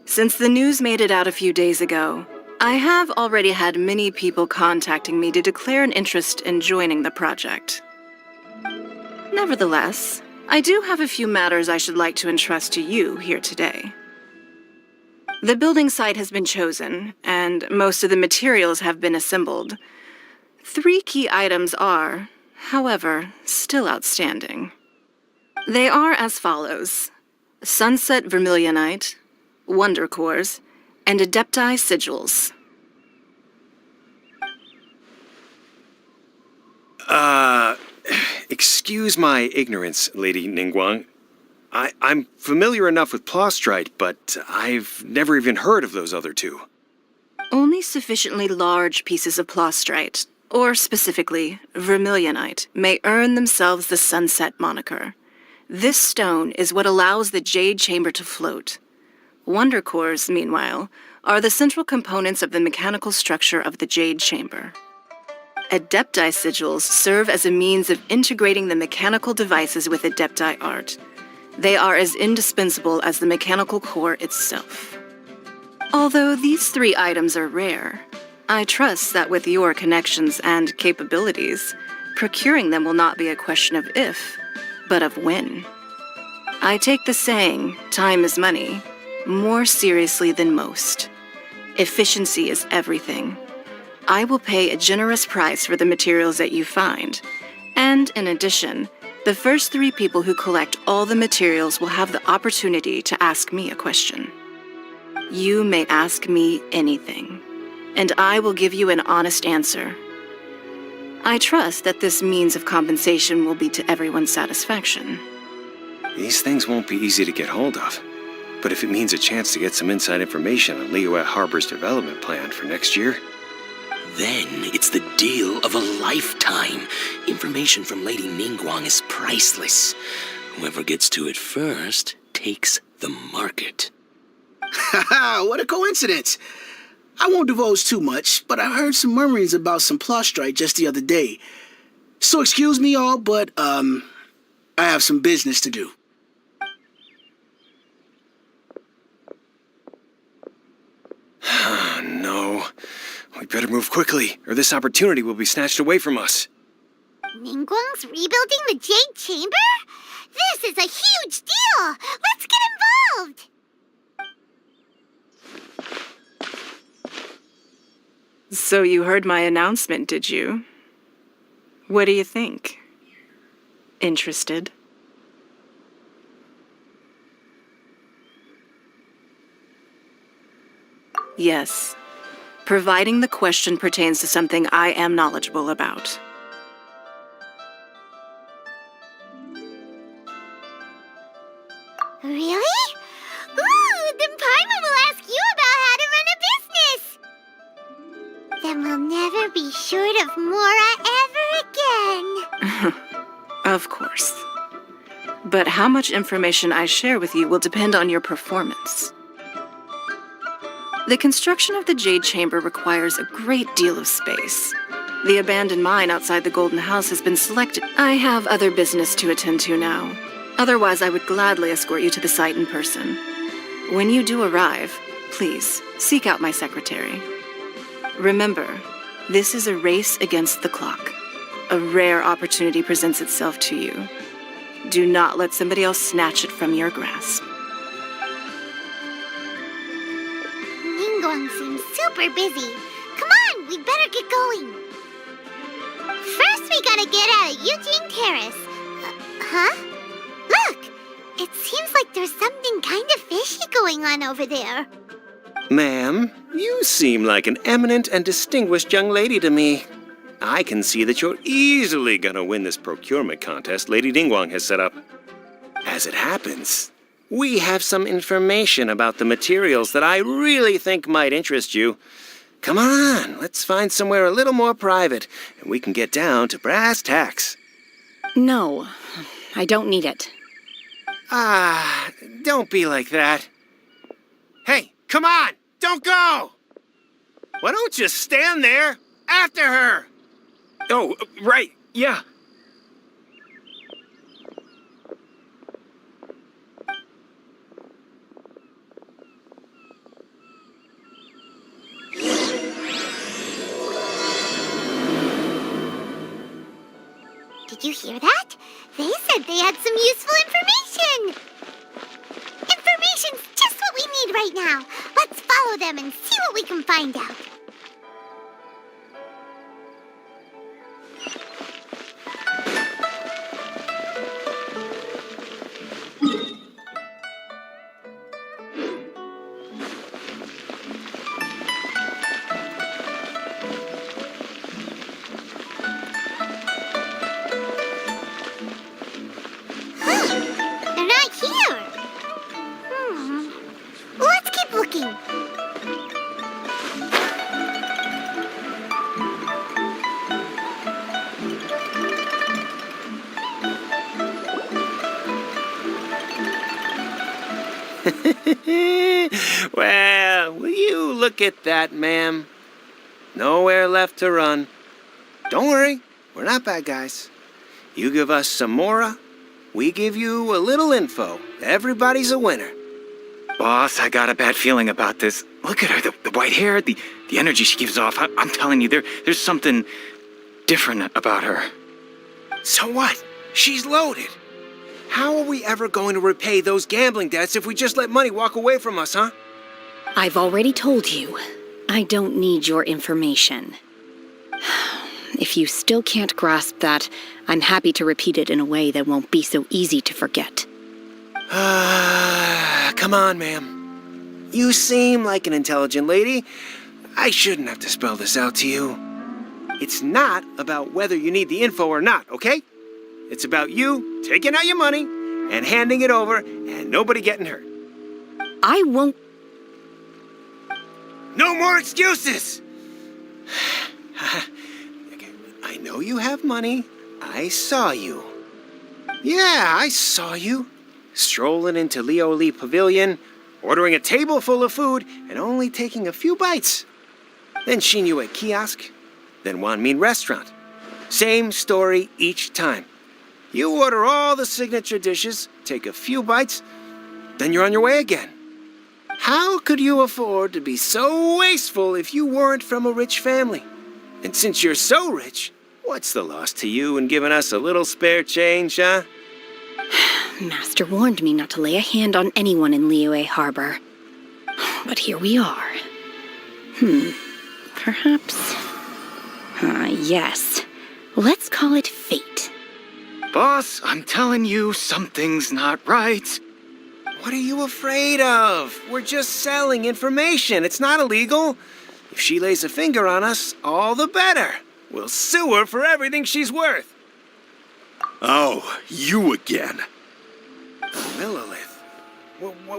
Since the news made it out a few days ago, I have already had many people contacting me to declare an interest in joining the project. Nevertheless, I do have a few matters I should like to entrust to you here today. The building site has been chosen, and most of the materials have been assembled. 3 key items are, however, still outstanding. They are as follows: Sunset Vermilionite, Wonder Cores, and Adepti Sigils. Excuse my ignorance, Lady Ningguang. I'm familiar enough with Plostrite, but I've never even heard of those other 2. Only sufficiently large pieces of Plostrite, or specifically Vermilionite, may earn themselves the Sunset moniker. This stone is what allows the Jade Chamber to float. Wonder Cores, meanwhile, are the central components of the mechanical structure of the Jade Chamber. Adepti Sigils serve as a means of integrating the mechanical devices with Adepti art. They are as indispensable as the mechanical core itself. Although these 3 items are rare, I trust that with your connections and capabilities, procuring them will not be a question of if, but of when. I take the saying, time is money, more seriously than most. Efficiency is everything. I will pay a generous price for the materials that you find, and in addition, the first 3 people who collect all the materials will have the opportunity to ask me a question. You may ask me anything, and I will give you an honest answer. I trust that this means of compensation will be to everyone's satisfaction. These things won't be easy to get hold of. But if it means a chance to get some inside information on Liyue Harbor's development plan for next year... Then it's the deal of a lifetime. Information from Lady Ningguang is priceless. Whoever gets to it first takes the market. Haha, what a coincidence. I won't divulge too much, but I heard some murmurings about some Plostrite just the other day. So excuse me all, but, I have some business to do. No. We better move quickly, or this opportunity will be snatched away from us. Ningguang's rebuilding the Jade Chamber? This is a huge deal! Let's get involved! So you heard my announcement, did you? What do you think? Interested? Yes. Providing the question pertains to something I am knowledgeable about. Really? Ooh, then Paimon will ask you about how to run a business! Then we'll never be short of Mora ever again. Of course. But how much information I share with you will depend on your performance. The construction of the Jade Chamber requires a great deal of space. The abandoned mine outside the Golden House has been selected. I have other business to attend to now. Otherwise, I would gladly escort you to the site in person. When you do arrive, please seek out my secretary. Remember, this is a race against the clock. A rare opportunity presents itself to you. Do not let somebody else snatch it from your grasp. Ningguang seems super busy. Come on, we'd better get going. First, we gotta get out of Eugene Terrace. Huh? Look! It seems like there's something kind of fishy going on over there. Ma'am, you seem like an eminent and distinguished young lady to me. I can see that you're easily gonna win this procurement contest Lady Ningguang has set up. As it happens, we have some information about the materials that I really think might interest you. Come on, let's find somewhere a little more private, and we can get down to brass tacks. No, I don't need it. Ah, don't be like that. Hey, come on, don't go! Why don't you stand there after her? Oh, right, yeah. Did you hear that? They said they had some useful information! Information's just what we need right now. Let's follow them and see what we can find out. They're not here. Let's keep looking. Well, will you look at that, ma'am? Nowhere left to run. Don't worry, we're not bad guys. You give us some mora, we give you a little info. Everybody's a winner. Boss, I got a bad feeling about this. Look at her, the white hair, the energy she gives off. I'm telling you, there's something different about her. So what? She's loaded. How are we ever going to repay those gambling debts if we just let money walk away from us, huh? I've already told you, I don't need your information. If you still can't grasp that, I'm happy to repeat it in a way that won't be so easy to forget. Come on, ma'am. You seem like an intelligent lady. I shouldn't have to spell this out to you. It's not about whether you need the info or not, okay? It's about you taking out your money and handing it over and nobody getting hurt. I won't. No more excuses! Okay, I know you have money. I saw you. Yeah, I saw you. Strolling into Leo Lee Pavilion, ordering a table full of food, and only taking a few bites. Then Shinyu at kiosk, then Wanmin restaurant. Same story each time. You order all the signature dishes, take a few bites, then you're on your way again. How could you afford to be so wasteful if you weren't from a rich family? And since you're so rich, what's the loss to you in giving us a little spare change, huh? Master warned me not to lay a hand on anyone in Liyue Harbor. But here we are. Perhaps... yes. Let's call it fate. Boss, I'm telling you, something's not right. What are you afraid of? We're just selling information. It's not illegal. If she lays a finger on us, all the better. We'll sue her for everything she's worth. Oh, you again. Millilith?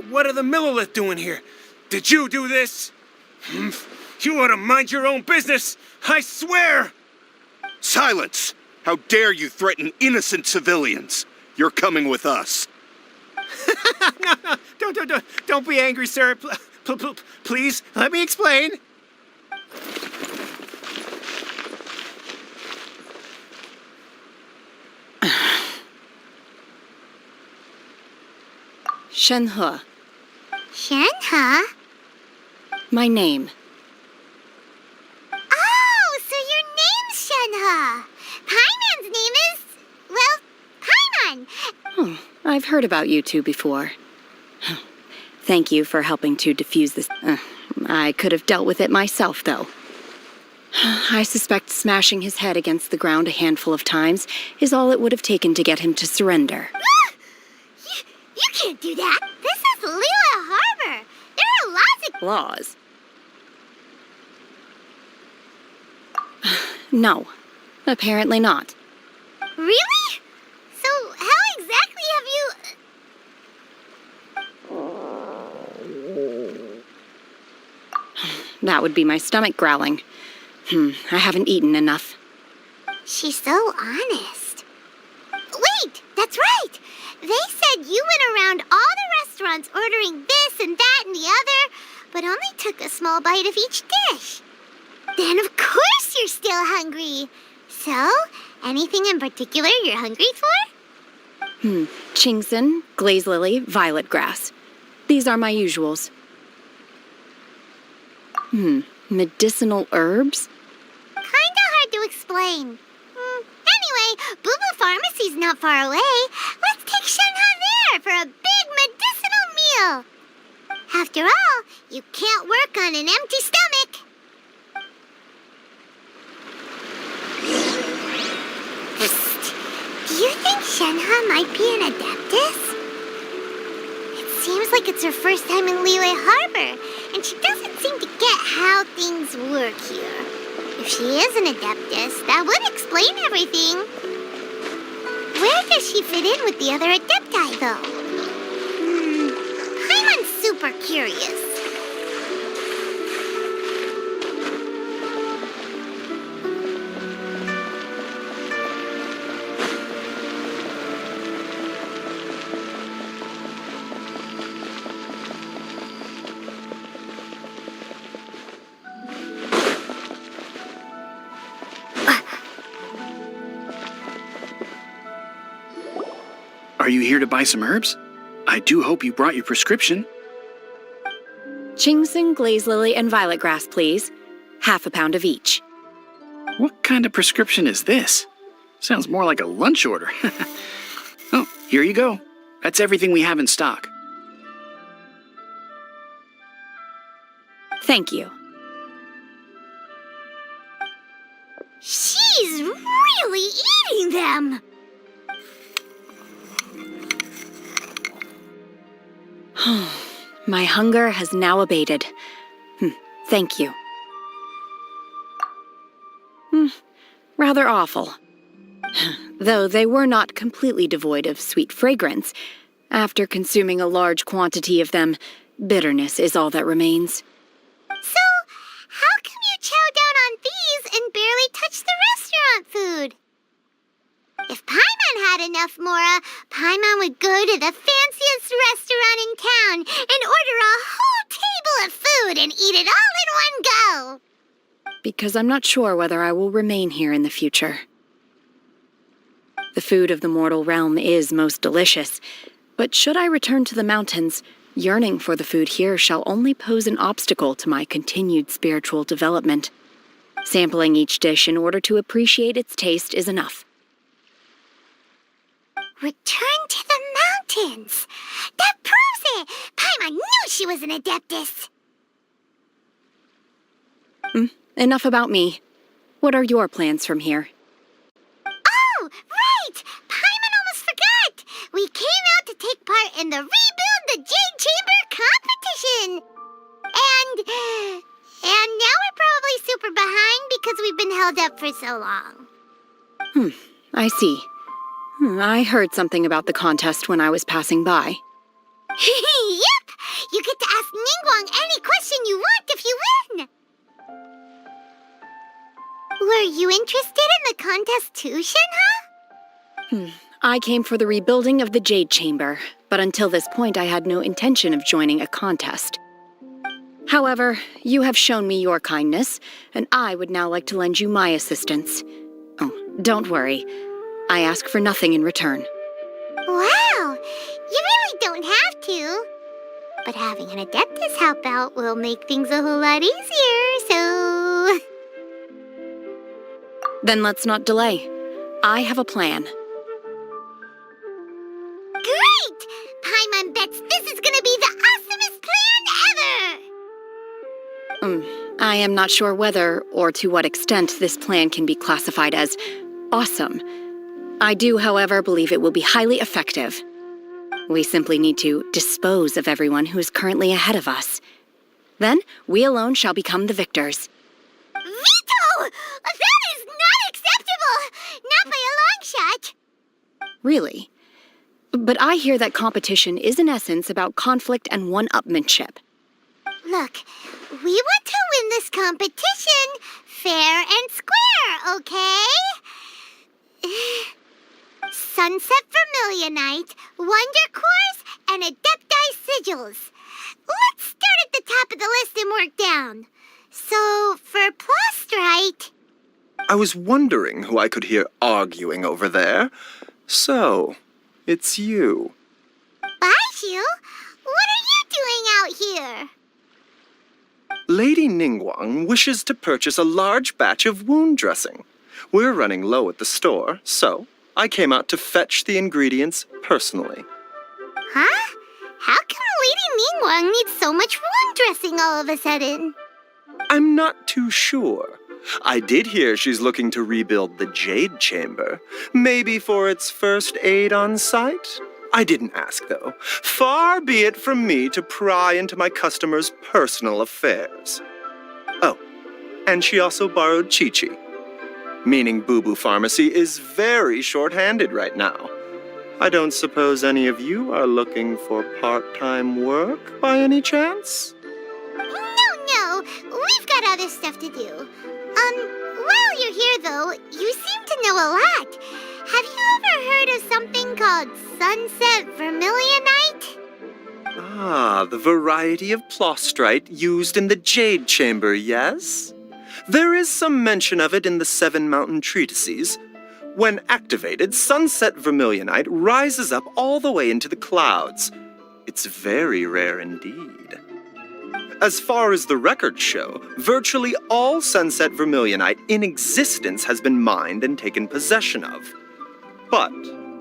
What are the Millilith doing here? Did you do this? You ought to mind your own business. I swear! Silence! How dare you threaten innocent civilians? You're coming with us. No, don't be angry, sir. Please, let me explain. Shenhe. Shenhe? My name. Oh, so your name's Shenhe. Paimon's name is, well, Paimon. Oh, I've heard about you two before. Thank you for helping to defuse this. I could have dealt with it myself, though. I suspect smashing his head against the ground a handful of times is all it would have taken to get him to surrender. You can't do that. This is Liyue Harbor. There are lots of laws. No, apparently not. Really? So how exactly have you... That would be my stomach growling. I haven't eaten enough. She's so honest. Wait, that's right. They said you went around all the restaurants ordering this and that and the other, but only took a small bite of each dish. Then of course you're still hungry. So, anything in particular you're hungry for? Chingson, glaze lily, violet grass. These are my usuals. Medicinal herbs? Kinda hard to explain. Anyway, Booba Pharmacy's not far away. Let's take Shenhe there for a big medicinal meal. After all, you can't work on an empty stomach. Psst. Do you think Shenhe might be an Adeptus? It seems like it's her first time in Liyue Harbor, and she doesn't seem to get how things work here. If she is an Adeptus, that would explain everything. Where does she fit in with the other Adepti, though? I'm super curious. Are you here to buy some herbs? I do hope you brought your prescription. Chingsing, glaze lily, and violet grass, please. Half a pound of each. What kind of prescription is this? Sounds more like a lunch order. Oh, here you go. That's everything we have in stock. Thank you. She's really eating them! My hunger has now abated. Thank you. Rather awful. Though they were not completely devoid of sweet fragrance. After consuming a large quantity of them, bitterness is all that remains. So, how come you chow down on these and barely touch the restaurant food? If Paimon had enough Mora, Paimon would go to the fanciest restaurant in town and order a whole table of food and eat it all in one go. Because I'm not sure whether I will remain here in the future. The food of the mortal realm is most delicious, but should I return to the mountains, yearning for the food here shall only pose an obstacle to my continued spiritual development. Sampling each dish in order to appreciate its taste is enough. Return to the mountains! That proves it! Paimon knew she was an Adeptus! Enough about me. What are your plans from here? Oh, right! Paimon almost forgot! We came out to take part in the Rebuild the Jade Chamber competition! And now we're probably super behind because we've been held up for so long. I see. I heard something about the contest when I was passing by. Yep! You get to ask Ningguang any question you want if you win! Were you interested in the contest too, Shenhe? I came for the rebuilding of the Jade Chamber, but until this point I had no intention of joining a contest. However, you have shown me your kindness, and I would now like to lend you my assistance. Oh, don't worry. I ask for nothing in return. Wow! You really don't have to. But having an Adeptus help out will make things a whole lot easier, so... Then let's not delay. I have a plan. Great! Paimon bets this is gonna be the awesomest plan ever! I am not sure whether or to what extent this plan can be classified as awesome. I do, however, believe it will be highly effective. We simply need to dispose of everyone who is currently ahead of us. Then, we alone shall become the victors. Veto! That is not acceptable! Not by a long shot! Really? But I hear that competition is in essence about conflict and one-upmanship. Look, we want to win this competition fair and square, okay? Sunset Vermilionite, Wonder Cores, and Adepti Sigils. Let's start at the top of the list and work down. So, for Plostrite... I was wondering who I could hear arguing over there. So, it's you. Baishu? What are you doing out here? Lady Ningguang wishes to purchase a large batch of wound dressing. We're running low at the store, so I came out to fetch the ingredients personally. Huh? How come Lady Ningguang needs so much wound dressing all of a sudden? I'm not too sure. I did hear she's looking to rebuild the Jade Chamber. Maybe for its first aid on site? I didn't ask, though. Far be it from me to pry into my customers' personal affairs. Oh, and she also borrowed Chi-Chi. Meaning Boo Boo Pharmacy is very short-handed right now. I don't suppose any of you are looking for part-time work by any chance? No, we've got other stuff to do. While you're here though, you seem to know a lot. Have you ever heard of something called Sunset Vermilionite? Ah, the variety of plostrite used in the Jade Chamber, yes? There is some mention of it in the Seven Mountain Treatises. When activated, Sunset Vermilionite rises up all the way into the clouds. It's very rare indeed. As far as the records show, virtually all Sunset Vermilionite in existence has been mined and taken possession of. But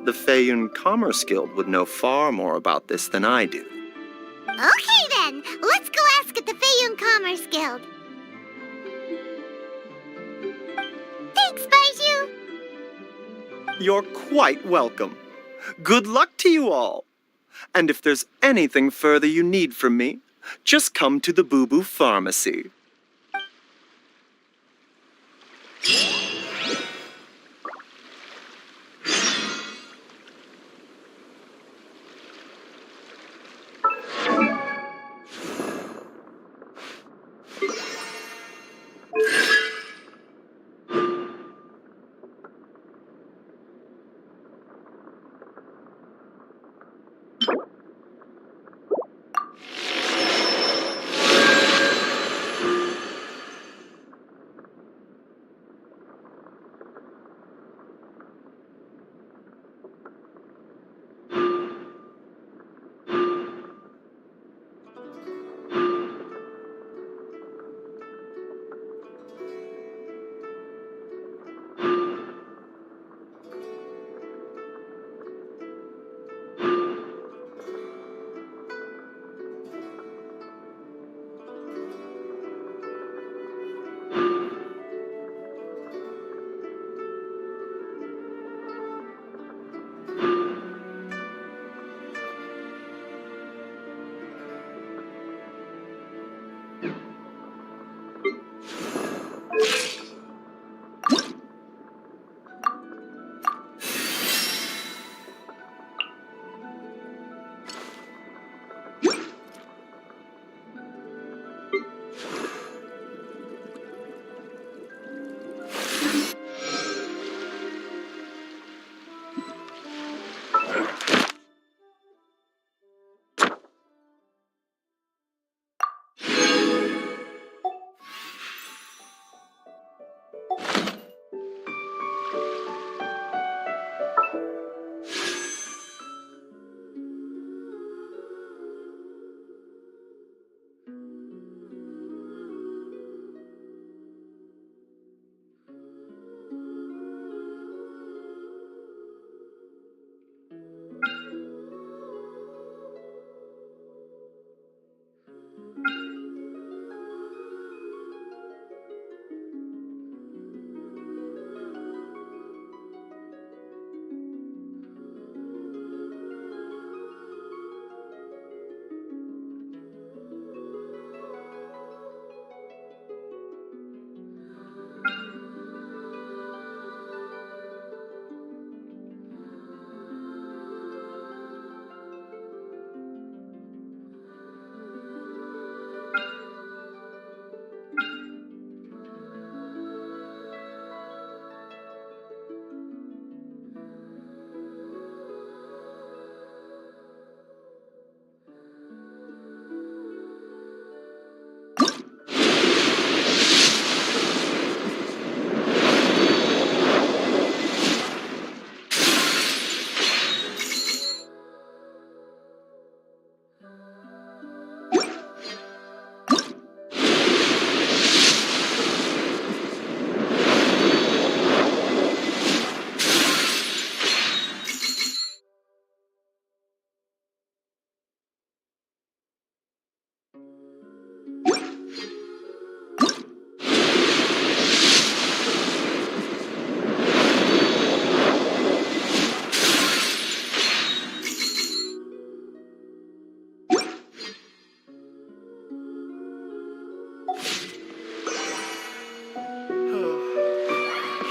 the Feiyun Commerce Guild would know far more about this than I do. Okay then, let's go ask at the Feiyun Commerce Guild. Thanks, Baiju! You're quite welcome. Good luck to you all. And if there's anything further you need from me, just come to the Boo Boo Pharmacy.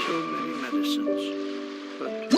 So many medicines. But